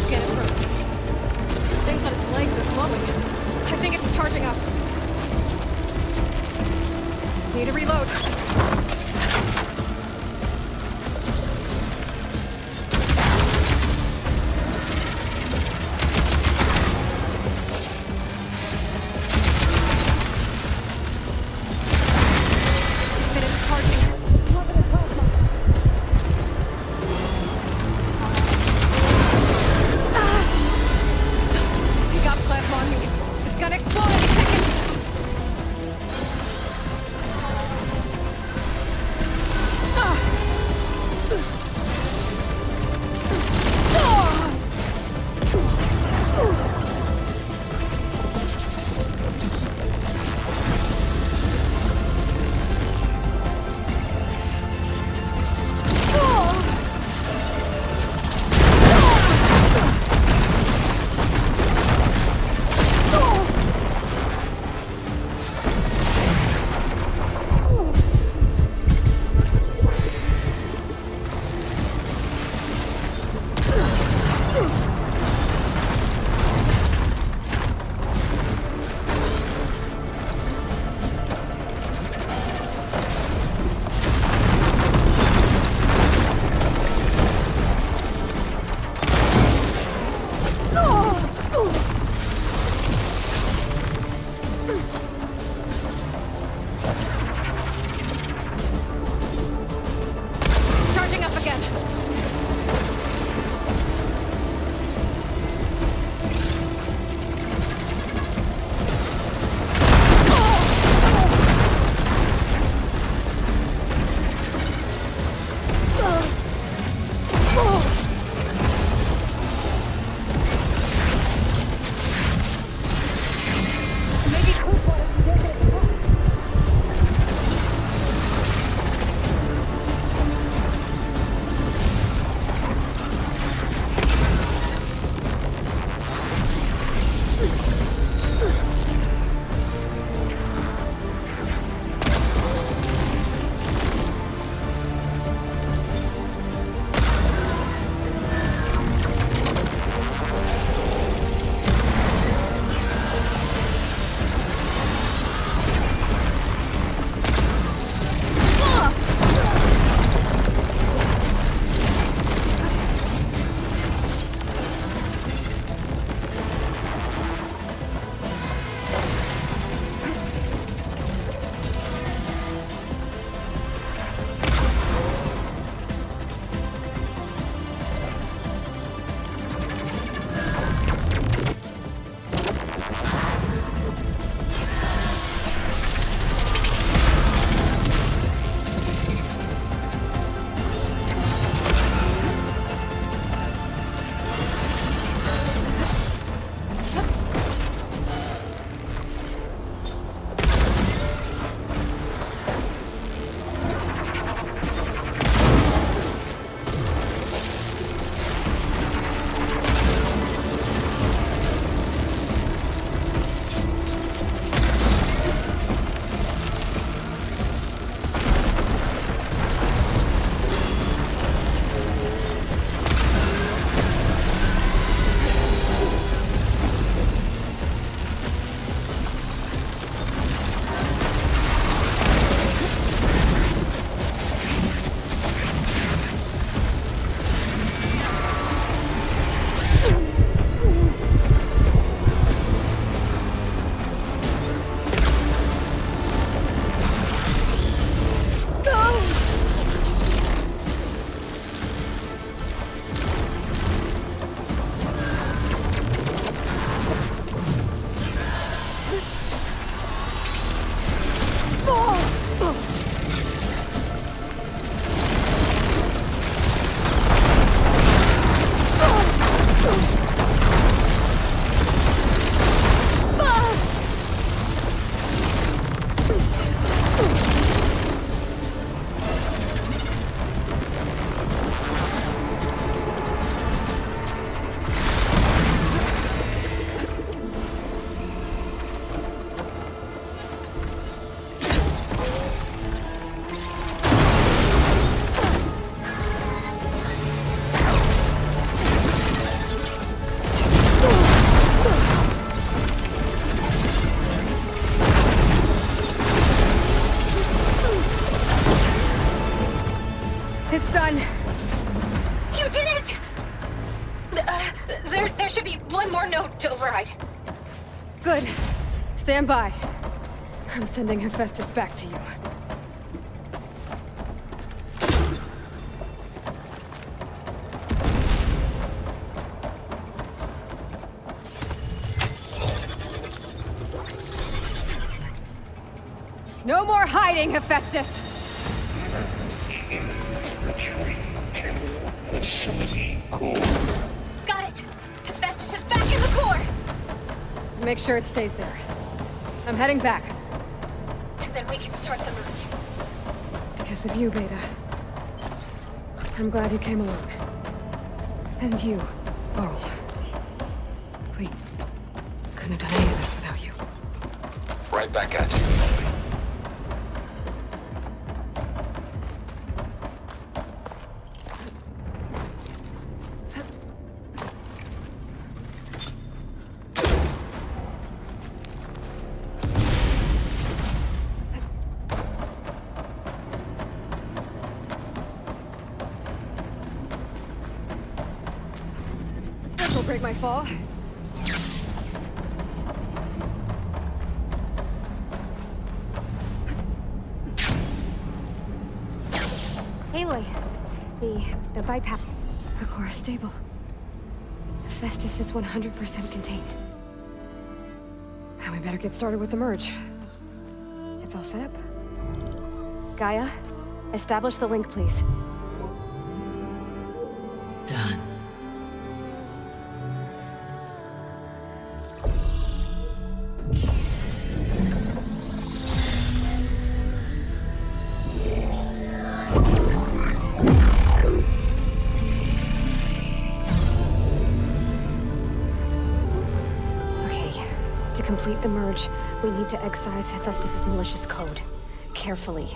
Scan it first. This thing's on its legs are glowing. I think it's charging up. Need to reload. Finished charging. He got plasma on me. It's gonna explode any second. There should be one more node to override. Good. Stand by. I'm sending Hephaestus back to you. No more hiding, Hephaestus! Got it! Hephaestus is back in the core! Make sure it stays there. I'm heading back. And then we can start the merge. Because of you, Beta. I'm glad you came along. And you, Varl. We couldn't have done any of this without you. Right back at you. This'll break my fall. Aloy, the bypass. The core is stable. Hephaestus is 100% contained. And we better get started with the merge. It's all set up. Gaia, establish the link, please. Done. To complete the merge, we need to excise Hephaestus' malicious code. Carefully.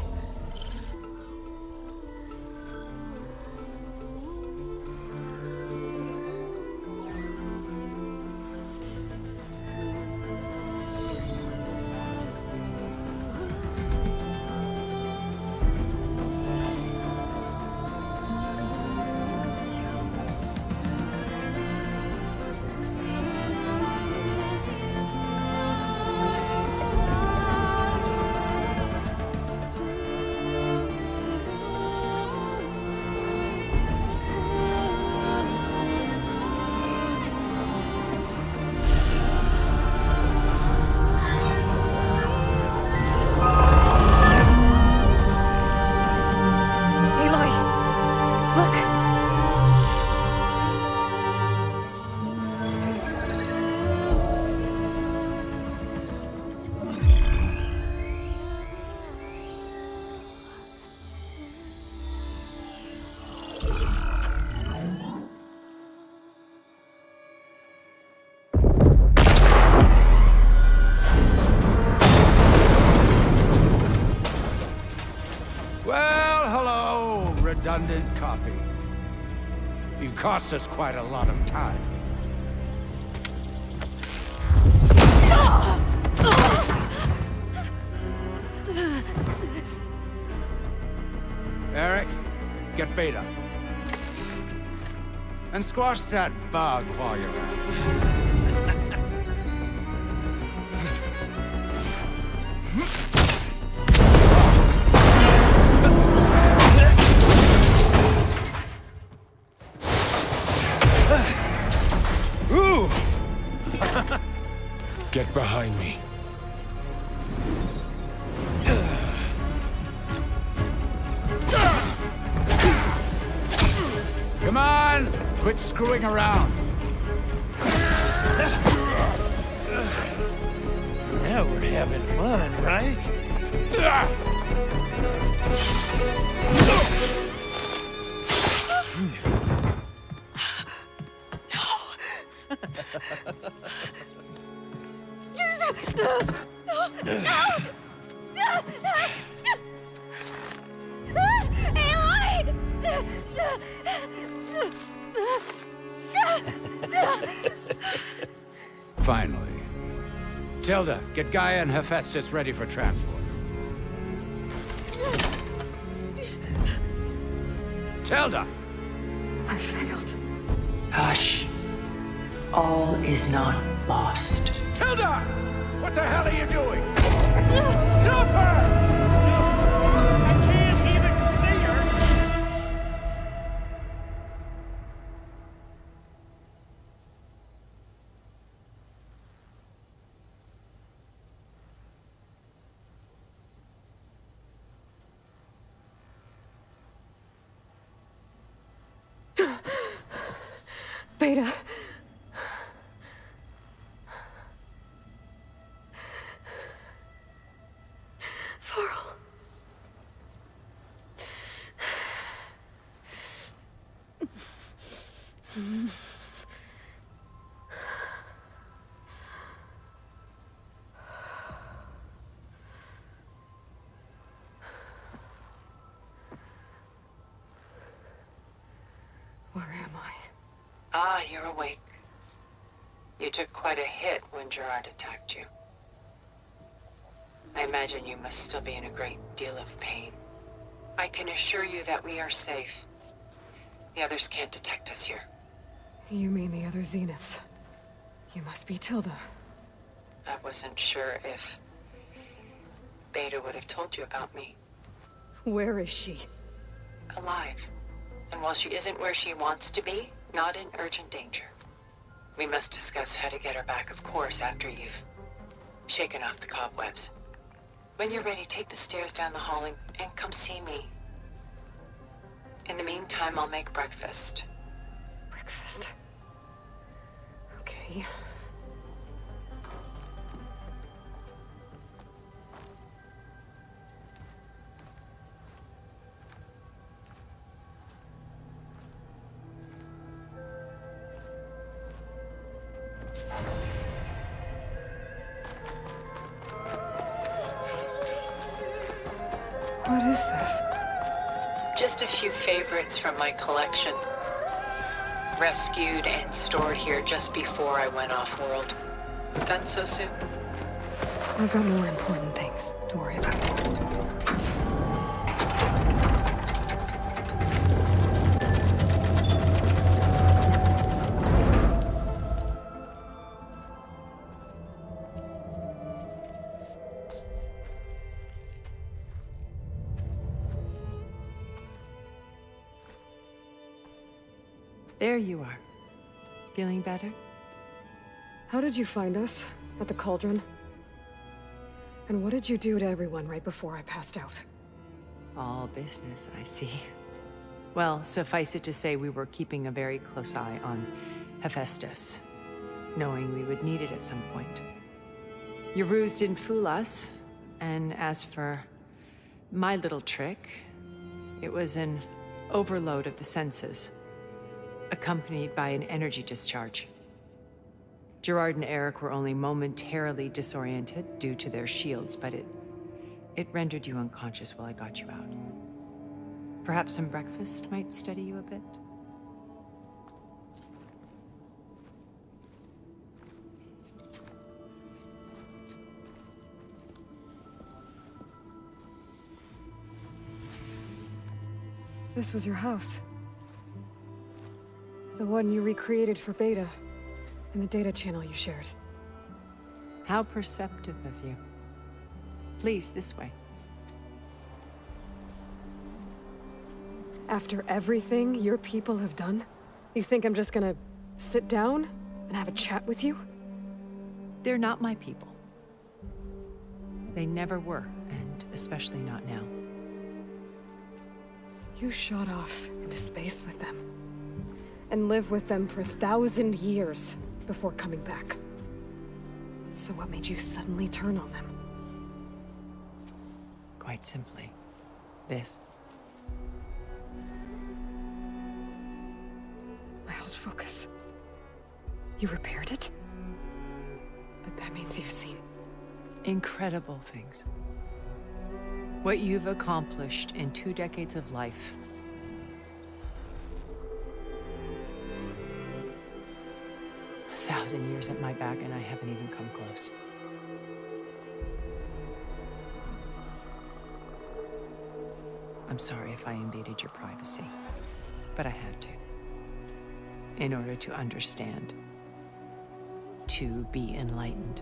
Redundant copy. You cost us quite a lot of time. Eric, get Beta. And squash that bug while you're at it. Get behind me. Come on! Quit screwing around. Now we're having fun, right? Finally. Tilda, get Gaia and Hephaestus ready for transport. Tilda! I failed. Hush. All is not lost. Tilda! What the hell are you doing? Stop her! I can't even see her! Beta. Varl. Where am I? Ah, you're awake. You took quite a hit when Gerard attacked you. I imagine you must still be in a great deal of pain. I can assure you that we are safe. The others can't detect us here. You mean the other Zeniths? You must be Tilda. I wasn't sure if Beta would have told you about me. Where is she? Alive. And while she isn't where she wants to be, not in urgent danger. We must discuss how to get her back, of course, after you've shaken off the cobwebs. When you're ready, take the stairs down the hall and come see me. In the meantime, I'll make breakfast. Breakfast? Okay. What is this? Just a few favorites from my collection. Rescued and stored here just before I went off-world. Done so soon? I've got more important things to worry about. There you are. Feeling better? How did you find us? At the cauldron? And what did you do to everyone right before I passed out? All business, I see. Well, suffice it to say we were keeping a very close eye on Hephaestus, knowing we would need it at some point. Your ruse didn't fool us, and as for my little trick, it was an overload of the senses, accompanied by an energy discharge. Gerard and Eric were only momentarily disoriented due to their shields, but it rendered you unconscious while I got you out. Perhaps some breakfast might steady you a bit? This was your house. The one you recreated for Beta, in the data channel you shared. How perceptive of you. Please, this way. After everything your people have done, you think I'm just gonna sit down and have a chat with you? They're not my people. They never were, and especially not now. You shot off into space with them, and lived with them for 1,000 years before coming back. So what made you suddenly turn on them? Quite simply, this. My old focus. You repaired it? But that means you've seen... incredible things. What you've accomplished in 2 decades of life. A 1,000 years at my back and I haven't even come close. I'm sorry if I invaded your privacy, but I had to. In order to understand to be enlightened.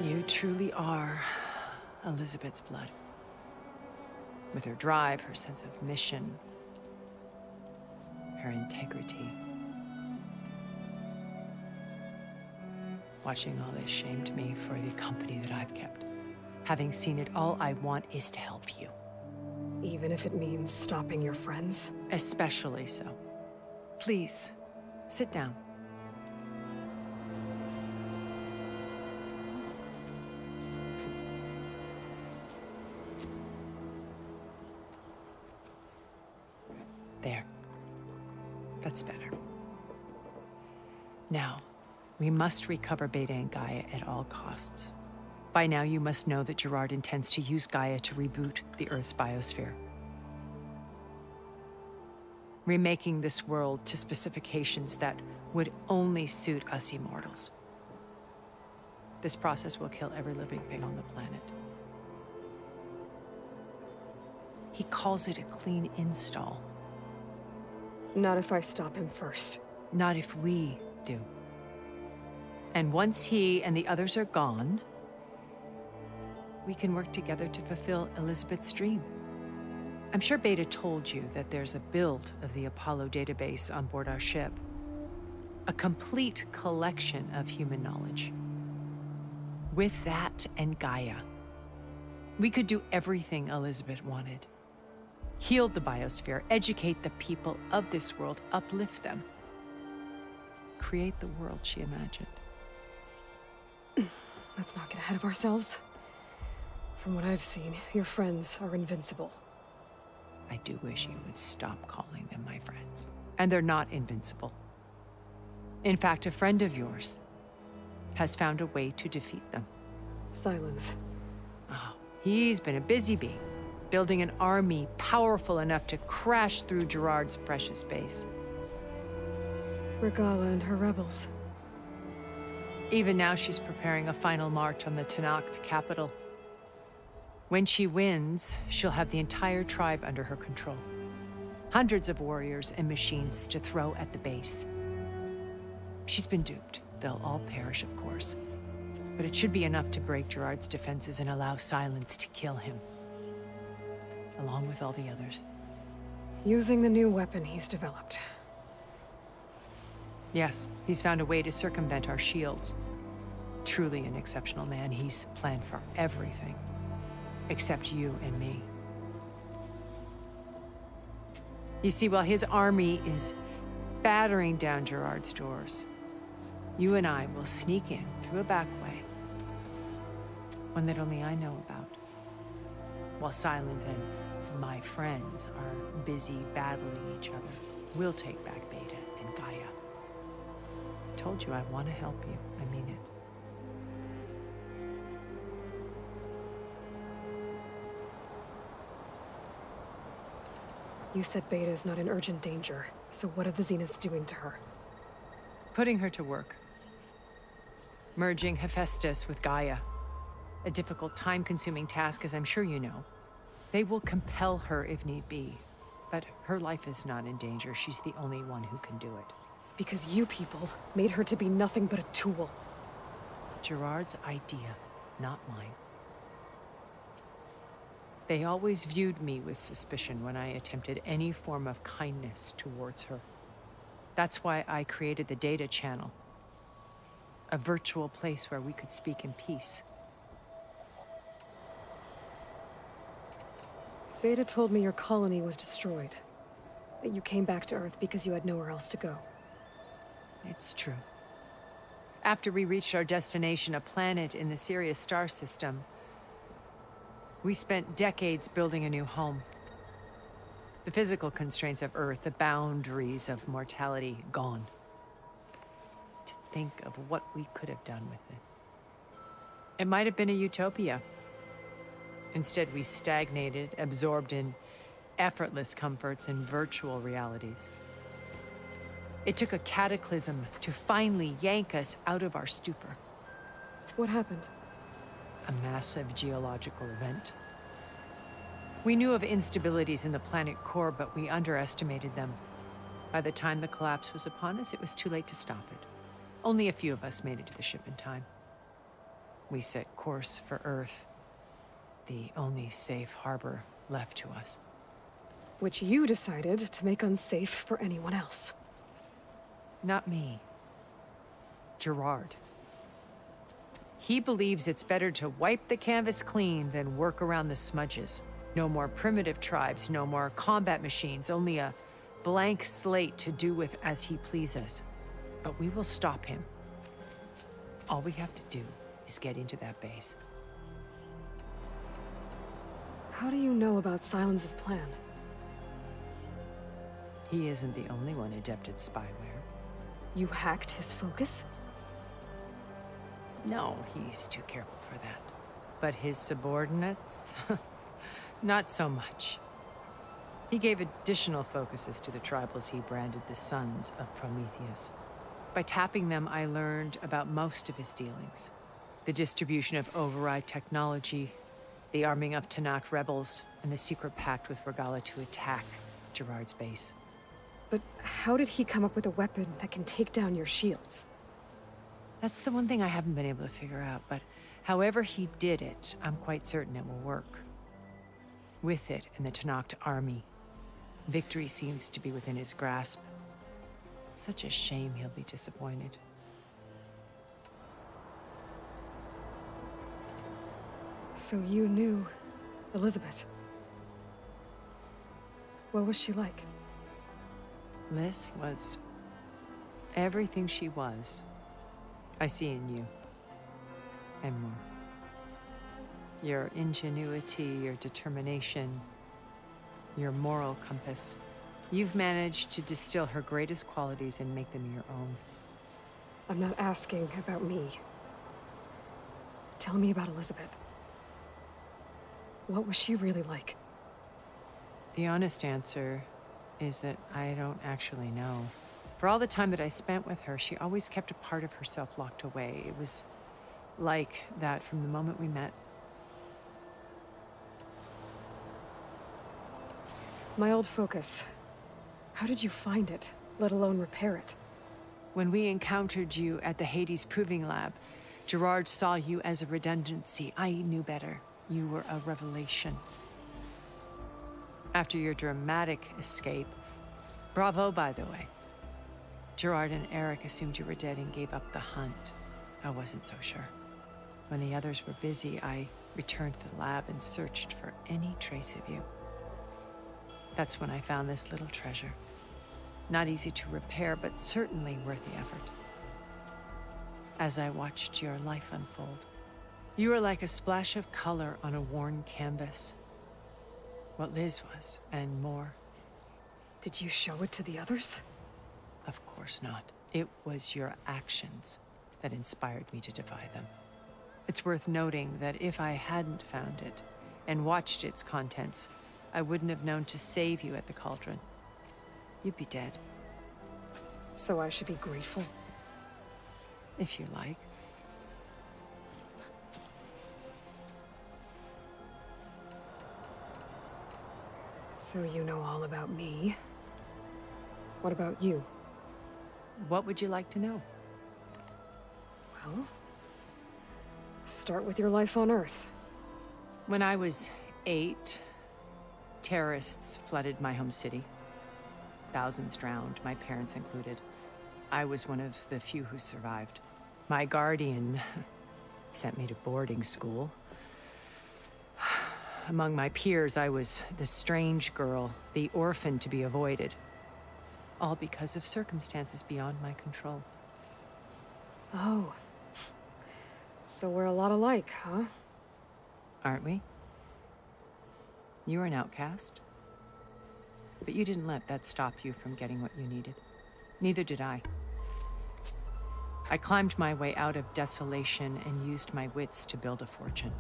You truly are Elizabeth's blood. With her drive, her sense of mission, her integrity. Watching all this shamed me for the company that I've kept. Having seen it, all I want is to help you. Even if it means stopping your friends? Especially so. Please, sit down. There. That's better. Now, we must recover Beta and Gaia at all costs. By now, you must know that Gerard intends to use Gaia to reboot the Earth's biosphere. Remaking this world to specifications that would only suit us immortals. This process will kill every living thing on the planet. He calls it a clean install. Not if I stop him first. Not if we do. And once he and the others are gone, we can work together to fulfill Elizabeth's dream. I'm sure Beta told you that there's a build of the Apollo database on board our ship. A complete collection of human knowledge. With that and Gaia, we could do everything Elizabeth wanted. Heal the biosphere, educate the people of this world, uplift them. Create the world she imagined. Let's not get ahead of ourselves. From what I've seen, your friends are invincible. I do wish you would stop calling them my friends. And they're not invincible. In fact, a friend of yours has found a way to defeat them. Silence. Oh, he's been a busy bee, building an army powerful enough to crash through Gerard's precious base. Regala and her rebels. Even now, she's preparing a final march on the Tenakth capital. When she wins, she'll have the entire tribe under her control. Hundreds of warriors and machines to throw at the base. She's been duped. They'll all perish, of course. But it should be enough to break Gerard's defenses and allow Silence to kill him. Along with all the others. Using the new weapon he's developed. Yes, he's found a way to circumvent our shields. Truly an exceptional man. He's planned for everything. Except you and me. You see, while his army is battering down Gerard's doors, you and I will sneak in through a back way. One that only I know about. While Silence and my friends are busy battling each other, we'll take back Beta and Gaia. I told you I want to help you. I mean it. You said Beta is not in urgent danger, so what are the Zeniths doing to her? Putting her to work. Merging Hephaestus with Gaia. A difficult, time-consuming task, as I'm sure you know. They will compel her if need be. But her life is not in danger. She's the only one who can do it. Because you people made her to be nothing but a tool. Gerard's idea, not mine. They always viewed me with suspicion when I attempted any form of kindness towards her. That's why I created the data channel. A virtual place where we could speak in peace. Beta told me your colony was destroyed. That you came back to Earth because you had nowhere else to go. It's true. After we reached our destination, a planet in the Sirius star system, we spent decades building a new home. The physical constraints of Earth, the boundaries of mortality, gone. To think of what we could have done with it. It might have been a utopia. Instead, we stagnated, absorbed in effortless comforts and virtual realities. It took a cataclysm to finally yank us out of our stupor. What happened? A massive geological event. We knew of instabilities in the planet core, but we underestimated them. By the time the collapse was upon us, it was too late to stop it. Only a few of us made it to the ship in time. We set course for Earth, the only safe harbor left to us. Which you decided to make unsafe for anyone else. Not me. Gerard. He believes it's better to wipe the canvas clean than work around the smudges. No more primitive tribes, no more combat machines, only a blank slate to do with as he pleases. But we will stop him. All we have to do is get into that base. How do you know about Silence's plan? He isn't the only one adept at spyware. You hacked his focus? No, he's too careful for that. But his subordinates? Not so much. He gave additional focuses to the tribals he branded the Sons of Prometheus. By tapping them, I learned about most of his dealings. The distribution of override technology, the arming of Tanakh rebels, and the secret pact with Regala to attack Gerard's base. But how did he come up with a weapon that can take down your shields? That's the one thing I haven't been able to figure out, but however he did it, I'm quite certain it will work. With it and the Tanakh army, victory seems to be within his grasp. Such a shame he'll be disappointed. So you knew Elizabeth. What was she like? Liz was everything she was. I see in you. And more. Your ingenuity, your determination, your moral compass. You've managed to distill her greatest qualities and make them your own. I'm not asking about me. Tell me about Elizabeth. What was she really like? The honest answer is that I don't actually know. For all the time that I spent with her, she always kept a part of herself locked away. It was like that from the moment we met. My old focus. How did you find it, let alone repair it? When we encountered you at the Hades Proving Lab, Gerard saw you as a redundancy. I knew better. You were a revelation. After your dramatic escape, bravo, by the way. Gerard and Eric assumed you were dead and gave up the hunt. I wasn't so sure. When the others were busy, I returned to the lab and searched for any trace of you. That's when I found this little treasure. Not easy to repair, but certainly worth the effort. As I watched your life unfold, you were like a splash of color on a worn canvas. What Liz was, and more. Did you show it to the others? Of course not. It was your actions that inspired me to defy them. It's worth noting that if I hadn't found it and watched its contents, I wouldn't have known to save you at the cauldron. You'd be dead. So I should be grateful? If you like. So you know all about me. What about you? What would you like to know? Well, start with your life on Earth. When I was 8, terrorists flooded my home city. Thousands drowned, my parents included. I was one of the few who survived. My guardian sent me to boarding school. Among my peers, I was the strange girl, the orphan to be avoided. All because of circumstances beyond my control. Oh. So we're a lot alike, huh? Aren't we? You were an outcast. But you didn't let that stop you from getting what you needed. Neither did I. I climbed my way out of desolation and used my wits to build a fortune.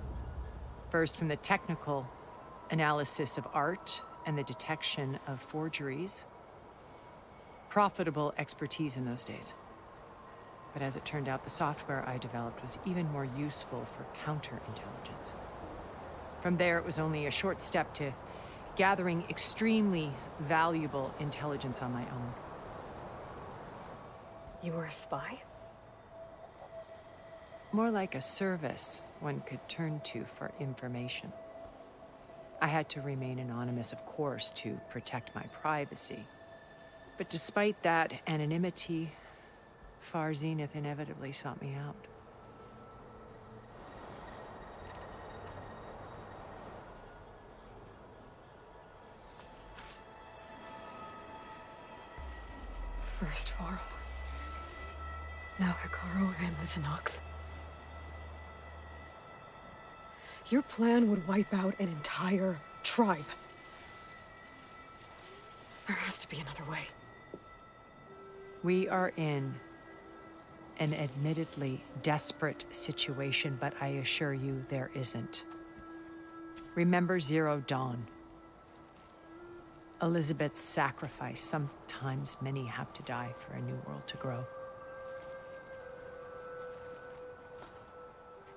First, from the technical analysis of art and the detection of forgeries. Profitable expertise in those days. But as it turned out, the software I developed was even more useful for counterintelligence. From there, it was only a short step to gathering extremely valuable intelligence on my own. You were a spy? More like a service one could turn to for information. I had to remain anonymous, of course, to protect my privacy. But despite that anonymity, Far Zenith inevitably sought me out. First Varl. Now Hikaru and the Tenakth. Your plan would wipe out an entire tribe. There has to be another way. We are in an admittedly desperate situation, but I assure you there isn't. Remember Zero Dawn. Elizabeth's sacrifice. Sometimes many have to die for a new world to grow.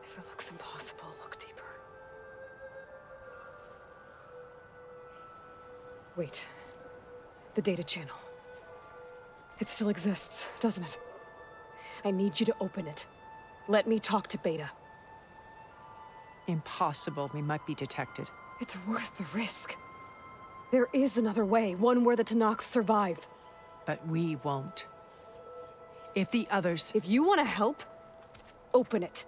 If it looks impossible, look deeper. Wait. The data channel. It still exists, doesn't it? I need you to open it. Let me talk to Beta. Impossible. We might be detected. It's worth the risk. There is another way, one where the Tenakth survive. But we won't. If the others... If you want to help, open it.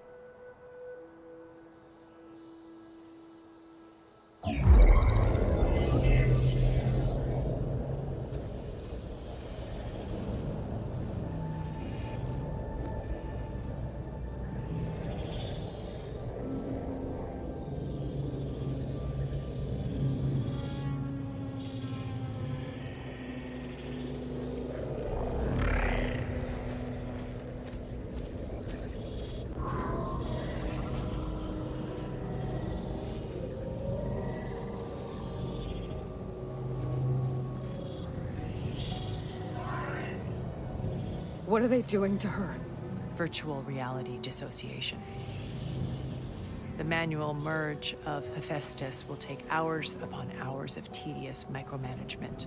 What are they doing to her? Virtual reality dissociation. The manual merge of Hephaestus will take hours upon hours of tedious micromanagement.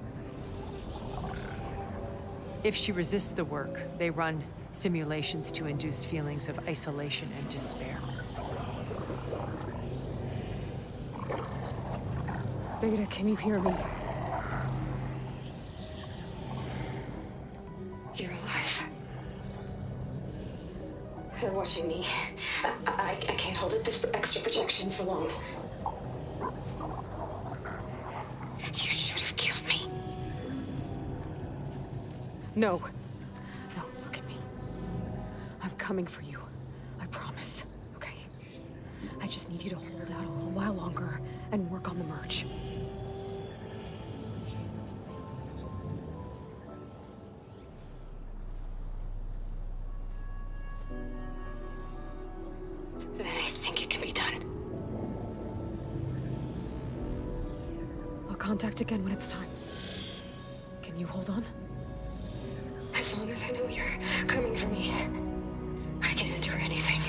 If she resists the work, they run simulations to induce feelings of isolation and despair. Beta, can you hear me? You're alive. They're watching me. I can't hold up this extra projection for long. You should have killed me. No. No, look at me. I'm coming for you. I promise. Okay? I just need you to hold out a little while longer and work on the merge. Then I think it can be done. I'll contact again when it's time. Can you hold on? As long as I know you're coming for me, I can endure anything.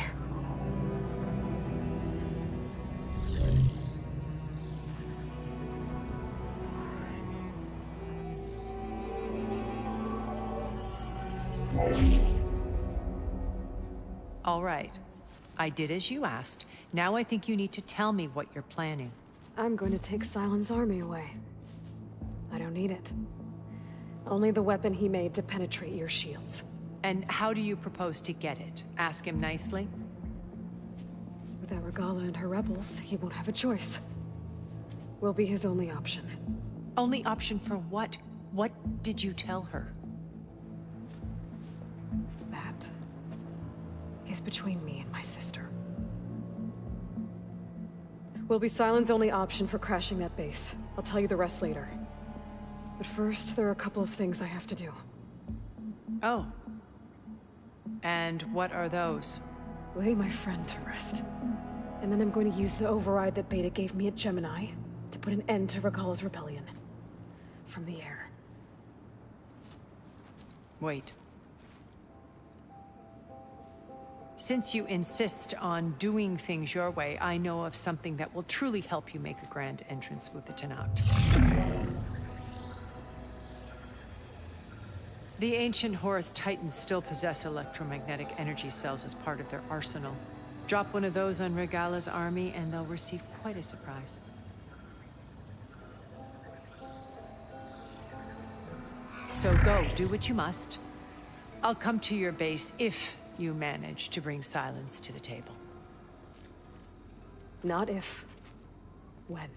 All right. I did as you asked. Now I think you need to tell me what you're planning. I'm going to take Silent's army away. I don't need it. Only the weapon he made to penetrate your shields. And how do you propose to get it? Ask him nicely? Without Regala and her rebels, he won't have a choice. We'll be his only option. Only option for what? What did you tell her? That is between me and my sister. Will be Silent's only option for crashing that base. I'll tell you the rest later. But first, there are a couple of things I have to do. Oh. And what are those? Lay my friend to rest. And then I'm going to use the override that Beta gave me at Gemini to put an end to Regala's rebellion. From the air. Wait. Since you insist on doing things your way, I know of something that will truly help you make a grand entrance with the Tenakth. The ancient Horus Titans still possess electromagnetic energy cells as part of their arsenal. Drop one of those on Regala's army and they'll receive quite a surprise. So go, do what you must. I'll come to your base if you manage to bring silence to the table. Not if. When.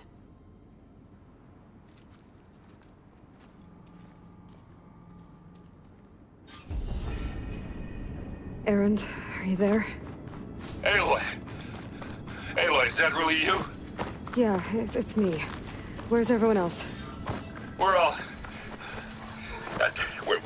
Erend, are you there? Aloy! Aloy, is that really you? Yeah, it's me. Where's everyone else? We're all... We're...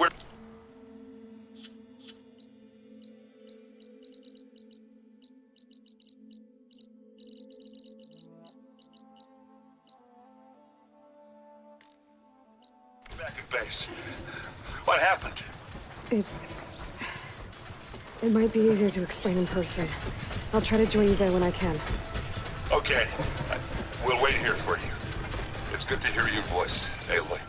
Back at base. What happened? It might be easier to explain in person. I'll try to join you there when I can. Okay. We'll wait here for you. It's good to hear your voice, Aloy.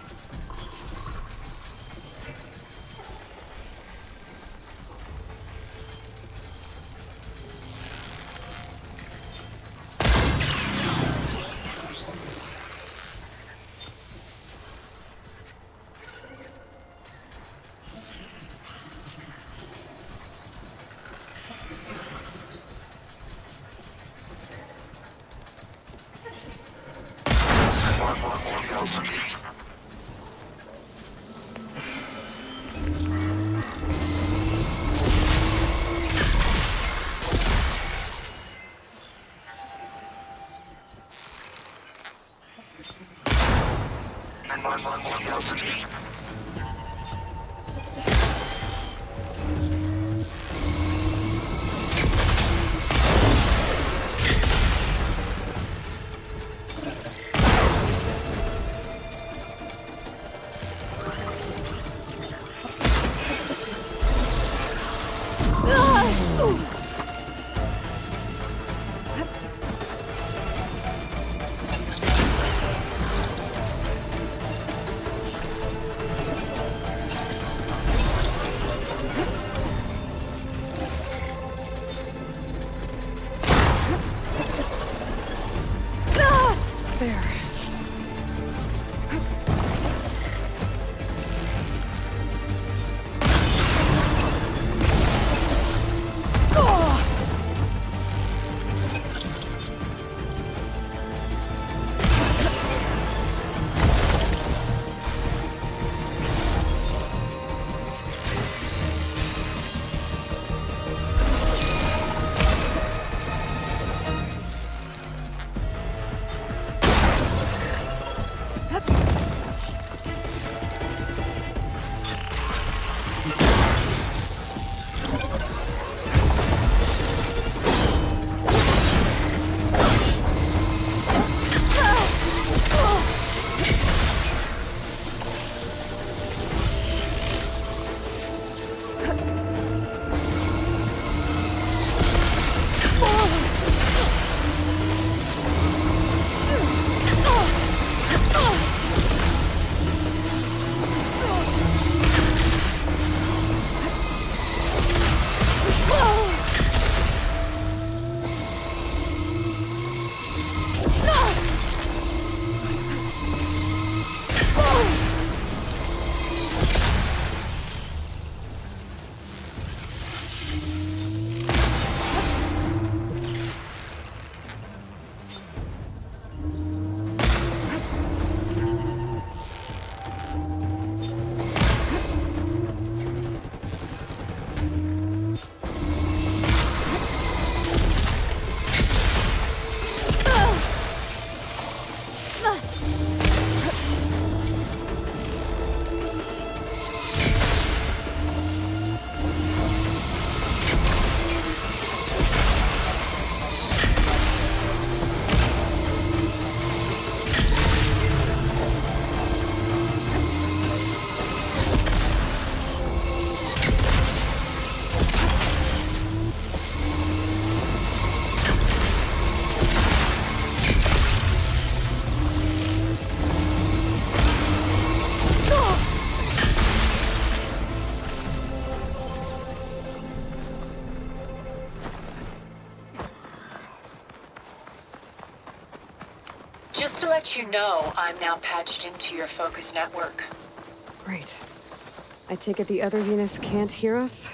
to let you know, I'm now patched into your focus network. Great. I take it the other Zeniths can't hear us?